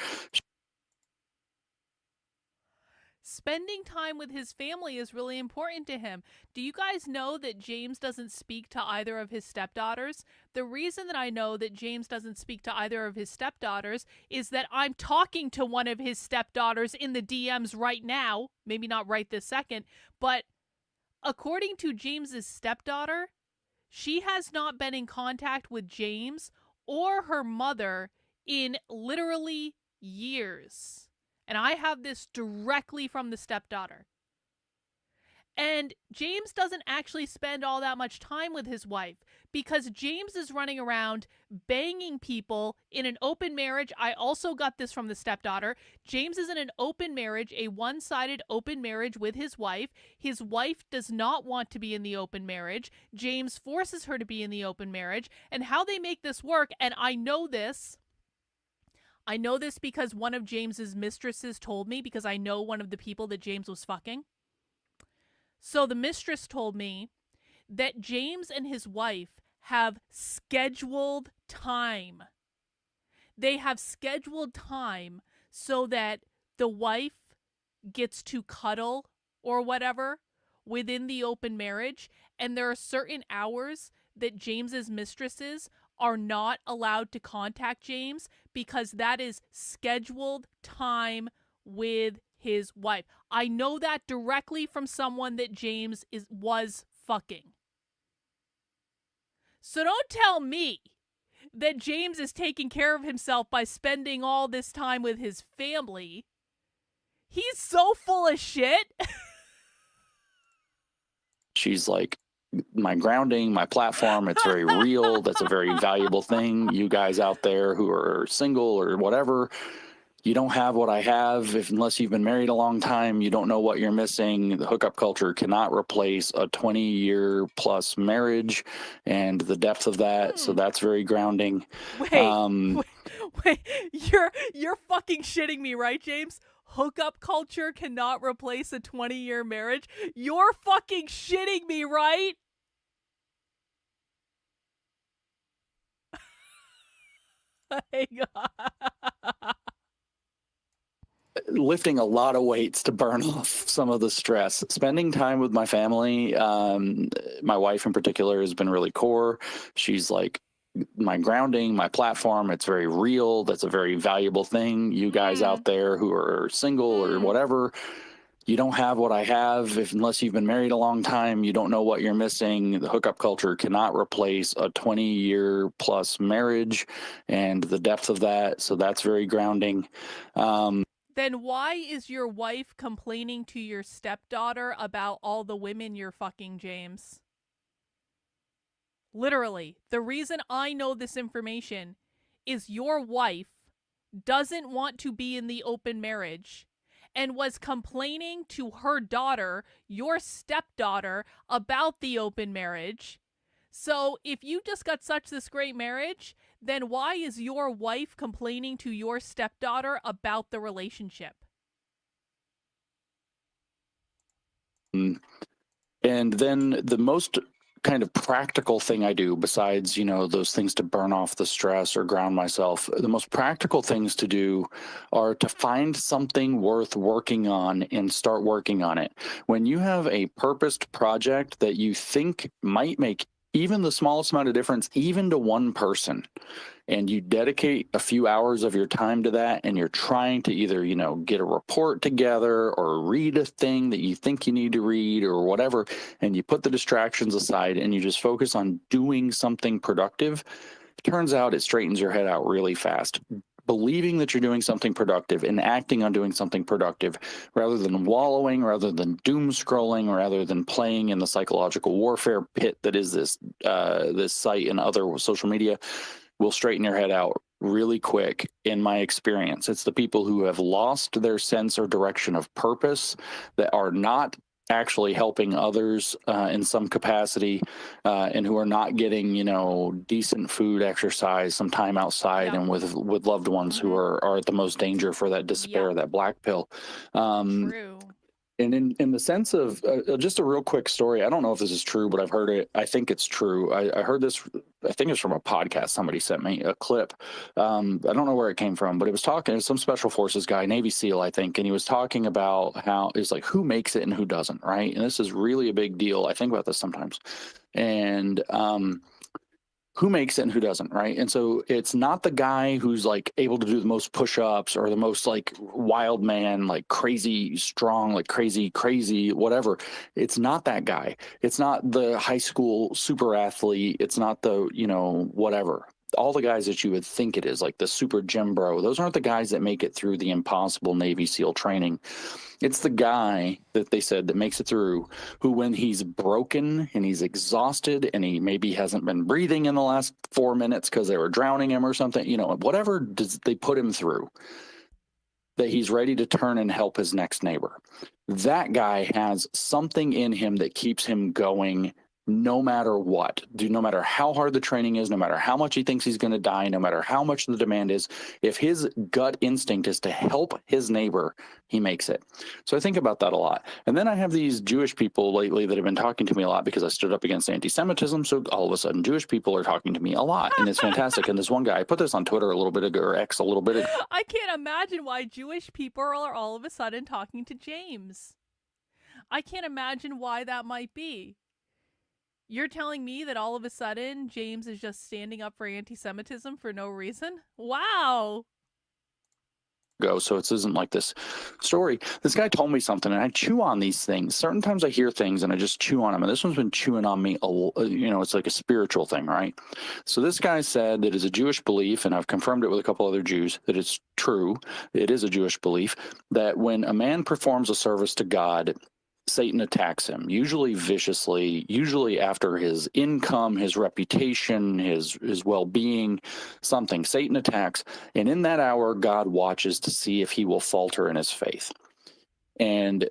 Spending time with his family is really important to him. Do you guys know that James doesn't speak to either of his stepdaughters? The reason that I know that James doesn't speak to either of his stepdaughters is that I'm talking to one of his stepdaughters in the DMs right now. Maybe not right this second, but according to James's stepdaughter, she has not been in contact with James or her mother in literally years. And I have this directly from the stepdaughter. And James doesn't actually spend all that much time with his wife because James is running around banging people in an open marriage. I also got this from the stepdaughter. James is in an open marriage, a one-sided open marriage with his wife. His wife does not want to be in the open marriage. James forces her to be in the open marriage. And how they make this work, and I know this because one of James's mistresses told me, because I know one of the people that James was fucking. So the mistress told me that James and his wife have scheduled time. They have scheduled time so that the wife gets to cuddle or whatever within the open marriage. And there are certain hours that James's mistresses are not allowed to contact James because that is scheduled time with his wife. I know that directly from someone that James was fucking. So don't tell me that James is taking care of himself by spending all this time with his family. He's so full of shit. She's like my grounding, my platform. It's very real. That's a very valuable thing. You guys out there who are single or whatever, you don't have what I have. Unless you've been married a long time, you don't know what you're missing. The hookup culture cannot replace a 20-year plus marriage and the depth of that. So that's very grounding. Wait, you're fucking shitting me, right, James? Hookup culture cannot replace a 20-year marriage? You're fucking shitting me, right? Hang on. Lifting a lot of weights to burn off some of the stress. Spending time with my family, my wife in particular, has been really core. She's like my grounding, my platform. It's very real. That's a very valuable thing. You guys out there who are single or whatever, you don't have what I have. Unless you've been married a long time, you don't know what you're missing. The hookup culture cannot replace a 20-year plus marriage and the depth of that. So that's very grounding. Then why is your wife complaining to your stepdaughter about all the women you're fucking, James? Literally, the reason I know this information is your wife doesn't want to be in the open marriage and was complaining to her daughter, your stepdaughter, about the open marriage. So if you just got such this great marriage, then why is your wife complaining to your stepdaughter about the relationship? And then the most kind of practical thing I do, besides, those things to burn off the stress or ground myself, the most practical things to do are to find something worth working on and start working on it. When you have a purposed project that you think might make even the smallest amount of difference, even to one person, and you dedicate a few hours of your time to that, and you're trying to either, get a report together or read a thing that you think you need to read or whatever, and you put the distractions aside and you just focus on doing something productive, it turns out it straightens your head out really fast. Believing that you're doing something productive and acting on doing something productive rather than wallowing, rather than doom scrolling, rather than playing in the psychological warfare pit that is this site and other social media, will straighten your head out really quick. In my experience, it's the people who have lost their sense or direction of purpose, that are not actually helping others in some capacity, and who are not getting, decent food, exercise, some time outside, and with loved ones who are at the most danger for that despair, that black pill. True. And in the sense of just a real quick story, I don't know if this is true, but I've heard it. I think it's true. I heard this, I think it's from a podcast. Somebody sent me a clip. I don't know where it came from, but it was some special forces guy, Navy SEAL, I think. And he was talking about how it's like, who makes it and who doesn't, right? And this is really a big deal. I think about this sometimes. And, who makes it and who doesn't, right? And so it's not the guy who's like able to do the most push-ups or the most like wild man, like crazy strong, like crazy, whatever. It's not that guy. It's not the high school super athlete. It's not the, whatever. All the guys that you would think it is, like the super gym bro, those aren't the guys that make it through the impossible Navy SEAL training. It's the guy that they said that makes it through, who when he's broken and he's exhausted and he maybe hasn't been breathing in the last 4 minutes because they were drowning him or something, whatever they put him through, that he's ready to turn and help his next neighbor. That guy has something in him that keeps him going no matter what. No matter how hard the training is, no matter how much he thinks he's going to die, no matter how much the demand is, if his gut instinct is to help his neighbor, he makes it. So I think about that a lot. And then I have these Jewish people lately that have been talking to me a lot because I stood up against anti-Semitism. So all of a sudden, Jewish people are talking to me a lot, and it's fantastic. And this one guy, I put this on Twitter a little bit ago, or X a little bit ago. I can't imagine why Jewish people are all of a sudden talking to James. I can't imagine why that might be. You're telling me that all of a sudden James is just standing up for anti-Semitism for no reason? Wow. So it isn't like this story. This guy told me something, and I chew on these things. Certain times I hear things and I just chew on them. And this one's been chewing on me, it's like a spiritual thing, right? So this guy said that it's a Jewish belief, and I've confirmed it with a couple other Jews, that it's true. It is a Jewish belief that when a man performs a service to God, Satan attacks him, usually viciously, usually after his income, his reputation, his well-being, something. Satan attacks, and in that hour, God watches to see if he will falter in his faith. And,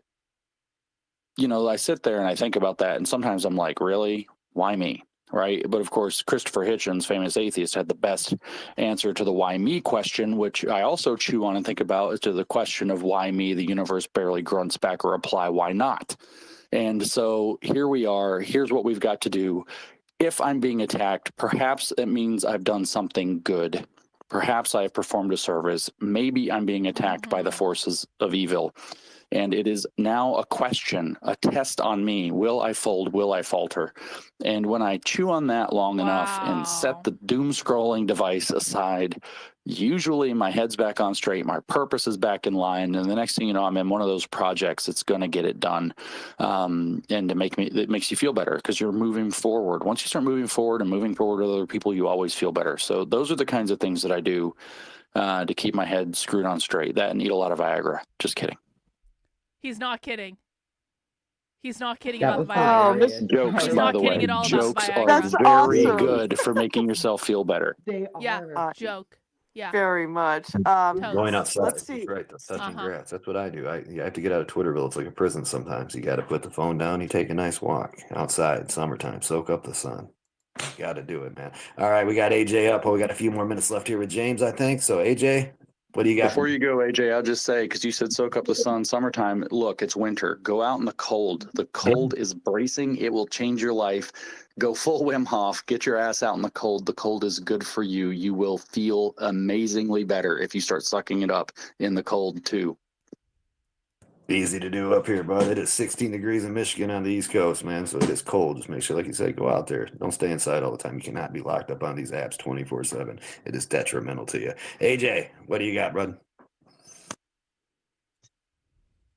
I sit there and I think about that, and sometimes I'm like, really? Why me? Right. But of course, Christopher Hitchens, famous atheist, had the best answer to the why me question, which I also chew on and think about, to the question of why me. The universe barely grunts back a reply, why not? And so here we are. Here's what we've got to do. If I'm being attacked, perhaps it means I've done something good. Perhaps I've performed a service. Maybe I'm being attacked by the forces of evil. And it is now a question, a test on me. Will I fold? Will I falter? And when I chew on that long enough and set the doom scrolling device aside, usually my head's back on straight, my purpose is back in line, and the next thing you know, I'm in one of those projects that's going to get it done. And it makes you feel better because you're moving forward. Once you start moving forward and moving forward with other people, you always feel better. So those are the kinds of things that I do to keep my head screwed on straight. That and eat a lot of Viagra. Just kidding. He's not kidding. He's not kidding That about the was Viagra. Jokes, He's by not the kidding way. at all about Jokes Viagra. are That's very awesome. good for making yourself feel better. They Yeah, are. joke. Yeah. Very much. Going Totes. outside. Let's see. Right. That's touching Uh-huh. grass. That's what I do. You have to get out of Twitterville. It's like a prison sometimes. You got to put the phone down. You take a nice walk outside, summertime, soak up the sun. Got to do it, man. All right. We got AJ up. Oh, we got a few more minutes left here with James, I think. So, AJ, what do you got? Before you go, AJ, I'll just say, because you said soak up the sun, summertime, look, it's winter. Go out in the cold. The cold is bracing. It will change your life. Go full Wim Hof. Get your ass out in the cold. The cold is good for you. You will feel amazingly better if you start sucking it up in the cold, too. Easy to do up here, bud. It is 16 degrees in Michigan on the East Coast, man. So it is cold. Just make sure, like you said, go out there. Don't stay inside all the time. You cannot be locked up on these apps 24/7. It is detrimental to you. AJ, what do you got, bud?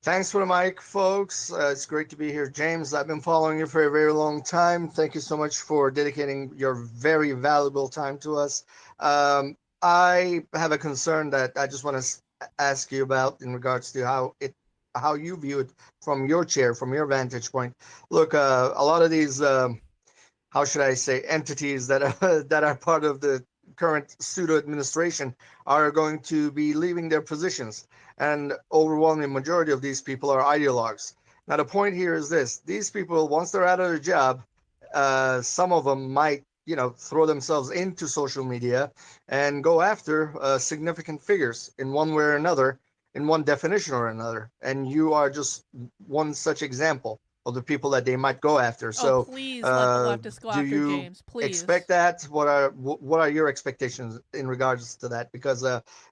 Thanks for the mic, folks. It's great to be here. James, I've been following you for a very long time. Thank you so much for dedicating your very valuable time to us. I have a concern that I just want to ask you about in regards to how you view it from your chair, from your vantage point. Look, a lot of these, how should I say, entities that are part of the current pseudo administration are going to be leaving their positions, and overwhelming majority of these people are ideologues. Now, the point here is this: these people, once they're out of their job, some of them might, throw themselves into social media and go after significant figures in one way or another, in one definition or another. And you are just one such example of the people that they might go after. So please let the leftists go after James. Please expect that? What are your expectations in regards to that? Because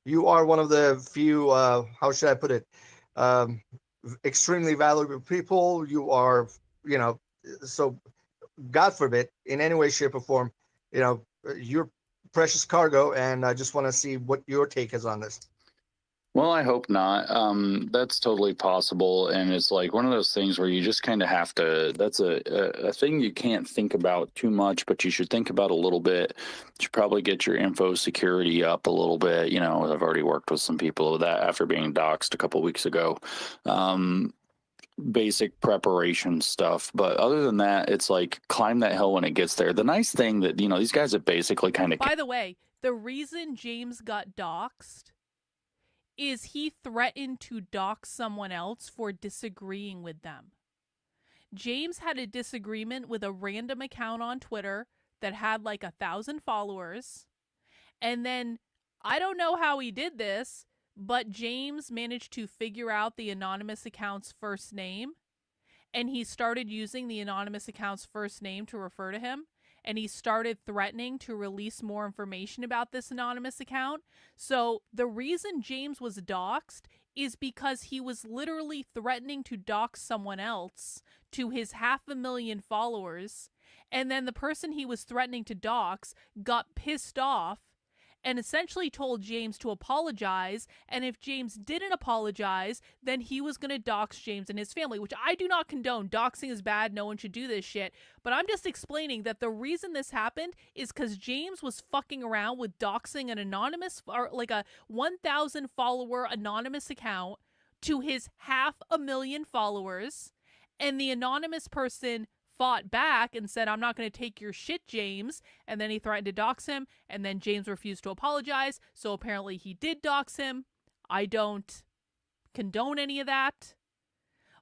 you are one of the few, how should I put it, extremely valuable people. You are, so God forbid, in any way, shape, or form, you're precious cargo, and I just want to see what your take is on this. Well, I hope not. That's totally possible. And it's like one of those things where you just kind of have to, that's a thing you can't think about too much, but you should think about a little bit. You should probably get your info security up a little bit. I've already worked with some people with that after being doxxed a couple weeks ago. Basic preparation stuff. But other than that, it's like climb that hill when it gets there. The nice thing that, these guys have basically kind of. By the way, the reason James got doxxed is he threatened to dox someone else for disagreeing with them. James had a disagreement with a random account on Twitter that had like 1,000 followers. And then, I don't know how he did this, but James managed to figure out the anonymous account's first name. And he started using the anonymous account's first name to refer to him. And he started threatening to release more information about this anonymous account. So the reason James was doxxed is because he was literally threatening to dox someone else to his 500,000 followers. And then the person he was threatening to dox got pissed off and essentially told James to apologize, and if James didn't apologize, then he was going to dox James and his family, which I do not condone. Doxing is bad. No one should do this shit. But I'm just explaining that the reason this happened is because James was fucking around with doxing an anonymous, or like a 1,000 follower anonymous account to his 500,000 followers, and the anonymous person fought back and said, I'm not going to take your shit, James. And then he threatened to dox him, and then James refused to apologize. So apparently he did dox him. I don't condone any of that.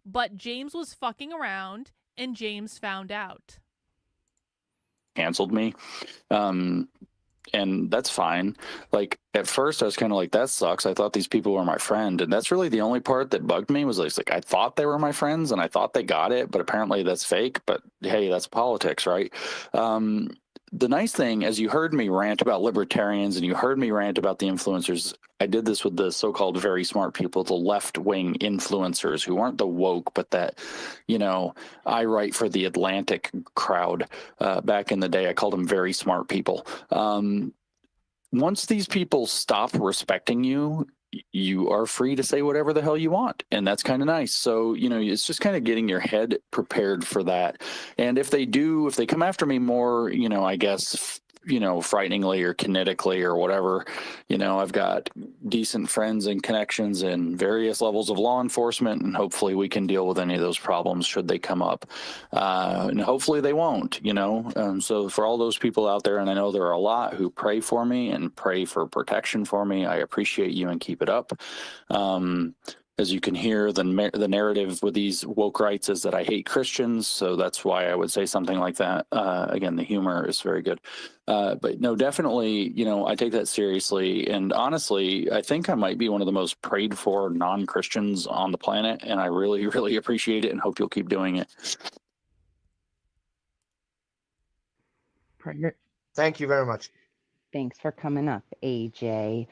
But James was fucking around, and James found out. Canceled me. And that's fine. Like at first I was kind of like, that sucks. I thought these people were my friend. And that's really the only part that bugged me was like I thought they were my friends and I thought they got it, but apparently that's fake. But hey, that's politics, right? the nice thing, as you heard me rant about libertarians and you heard me rant about the influencers, I did this with the so-called very smart people, the left-wing influencers who aren't the woke, but that, I write for the Atlantic crowd. Back in the day, I called them very smart people. Once these people stop respecting you, you are free to say whatever the hell you want. And that's kind of nice. So, it's just kind of getting your head prepared for that. And if they come after me more, I guess, frighteningly or kinetically or whatever, I've got decent friends and connections in various levels of law enforcement, and hopefully we can deal with any of those problems should they come up. And hopefully they won't, so for all those people out there, and I know there are a lot who pray for me and pray for protection for me, I appreciate you and keep it up. As you can hear, the narrative with these woke rights is that I hate Christians, so that's why I would say something like that. Again, the humor is very good. But no, definitely, I take that seriously. And honestly, I think I might be one of the most prayed for non-Christians on the planet, and I really, really appreciate it and hope you'll keep doing it. Thank you very much. Thanks for coming up, AJ.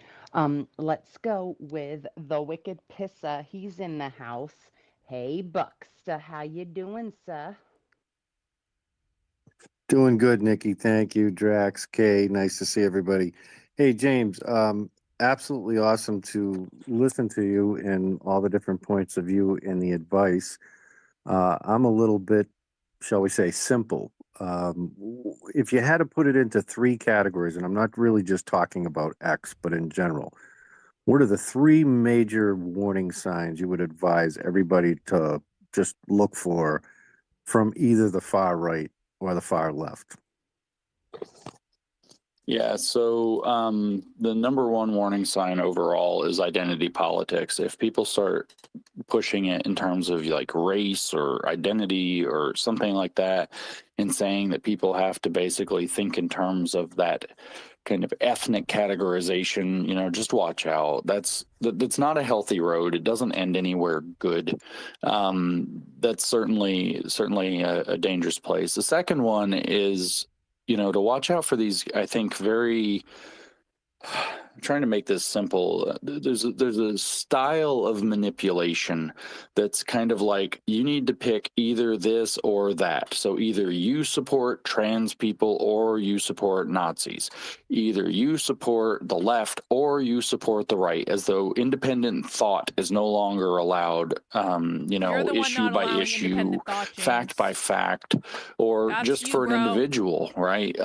Let's go with the Wicked Pissa. He's in the house. Hey, Bucksta, how you doing, sir? Doing good, Nikki. Thank you, Drax, Kay. Nice to see everybody. Hey, James. Absolutely awesome to listen to you and all the different points of view and the advice. I'm a little bit, shall we say, simple. If you had to put it into three categories, and I'm not really just talking about X, but in general, what are the three major warning signs you would advise everybody to just look for from either the far right or the far left? Yeah, so the number one warning sign overall is identity politics. If people start pushing it in terms of like race or identity or something like that, and saying that people have to basically think in terms of that kind of ethnic categorization, just watch out. That's not a healthy road. It doesn't end anywhere good. That's certainly a dangerous place. The second one is, to watch out for these, I think, I'm trying to make this simple. There's a style of manipulation that's kind of like you need to pick either this or that. So either you support trans people or you support Nazis. Either you support the left or you support the right, as though independent thought is no longer allowed, issue by issue, fact by fact, or just for an individual, right?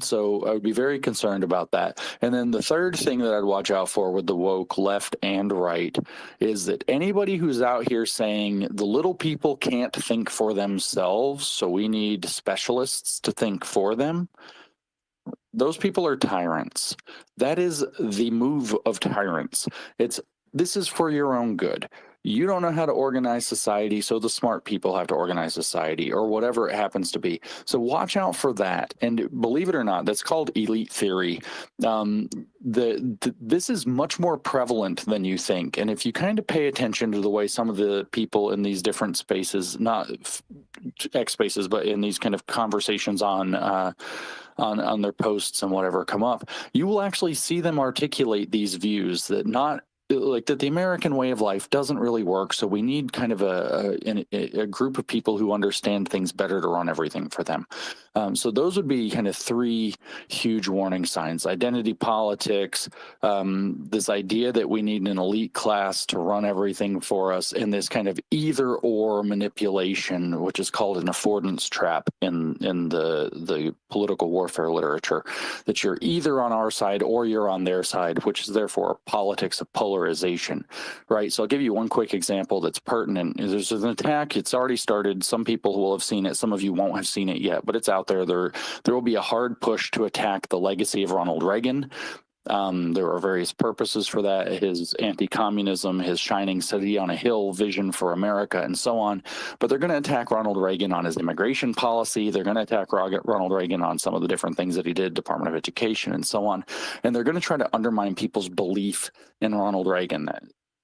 So I would be very concerned about that. And then the third thing that I'd watch out for with the woke left and right is that anybody who's out here saying the little people can't think for themselves, so we need specialists to think for them, those people are tyrants. That is the move of tyrants. This is for your own good. You don't know how to organize society, so the smart people have to organize society, or whatever it happens to be. So watch out for that. And believe it or not, that's called elite theory. This is much more prevalent than you think. And if you kind of pay attention to the way some of the people in these different spaces, not X spaces, but in these kind of conversations on their posts and whatever come up, you will actually see them articulate these views that the American way of life doesn't really work. So we need kind of a group of people who understand things better to run everything for them. So those would be kind of three huge warning signs: identity politics, this idea that we need an elite class to run everything for us, and this kind of either or manipulation, which is called an affordance trap in the political warfare literature, that you're either on our side or you're on their side, which is therefore a politics of polarization, right? So I'll give you one quick example that's pertinent. There's an attack. It's already started. Some people will have seen it. Some of you won't have seen it yet, but it's out there. There will be a hard push to attack the legacy of Ronald Reagan. There are various purposes for that: his anti-communism, his shining city on a hill vision for America, and so on. But they're going to attack Ronald Reagan on his immigration policy. They're going to attack Ronald Reagan on some of the different things that he did, Department of Education, and so on. And they're going to try to undermine people's belief in Ronald Reagan.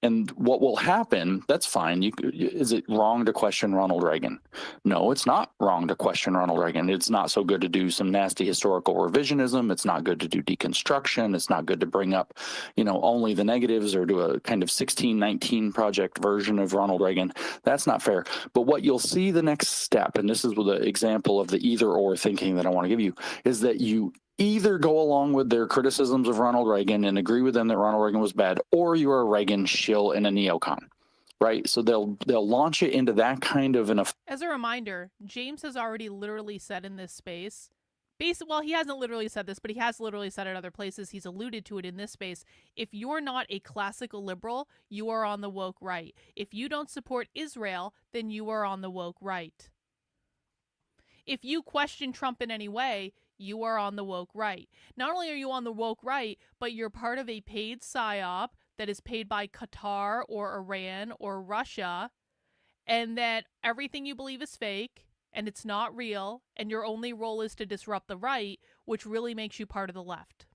And what will happen, that's fine. Is it wrong to question Ronald Reagan? No, it's not wrong to question Ronald Reagan. It's not so good to do some nasty historical revisionism. It's not good to do deconstruction. It's not good to bring up, only the negatives or do a kind of 1619 project version of Ronald Reagan. That's not fair. But what you'll see the next step, and this is the example of the either or thinking that I want to give you, is that you either go along with their criticisms of Ronald Reagan and agree with them that Ronald Reagan was bad, or you're a Reagan shill and a neocon, right? So they'll launch it into that kind of As a reminder, James has already literally said in this space, well, he hasn't literally said this, but he has literally said it other places. He's alluded to it in this space. If you're not a classical liberal, you are on the woke right. If you don't support Israel, then you are on the woke right. If you question Trump in any way, you are on the woke right. Not only are you on the woke right, but you're part of a paid psyop that is paid by Qatar or Iran or Russia, and that everything you believe is fake and it's not real, and your only role is to disrupt the right, which really makes you part of the left.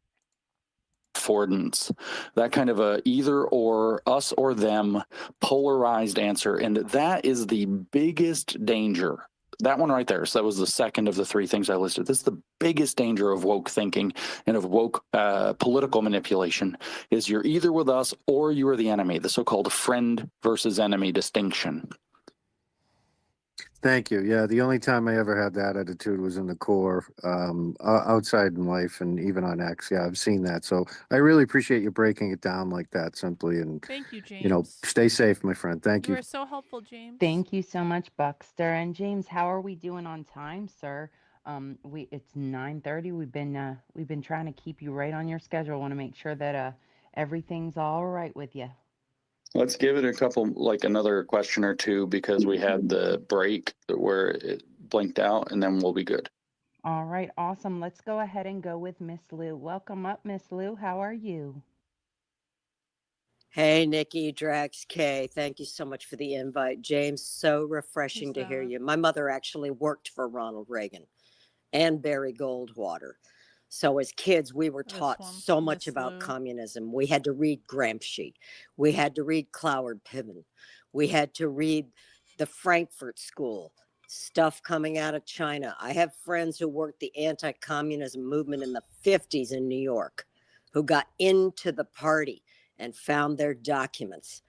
affordance, that kind of a either or, us or them, polarized answer. And that is the biggest danger. That one right there. So that was the second of the three things I listed. This is the biggest danger of woke thinking and of woke political manipulation is you're either with us or you are the enemy, the so-called friend versus enemy distinction. Thank you. Yeah, the only time I ever had that attitude was in the core, outside in life and even on X. Yeah, I've seen that. So I really appreciate you breaking it down like that simply. And, Thank you, James. stay safe, my friend. Thank You you. are so helpful, James. Thank you so much, Buckster. And James, how are we doing on time, sir? It's 9:30. We've been trying to keep you right on your schedule. Want to make sure that everything's all right with you. Let's give it a couple, like another question or two, because we had the break where it blinked out, and then we'll be good. All right, awesome. Let's go ahead and go with Miss Lou. Welcome up, Miss Lou. How are you? Hey, Nikki, Drax, K. Thank you so much for the invite. James, so refreshing to hear you. My mother actually worked for Ronald Reagan and Barry Goldwater. So as kids, we were taught so much about communism. We had to read Gramsci. We had to read Cloward Piven. We had to read the Frankfurt School, stuff coming out of China. I have friends who worked the anti-communism movement in the 50s in New York who got into the party and found their documents.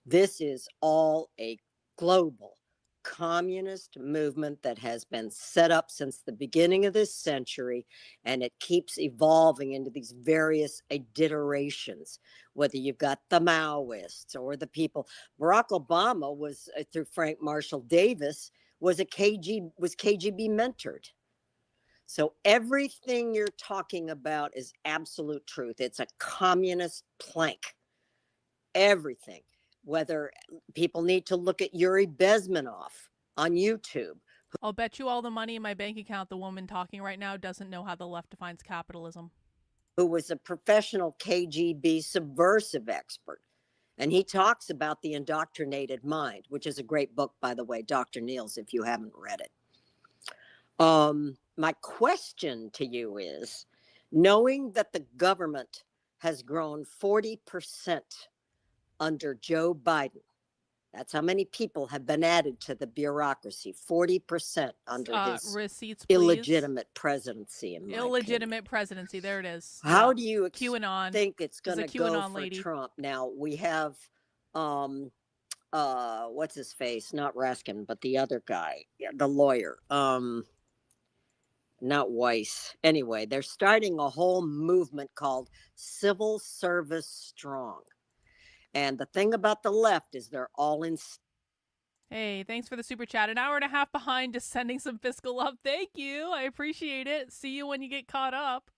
This is all a global communist movement that has been set up since the beginning of this century, and it keeps evolving into these various iterations, whether you've got the Maoists or the people. Barack Obama was, through Frank Marshall Davis, was KGB mentored. So everything you're talking about is absolute truth. It's a communist plank. Everything. Whether people need to look at Yuri Bezmenov on YouTube. I'll bet you all the money in my bank account the woman talking right now doesn't know how the left defines capitalism. Who was a professional KGB subversive expert. And he talks about the indoctrinated mind, which is a great book, by the way, Dr. Niels, if you haven't read it. My question to you is, knowing that the government has grown 40% under Joe Biden. That's how many people have been added to the bureaucracy. 40% under his receipts, illegitimate presidency. Illegitimate presidency. There it is. How do you QAnon. think it's going to go for lady. Trump? Now we have, what's his face? Not Raskin, but the other guy, the lawyer. Not Weiss. Anyway, they're starting a whole movement called Civil Service Strong. And the thing about the left is they're all in. Hey, thanks for the super chat. An hour and a half behind, just sending some fiscal love. Thank you. I appreciate it. See you when you get caught up.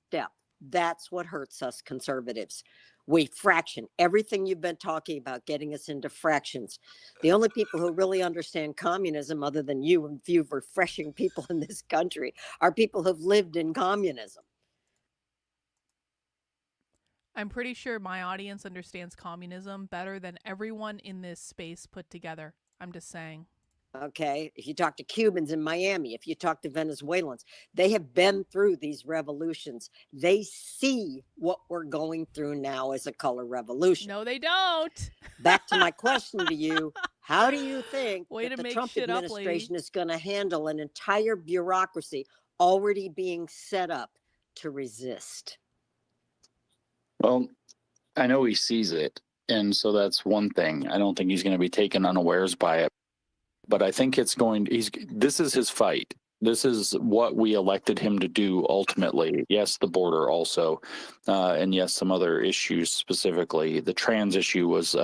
Step. That's what hurts us conservatives. We fraction everything you've been talking about, getting us into fractions. The only people who really understand communism, other than you and few refreshing people in this country, are people who've lived in communism. I'm pretty sure my audience understands communism better than everyone in this space put together. I'm just saying. Okay. If you talk to Cubans in Miami, if you talk to Venezuelans, they have been through these revolutions. They see what we're going through now as a color revolution. No, they don't. Back to my question to you. How do you think Way to that the make Trump shit up, lady. administration is going to handle an entire bureaucracy already being set up to resist? Well, I know he sees it. And so that's one thing. I don't think he's going to be taken unawares by it. But I think this is his fight. This is what we elected him to do ultimately. Yes, the border also, and yes, some other issues specifically. The trans issue was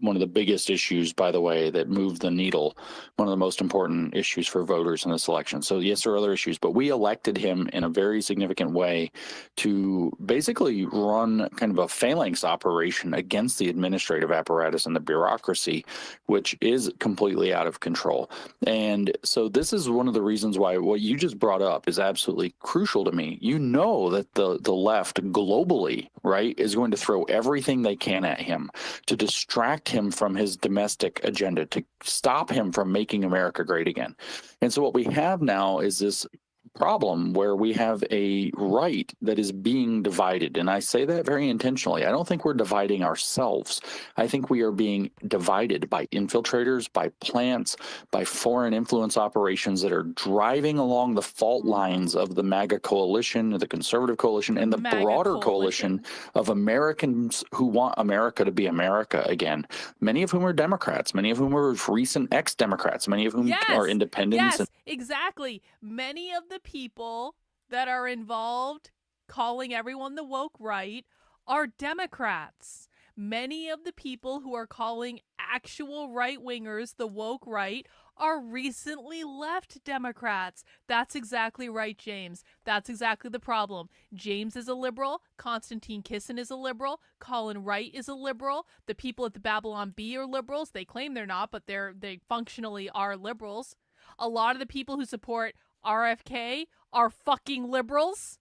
one of the biggest issues, by the way, that moved the needle, one of the most important issues for voters in this election. So yes, there are other issues, but we elected him in a very significant way to basically run kind of a phalanx operation against the administrative apparatus and the bureaucracy, which is completely out of control. And so this is one of the reasons why what you just brought up is absolutely crucial to me. You know that the left globally, right, is going to throw everything they can at him to distract him from his domestic agenda, to stop him from making America great again. And so what we have now is this problem where we have a right that is being divided. And I say that very intentionally. I don't think we're dividing ourselves. I think we are being divided by infiltrators, by plants, by foreign influence operations that are driving along the fault lines of the MAGA coalition, the conservative coalition, and the MAGA broader coalition of Americans who want America to be America again. Many of whom are Democrats, many of whom are recent ex-Democrats, many of whom are independents. Yes, exactly. Many of the people that are involved calling everyone the woke right are Democrats. Many of the people who are calling actual right-wingers the woke right are recently left Democrats. That's exactly right, James. That's exactly the problem. James is a liberal. Konstantin Kisin is a liberal. Colin Wright is a liberal. The people at the Babylon Bee are liberals. They claim they're not, but they functionally are liberals. A lot of the people who support RFK are fucking liberals.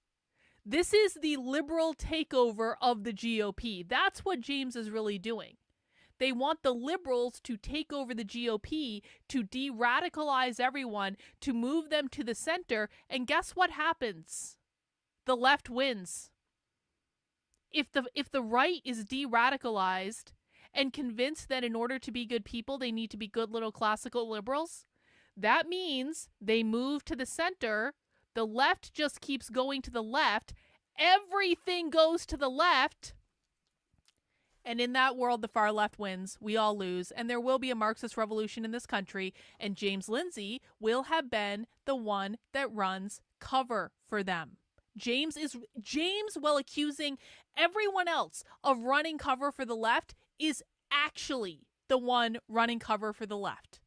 This is the liberal takeover of the GOP. That's what James is really doing. They want the liberals to take over the GOP, to de-radicalize everyone, to move them to the center, and guess what happens? The left wins. If the right is de-radicalized and convinced that in order to be good people, they need to be good little classical liberals, that means they move to the center. The left just keeps going to the left. Everything goes to the left. And in that world, the far left wins. We all lose. And there will be a Marxist revolution in this country. And James Lindsay will have been the one that runs cover for them. James, while accusing everyone else of running cover for the left, is actually the one running cover for the left.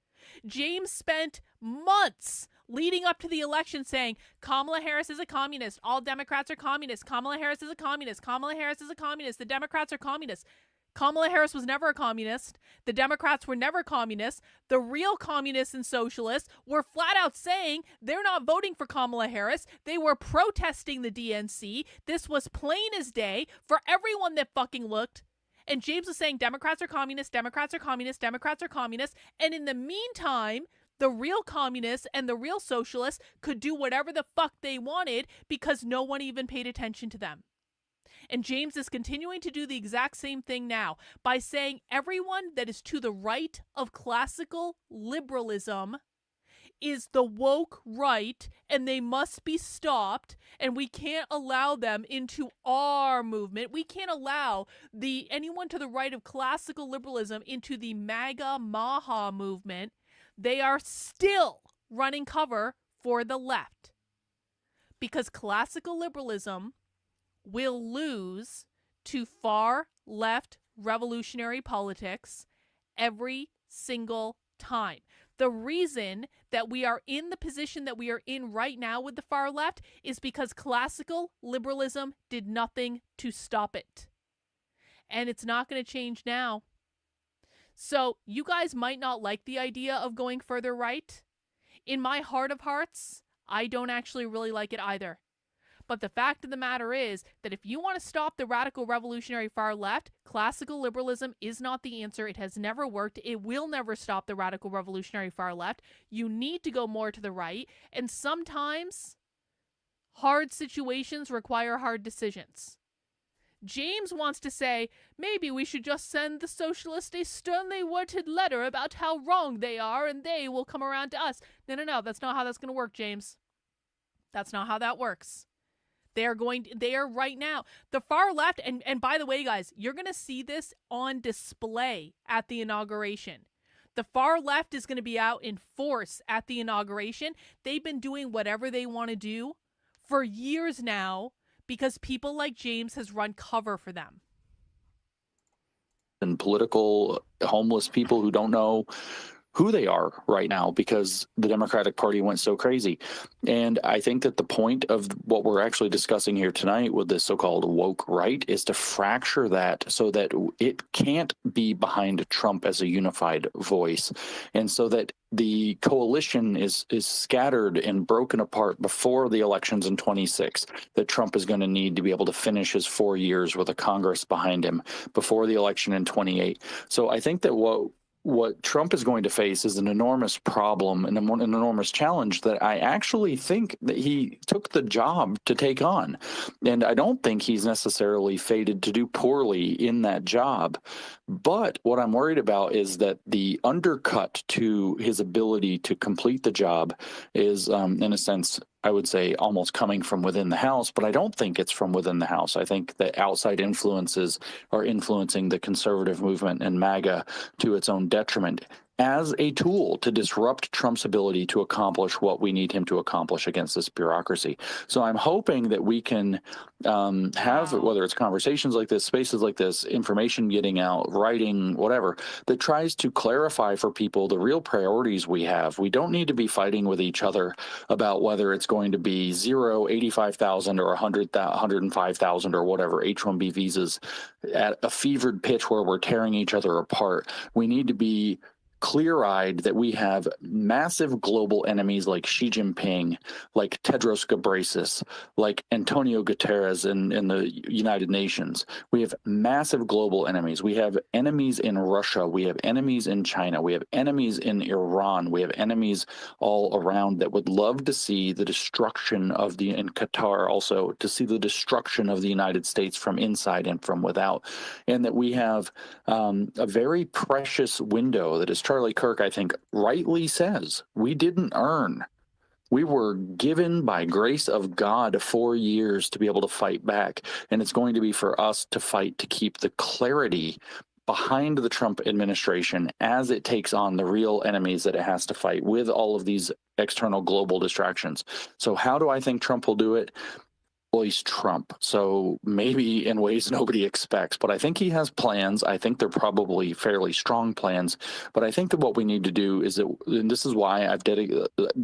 James spent months leading up to the election saying Kamala Harris is a communist. All Democrats are communists. Kamala Harris is a communist. Kamala Harris is a communist. The Democrats are communists. Kamala Harris was never a communist. The Democrats were never communists. The real communists and socialists were flat out saying they're not voting for Kamala Harris. They were protesting the DNC. This was plain as day for everyone that fucking looked. And James was saying Democrats are communists, Democrats are communists, Democrats are communists. And in the meantime, the real communists and the real socialists could do whatever the fuck they wanted because no one even paid attention to them. And James is continuing to do the exact same thing now by saying everyone that is to the right of classical liberalism is the woke right and they must be stopped, and we can't allow them into our movement. We can't allow anyone to the right of classical liberalism into the MAGA Maha movement. They are still running cover for the left because classical liberalism will lose to far left revolutionary politics every single time. The reason that we are in the position that we are in right now with the far left is because classical liberalism did nothing to stop it. And it's not going to change now. So you guys might not like the idea of going further right. In my heart of hearts, I don't actually really like it either. But the fact of the matter is that if you want to stop the radical revolutionary far left, classical liberalism is not the answer. It has never worked. It will never stop the radical revolutionary far left. You need to go more to the right. And sometimes hard situations require hard decisions. James wants to say, maybe we should just send the socialists a sternly worded letter about how wrong they are and they will come around to us. No, that's not how that's going to work, James. That's not how that works. They are right now. The far left, and by the way, guys, you're going to see this on display at the inauguration. The far left is going to be out in force at the inauguration. They've been doing whatever they want to do for years now, because people like James has run cover for them. And political homeless people who don't know who they are right now because the Democratic Party went so crazy. And I think that the point of what we're actually discussing here tonight with this so-called woke right is to fracture that so that it can't be behind Trump as a unified voice. And so that the coalition is scattered and broken apart before the elections in 26, that Trump is going to need to be able to finish his 4 years with a Congress behind him before the election in 28. So I think that what Trump is going to face is an enormous problem and an enormous challenge that I actually think that he took the job to take on. And I don't think he's necessarily fated to do poorly in that job. But what I'm worried about is that the undercut to his ability to complete the job is, in a sense, I would say almost coming from within the House, but I don't think it's from within the House. I think that outside influences are influencing the conservative movement and MAGA to its own detriment as a tool to disrupt Trump's ability to accomplish what we need him to accomplish against this bureaucracy. So I'm hoping that we can have, whether it's conversations like this, spaces like this, information getting out, writing, whatever, that tries to clarify for people the real priorities we have. We don't need to be fighting with each other about whether it's going to be 0, 85,000 or 105,000 or whatever H-1B visas at a fevered pitch where we're tearing each other apart. We need to be clear-eyed that we have massive global enemies like Xi Jinping, like Tedros Ghebreyesus, like Antonio Guterres in the United Nations. We have massive global enemies. We have enemies in Russia. We have enemies in China. We have enemies in Iran. We have enemies all around that would love to see the destruction of in Qatar also, to see the destruction of the United States from inside and from without. And that we have a very precious window that is Charlie Kirk, I think, rightly says we didn't earn. We were given by grace of God 4 years to be able to fight back. And it's going to be for us to fight to keep the clarity behind the Trump administration as it takes on the real enemies that it has to fight with all of these external global distractions. So how do I think Trump will do it? Well, he's Trump, so maybe in ways nobody expects, but I think he has plans. I think they're probably fairly strong plans, but I think that what we need to do is that, and this is why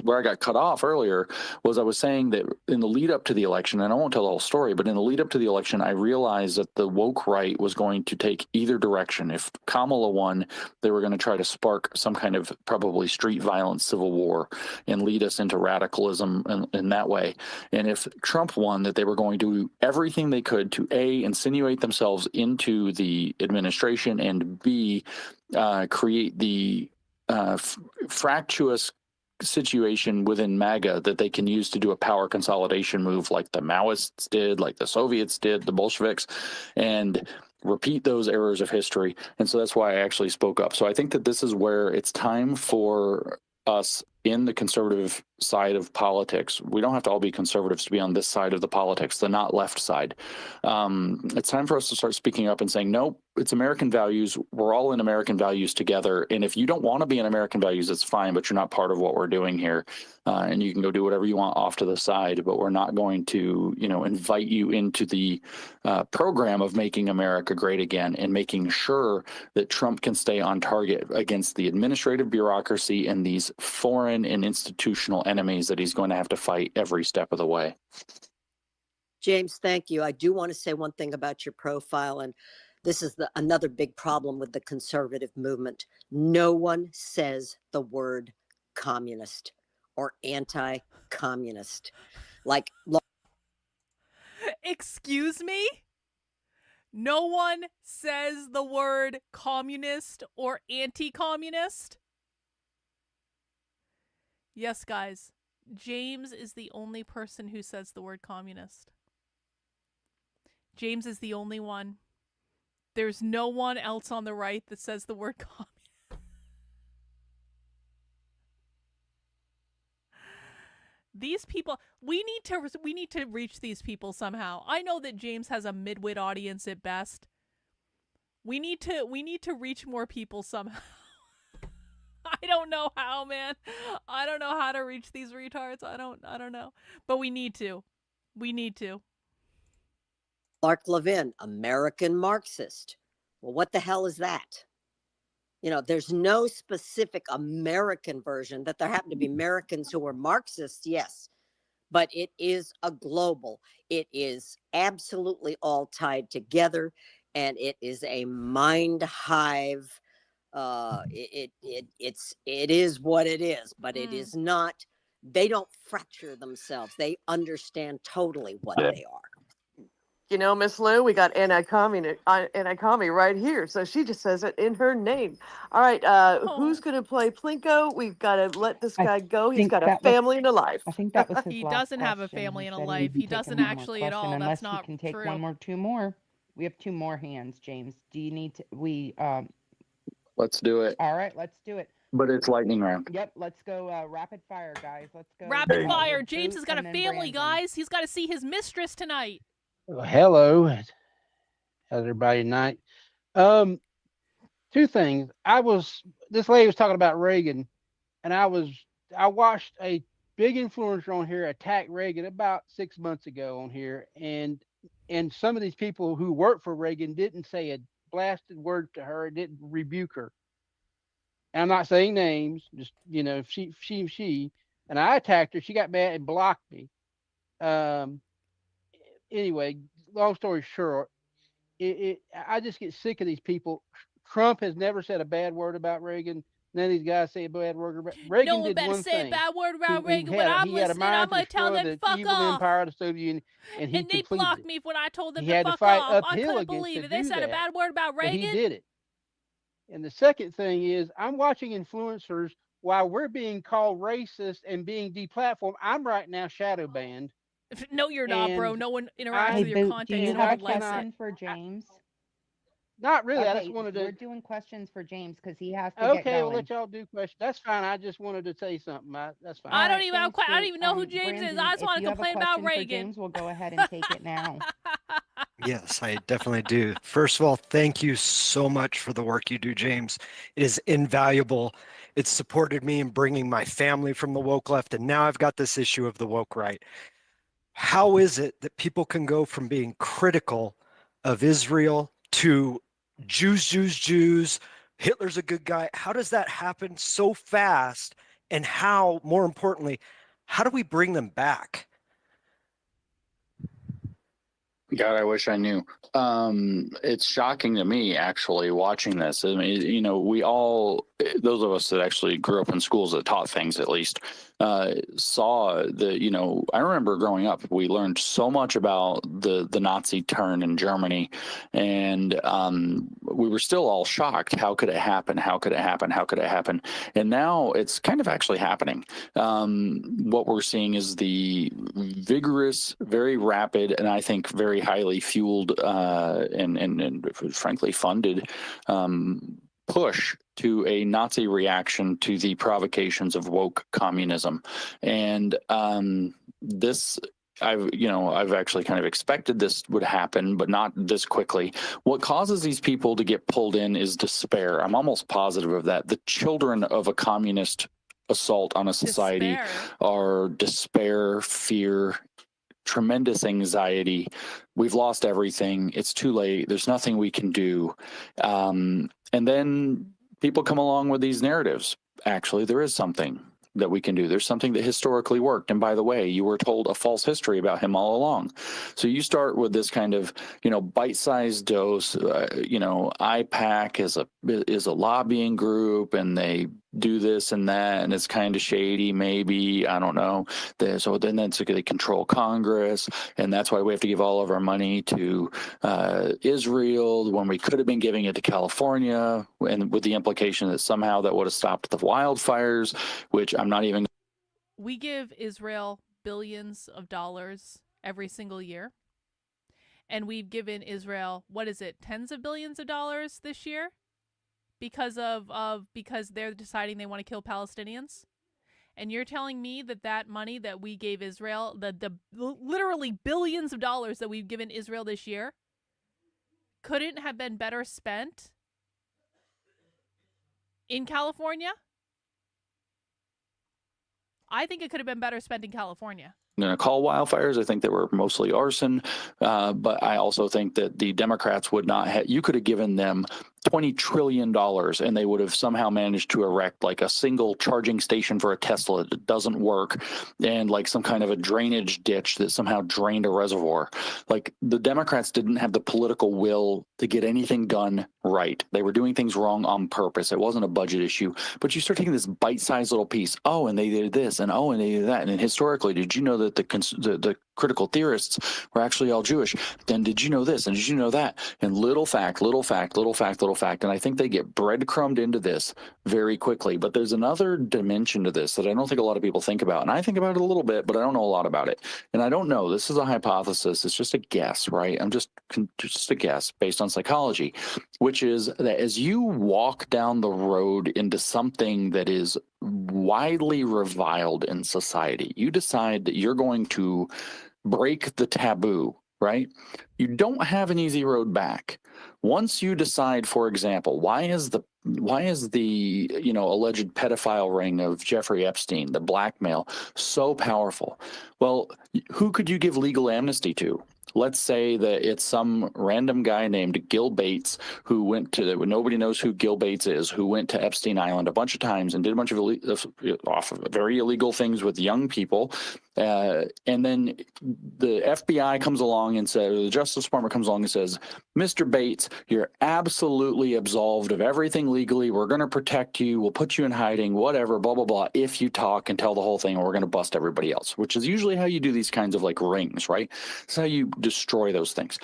where I got cut off earlier, was I was saying that in the lead up to the election, and I won't tell the whole story, but in the lead up to the election, I realized that the woke right was going to take either direction. If Kamala won, they were going to try to spark some kind of probably street violence, civil war, and lead us into radicalism in that way. And if Trump won, that they were going to do everything they could to A, insinuate themselves into the administration, and B, create the fractious situation within MAGA that they can use to do a power consolidation move like the Maoists did, like the Soviets did, the Bolsheviks, and repeat those errors of history. And so that's why I actually spoke up. So I think that this is where it's time for us in the conservative side of politics. We don't have to all be conservatives to be on this side of the politics, the not left side. It's time for us to start speaking up and saying, nope, it's American values. We're all in American values together. And if you don't want to be in American values, it's fine, but you're not part of what we're doing here. And you can go do whatever you want off to the side, but we're not going to, invite you into the program of making America great again and making sure that Trump can stay on target against the administrative bureaucracy and these foreign and institutional enemies that he's going to have to fight every step of the way. James, thank you. I do want to say one thing about your profile, and this is another big problem with the conservative movement. No one says the word communist or anti-communist. Like Excuse me? No one says the word communist or anti-communist? Yes, guys. James is the only person who says the word communist. James is the only one. There's no one else on the right that says the word communist. These people, we need to reach these people somehow. I know that James has a midwit audience at best. We need to reach more people somehow. I don't know how, man. I don't know how to reach these retards. I don't know. But we need to. We need to. Clark Levin, American Marxist. Well, what the hell is that? You know, there's no specific American version. That there happen to be Americans who are Marxists, yes, but it is a global. It is absolutely all tied together, and it is a mind hive. It is what it is, but it is not. They don't fracture themselves. They understand totally what they are. You know, Miss Lou, we got anti-commie right here. So she just says it in her name. All right, who's going to play Plinko? We've got to let this guy go. He's got a family and a life. I think that was his He last doesn't have a question. family and a said life. would He be taking doesn't one more actually at question, all. unless That's he not can take true. two more. We have two more hands, James. Do you need to? Let's do it. All right, let's do it. But it's lightning round. Yep, let's go rapid fire, guys. Let's go. Rapid fire. with James Boot has got a and then family, Brandon. guys. He's got to see his mistress tonight. Well, hello. How's everybody tonight? Two things. This lady was talking about Reagan, and I watched a big influencer on here attack Reagan about 6 months ago on here, and some of these people who work for Reagan didn't say a blasted word to her, didn't rebuke her. And I'm not saying names, just she, and I attacked her. She got mad and blocked me. Anyway, long story short, I just get sick of these people. Trump has never said a bad word about Reagan. None of these guys say a bad word about Reagan. No one did better one say thing. a bad word about He Reagan had when a- I'm he had a listening. mind I'm to going to tell destroy them the fuck evil off. empire of the Soviet Union, and he And they completed blocked it. me when I told them He to had to fuck fight off. I uphill couldn't against believe to it. They do said a that, bad word about but he Reagan. did it. And the second thing is, I'm watching influencers while we're being called racist and being deplatformed. I'm right now shadow banned. No, you're not, bro. And No one interacts Hey, with your Boot, do content. you No have a one likes question it. for James? Not really. I Okay, just wanted we're to. doing questions for James because he has to get Okay, we'll going. let y'all do questions. That's fine. I just wanted to say something. That's fine. I don't right, even have, thanks, I don't Boot. even know who James is. Brandon, I just if want to you have a complain about question for Reagan. James, we'll go ahead and take it now. Yes, I definitely do. First of all, thank you so much for the work you do, James. It is invaluable. It's supported me in bringing my family from the woke left, and now I've got this issue of the woke right. How is it that people can go from being critical of Israel to Jews, Hitler's a good guy? How does that happen so fast? And how, more importantly, how do we bring them back? God, I wish I knew. It's shocking to me, actually, watching this. I mean, we all, those of us that actually grew up in schools that taught things, at least, saw I remember growing up, we learned so much about the Nazi turn in Germany, and we were still all shocked. How could it happen? How could it happen? How could it happen? And now it's kind of actually happening. What we're seeing is the vigorous, very rapid, and I think very highly fueled and frankly funded push to a Nazi reaction to the provocations of woke communism. And this, I've actually kind of expected this would happen, but not this quickly. What causes these people to get pulled in is despair. I'm almost positive of that. The children of a communist assault on a society are despair, fear, tremendous anxiety. We've lost everything. It's too late. There's nothing we can do. And then people come along with these narratives. Actually, there is something. that we can do. There's something that historically worked. And by the way, you were told a false history about him all along. So you start with this kind of, bite-sized dose. IPAC is a lobbying group, and they do this and that, and it's kind of shady, maybe, I don't know. So then they control Congress, and that's why we have to give all of our money to Israel when we could have been giving it to California, and with the implication that somehow that would have stopped the wildfires, which I'm not even. We give Israel billions of dollars every single year. And we've given Israel, what is it, tens of billions of dollars this year? Because they're deciding they want to kill Palestinians. And you're telling me that money that we gave Israel, the literally billions of dollars that we've given Israel this year, couldn't have been better spent in California? I think it could have been better spent in California. Going to call wildfires. I think they were mostly arson, but I also think that the Democrats would not have. You could have given them $20 trillion and they would have somehow managed to erect like a single charging station for a Tesla that doesn't work, and like some kind of a drainage ditch that somehow drained a reservoir. Like, the Democrats didn't have the political will to get anything done right. They were doing things wrong on purpose. It wasn't a budget issue, but you start taking this bite-sized little piece. Oh, and they did this, and oh, and they did that. And then historically, did you know that the critical theorists were actually all Jewish? Then did you know this? And did you know that? And little fact, little fact, little fact, little fact. And I think they get breadcrumbed into this very quickly. But there's another dimension to this that I don't think a lot of people think about. And I think about it a little bit, but I don't know a lot about it. And I don't know. This is a hypothesis. It's just a guess, right? I'm just a guess based on psychology, which is that as you walk down the road into something that is widely reviled in society, you decide that you're going to break the taboo, right? You don't have an easy road back. Once you decide, for example, why is the alleged pedophile ring of Jeffrey Epstein, the blackmail, so powerful? Well, who could you give legal amnesty to? Let's say that it's some random guy named Gil Bates who went to, nobody knows who Gil Bates is, who went to Epstein Island a bunch of times and did a bunch of very illegal things with young people. And then the FBI comes along and says, the Justice Department comes along and says, Mr. Bates, you're absolutely absolved of everything legally. We're going to protect you. We'll put you in hiding, whatever, blah, blah, blah, if you talk and tell the whole thing, and we're going to bust everybody else, which is usually how you do these kinds of like rings, right? It's how you destroy those things.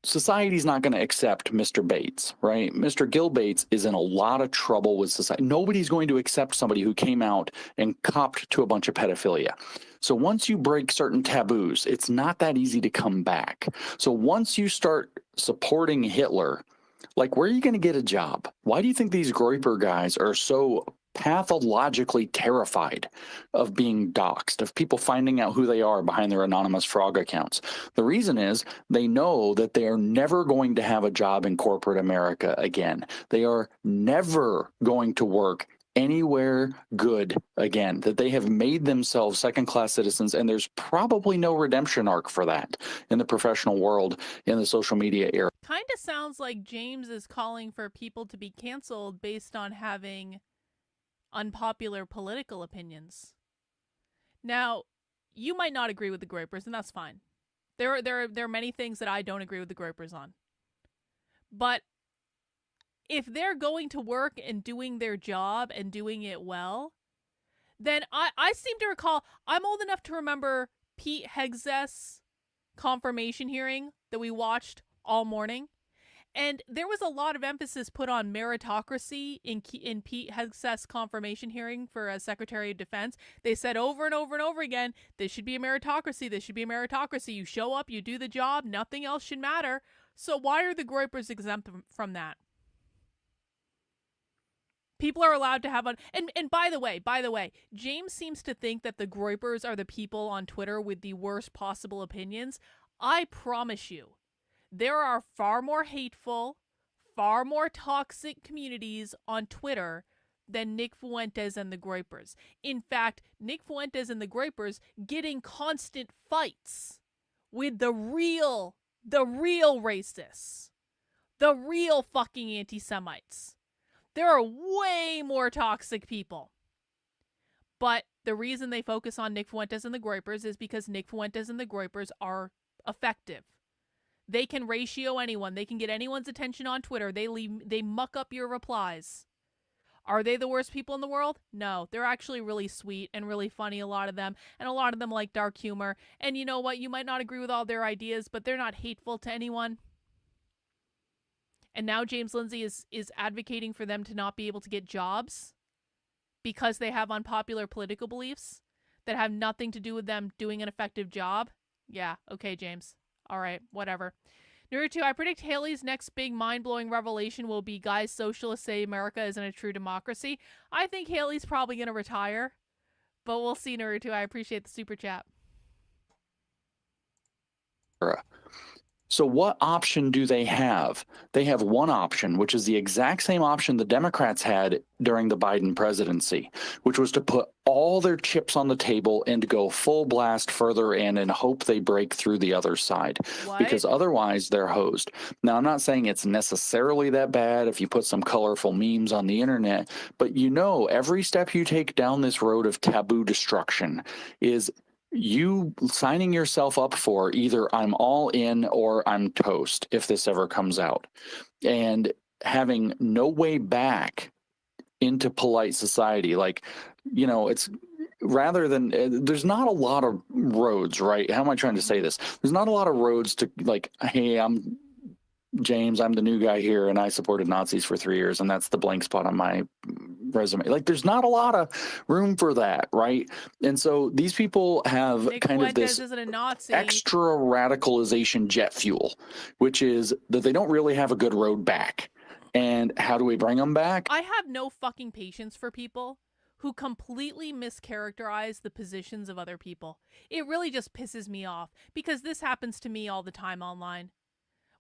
Society's not going to accept Mr. Bates, right? Mr. Gil Bates is in a lot of trouble with society. Nobody's going to accept somebody who came out and copped to a bunch of pedophilia. So once you break certain taboos, it's not that easy to come back. So once you start supporting Hitler, like, where are you going to get a job? Why do you think these Groyper guys are so pathologically terrified of being doxxed, of people finding out who they are behind their anonymous frog accounts? The reason is they know that they are never going to have a job in corporate America again. They are never going to work anywhere good again, that they have made themselves second-class citizens, and there's probably no redemption arc for that in the professional world, in the social media era. Kind of sounds like James is calling for people to be canceled based on having unpopular political opinions. Now, you might not agree with the Groypers, and that's fine. There are many things that I don't agree with the Groypers on. But if they're going to work and doing their job and doing it well, then I seem to recall, I'm old enough to remember Pete Hegseth's confirmation hearing that we watched all morning. And there was a lot of emphasis put on meritocracy in Pete Hegseth's confirmation hearing for Secretary of Defense. They said over and over and over again, this should be a meritocracy, this should be a meritocracy. You show up, you do the job, nothing else should matter. So why are the Groypers exempt from that? People are allowed to have and by the way, James seems to think that the Groypers are the people on Twitter with the worst possible opinions. I promise you, there are far more hateful, far more toxic communities on Twitter than Nick Fuentes and the Groypers. In fact, Nick Fuentes and the Groypers get in constant fights with the real racists, the real fucking anti-Semites. There are way more toxic people. But the reason they focus on Nick Fuentes and the Groypers is because Nick Fuentes and the Groypers are effective. They can ratio anyone. They can get anyone's attention on Twitter. They muck up your replies. Are they the worst people in the world? No, they're actually really sweet and really funny, a lot of them, and a lot of them like dark humor. And you know what? You might not agree with all their ideas, but they're not hateful to anyone. And now James Lindsay is advocating for them to not be able to get jobs because they have unpopular political beliefs that have nothing to do with them doing an effective job. Yeah, okay, James. All right, whatever. Naruto, I predict Haley's next big mind-blowing revelation will be guys socialists say America isn't a true democracy. I think Haley's probably going to retire, but we'll see, Naruto. I appreciate the super chat. So what option do they have? They have one option, which is the exact same option the Democrats had during the Biden presidency, which was to put all their chips on the table and go full blast further in and hope they break through the other side. What? Because otherwise they're hosed. Now, I'm not saying it's necessarily that bad if you put some colorful memes on the internet, but you know, every step you take down this road of taboo destruction is you signing yourself up for either I'm all in or I'm toast if this ever comes out, and having no way back into polite society. Like, you know, it's rather than there's not a lot of roads, right? How am I trying to say this? There's not a lot of roads to like, hey, I'm James, I'm the new guy here and I supported Nazis for 3 years and that's the blank spot on my resume. Like, there's not a lot of room for that, right? And so these people have Nick kind of Fuentes this isn't a Nazi. extra radicalization jet fuel, which is that they don't really have a good road back. And how do we bring them back? I have no fucking patience for people who completely mischaracterize the positions of other people. It really just pisses me off because this happens to me all the time online,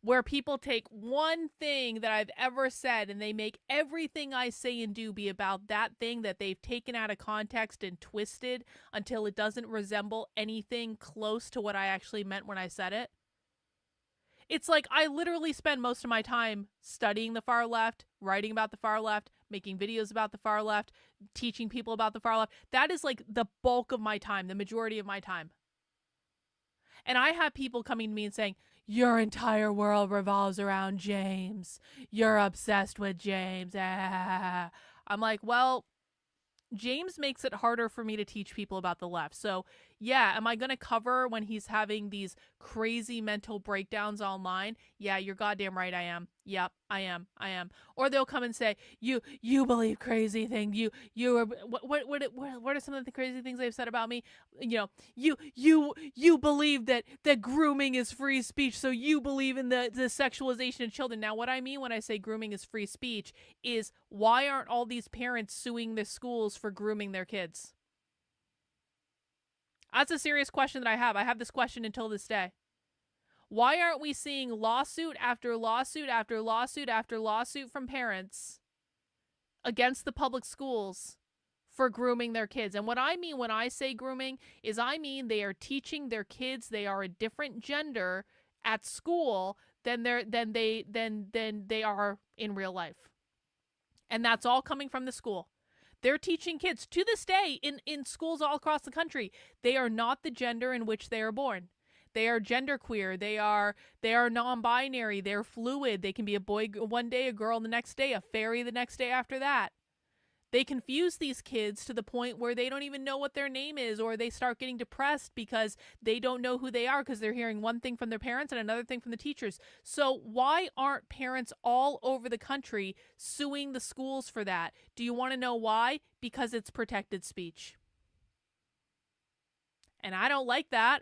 where people take one thing that I've ever said and they make everything I say and do be about that thing that they've taken out of context and twisted until it doesn't resemble anything close to what I actually meant when I said it. It's like I literally spend most of my time studying the far left, writing about the far left, making videos about the far left, teaching people about the far left. That is like the bulk of my time, the majority of my time. And I have people coming to me and saying, your entire world revolves around James. You're obsessed with James. Ah. I'm like, well, James makes it harder for me to teach people about the left. So, yeah, am I going to cover when he's having these crazy mental breakdowns online? Yeah, you're goddamn right I am. Yep, I am. Or they'll come and say, you believe crazy things. You are what are some of the crazy things they've said about me? You know, you believe that grooming is free speech, so you believe in the sexualization of children. Now, what I mean when I say grooming is free speech is why aren't all these parents suing the schools for grooming their kids? That's a serious question that I have. I have this question until this day. Why aren't we seeing lawsuit after lawsuit after lawsuit after lawsuit from parents against the public schools for grooming their kids? And what I mean when I say grooming is I mean they are teaching their kids they are a different gender at school than they are in real life. And that's all coming from the school. They're teaching kids to this day in schools all across the country. They are not the gender in which they are born. They are genderqueer. They are non-binary. They're fluid. They can be a boy one day, a girl the next day, a fairy the next day after that. They confuse these kids to the point where they don't even know what their name is, or they start getting depressed because they don't know who they are because they're hearing one thing from their parents and another thing from the teachers. So why aren't parents all over the country suing the schools for that? Do you want to know why? Because it's protected speech. And I don't like that.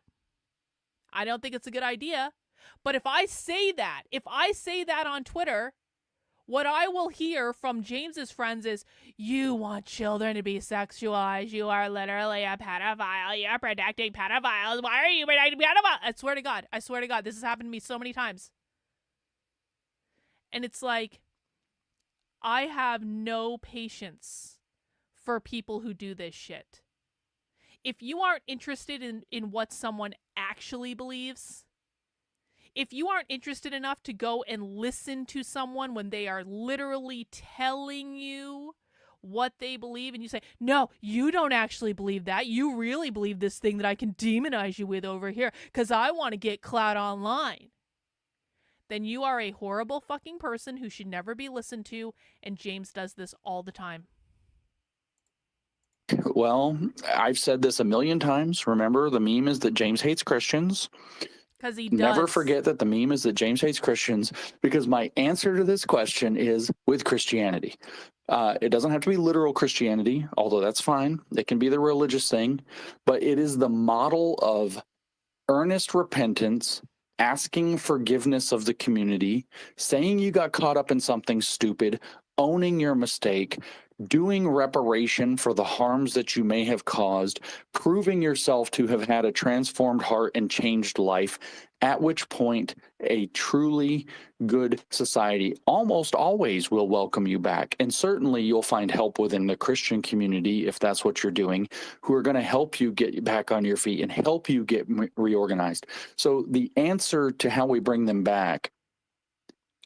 I don't think it's a good idea. But if I say that on Twitter, what I will hear from James's friends is, you want children to be sexualized. You are literally a pedophile. You're protecting pedophiles. Why are you protecting pedophiles? I swear to God, this has happened to me so many times. And it's like, I have no patience for people who do this shit. If you aren't interested in what someone actually believes, if you aren't interested enough to go and listen to someone when they are literally telling you what they believe and you say, no, you don't actually believe that. You really believe this thing that I can demonize you with over here because I want to get clout online, then you are a horrible fucking person who should never be listened to, and James does this all the time. Well, I've said this a million times. Remember, the meme is that James hates Christians. Because he Never does. forget that the meme is that James hates Christians, because my answer to this question is with Christianity. It doesn't have to be literal Christianity, although that's fine. It can be the religious thing, but it is the model of earnest repentance, asking forgiveness of the community, saying you got caught up in something stupid, owning your mistake, doing reparation for the harms that you may have caused, proving yourself to have had a transformed heart and changed life, at which point a truly good society almost always will welcome you back. And certainly you'll find help within the Christian community, if that's what you're doing, who are going to help you get back on your feet and help you get reorganized. So the answer to how we bring them back,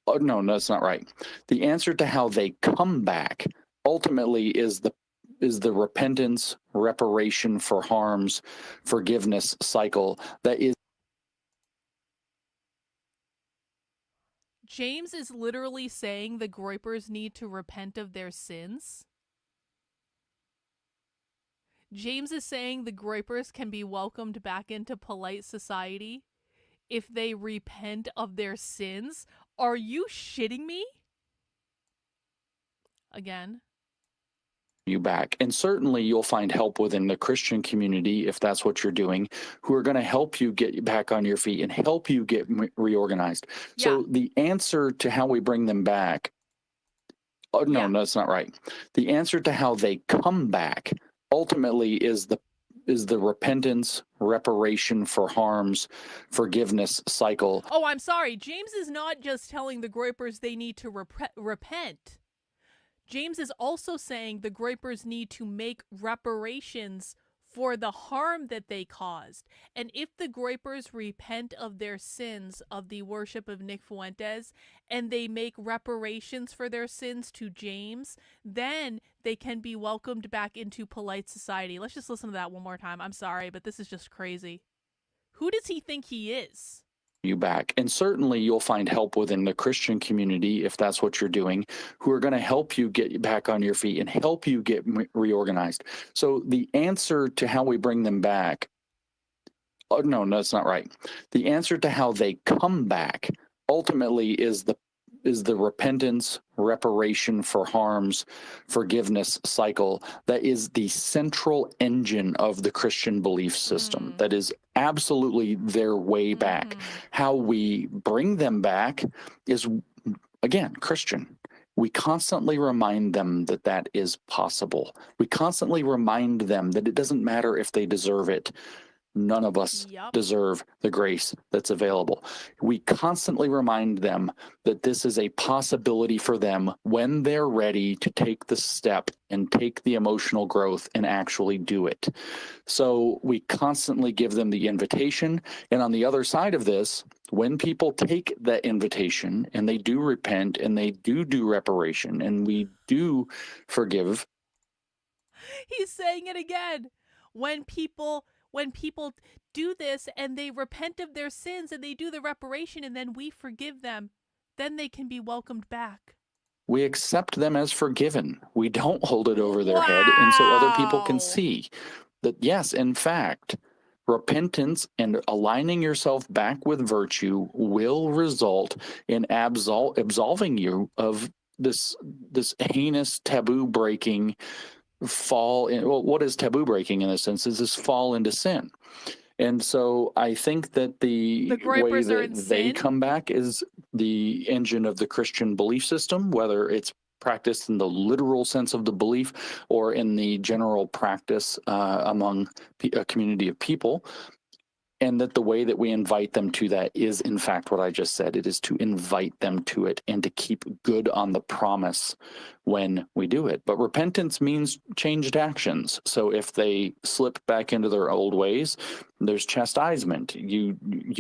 oh, no, that's not right. The answer to how they come back ultimately is the repentance, reparation for harms, forgiveness cycle that is. James is literally saying the Groypers need to repent of their sins. James is saying the Groypers can be welcomed back into polite society if they repent of their sins. Are you shitting me? Again. You back. And certainly you'll find help within the Christian community, if that's what you're doing, who are going to help you get back on your feet and help you get reorganized. So the answer to how we bring them back, oh, no, that's not right. The answer to how they come back ultimately is the repentance, reparation for harms, forgiveness cycle. Oh, I'm sorry. James is not just telling the Groypers they need to repent. James is also saying the Groypers need to make reparations for the harm that they caused. And if the Groypers repent of their sins of the worship of Nick Fuentes and they make reparations for their sins to James, then they can be welcomed back into polite society. Let's just listen to that one more time. I'm sorry, but this is just crazy. Who does he think he is? You back. And certainly you'll find help within the Christian community, if that's what you're doing, who are going to help you get back on your feet and help you get reorganized. So the answer to how we bring them back, oh, no, that's not right. The answer to how they come back ultimately is the repentance, reparation for harms, forgiveness cycle that is the central engine of the Christian belief system. That is absolutely their way back. How we bring them back is, again, Christian. We constantly remind them that that is possible. We constantly remind them that it doesn't matter if they deserve it. None of us deserve the grace that's available. We constantly remind them that this is a possibility for them when they're ready to take the step and take the emotional growth and actually do it. So we constantly give them the invitation. And on the other side of this, when people take that invitation and they do repent and they do reparation and we do forgive. He's saying it again. When people do this and they repent of their sins and they do the reparation and then we forgive them, then they can be welcomed back. We accept them as forgiven. We don't hold it over their head. And so other people can see that, yes, in fact, repentance and aligning yourself back with virtue will result in absolving you of this heinous taboo breaking fall in. Well, what is taboo breaking in a sense is this fall into sin. And so I think that the way that they come back is the engine of the Christian belief system, whether it's practiced in the literal sense of the belief or in the general practice among a community of people. And that the way that we invite them to that is, in fact, what I just said. It is to invite them to it and to keep good on the promise when we do it. But repentance means changed actions. So if they slip back into their old ways, there's chastisement. You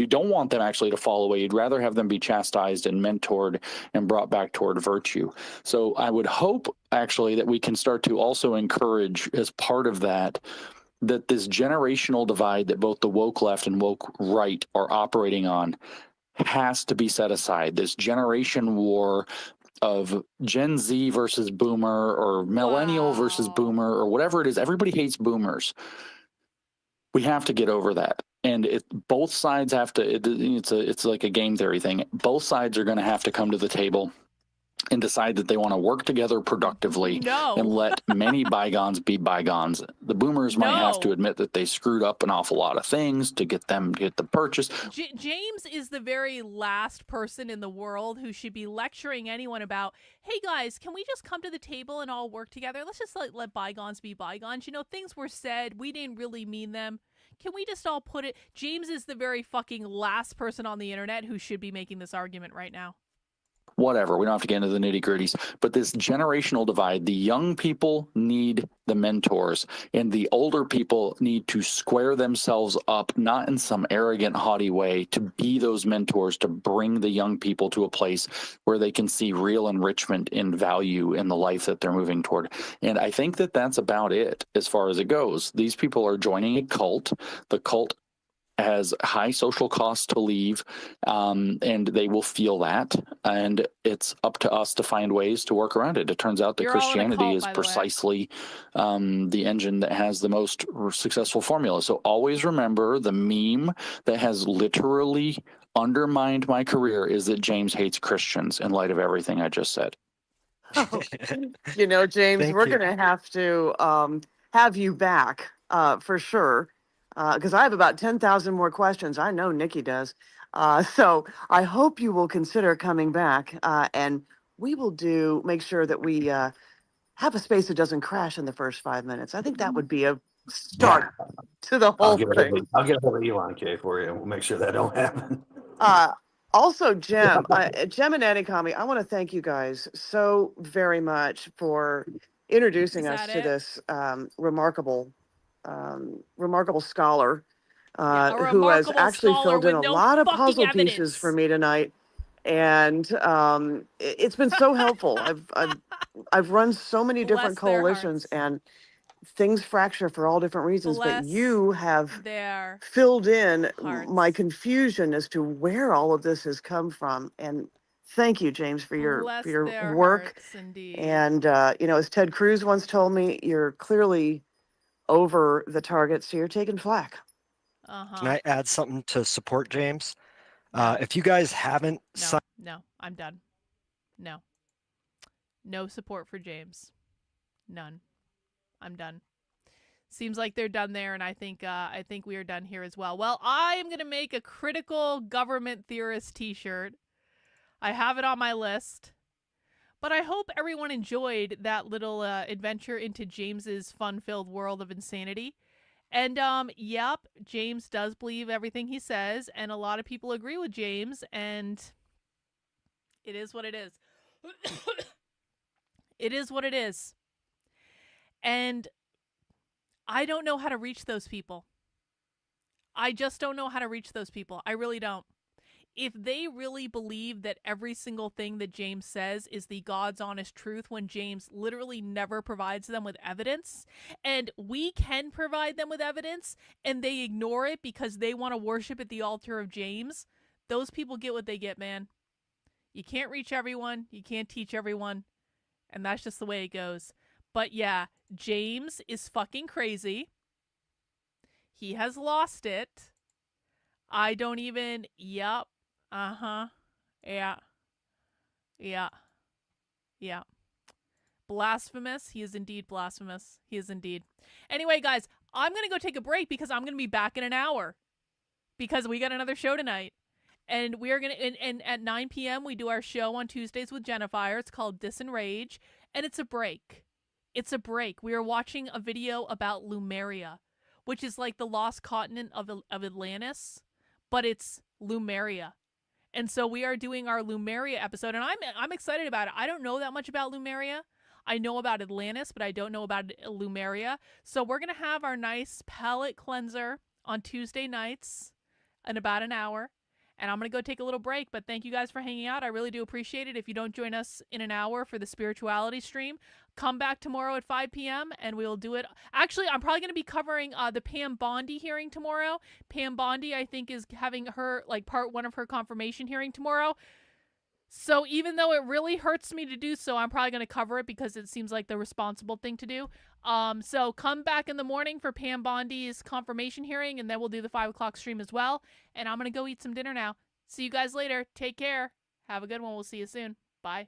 don't want them actually to fall away. You'd rather have them be chastised and mentored and brought back toward virtue. So I would hope actually that we can start to also encourage, as part of that, that this generational divide that both the woke left and woke right are operating on has to be set aside. This generation war of Gen Z versus boomer, or millennial versus boomer, or whatever it is. Everybody hates boomers. We have to get over that. And both sides have to, it's like a game theory thing. Both sides are going to have to come to the table and decide that they want to work together productively and let many bygones be bygones. The boomers might have to admit that they screwed up an awful lot of things to get the purchase. James is the very last person in the world who should be lecturing anyone about, hey guys, can we just come to the table and all work together? Let's just let bygones be bygones. You know, things were said, we didn't really mean them. Can we just all put it? James is the very fucking last person on the internet who should be making this argument right now. Whatever, we don't have to get into the nitty gritties, but this generational divide, the young people need the mentors and the older people need to square themselves up, not in some arrogant, haughty way, to be those mentors, to bring the young people to a place where they can see real enrichment and value in the life that they're moving toward. And I think that that's about it as far as it goes. These people are joining a cult. The cult has high social costs to leave, and they will feel that. And it's up to us to find ways to work around it. It turns out that Christianity is precisely the engine that has the most successful formula. So always remember, the meme that has literally undermined my career is that James hates Christians, in light of everything I just said. You know, James, Thank we're you. going to have you back for sure, because I have about 10,000 more questions. I know Nikki does. So I hope you will consider coming back, and we will make sure that we have a space that doesn't crash in the first 5 minutes. I think that would be a start to the whole thing. I'll get a hold of Elon K for you. We'll make sure that don't happen. Also, Jem, Jem and Annie, I want to thank you guys so very much for introducing us to this remarkable scholar who has actually filled in a lot of puzzle pieces for me tonight, and it's been so helpful. I've run so many different coalitions, and things fracture for all different reasons, but you have filled in my confusion as to where all of this has come from. And thank you, James, for your work. And you know, as Ted Cruz once told me, you're clearly over the target, so you're taking flack. Can I add something to support James? If you guys haven't No, I'm done. No support for James. None. I'm done. Seems like they're done there, and I think we are done here as well. Well, I am gonna make a critical government theorist T-shirt. I have it on my list, but I hope everyone enjoyed that little adventure into James's fun-filled world of insanity. And yep, James does believe everything he says, and a lot of people agree with James, and it is what it is. It is what it is. And I don't know how to reach those people. I just don't know how to reach those people. I really don't. If they really believe that every single thing that James says is the God's honest truth, when James literally never provides them with evidence, and we can provide them with evidence, and they ignore it because they want to worship at the altar of James, those people get what they get, man. You can't reach everyone. You can't teach everyone. And that's just the way it goes. But yeah, James is fucking crazy. He has lost it. I don't even... Yep. Uh-huh. Yeah. Yeah. Yeah. Blasphemous. He is indeed blasphemous. He is indeed. Anyway, guys, I'm going to go take a break because I'm going to be back in an hour. Because we got another show tonight. And we are going to... And at 9 p.m., we do our show on Tuesdays with Jennifer. It's called Disenrage. And it's a break. It's a break. We are watching a video about Lumeria, which is like the lost continent of Atlantis, but it's Lumeria. And so we are doing our Lumeria episode, and I'm excited about it. I don't know that much about Lumeria. I know about Atlantis, but I don't know about Lumeria. So we're going to have our nice palate cleanser on Tuesday nights in about an hour. And I'm going to go take a little break, but thank you guys for hanging out. I really do appreciate it. If you don't join us in an hour for the spirituality stream, come back tomorrow at 5 p.m. and we'll do it. Actually, I'm probably going to be covering the Pam Bondi hearing tomorrow. Pam Bondi, I think, is having her, like, part one of her confirmation hearing tomorrow. So even though it really hurts me to do so, I'm probably going to cover it because it seems like the responsible thing to do. So come back in the morning for Pam Bondi's confirmation hearing, and then we'll do the 5 o'clock stream as well. And I'm going to go eat some dinner now. See you guys later. Take care. Have a good one. We'll see you soon. Bye.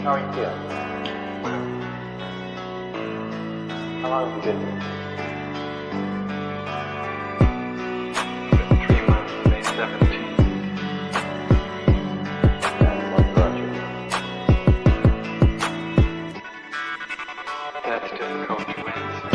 How are you feeling? How long have you been here? 3 months, May 17th. And what brought you here? That's difficult to answer.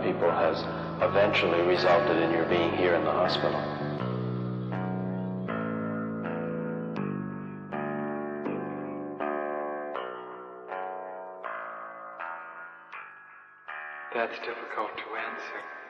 people has eventually resulted in your being here in the hospital. That's difficult to answer.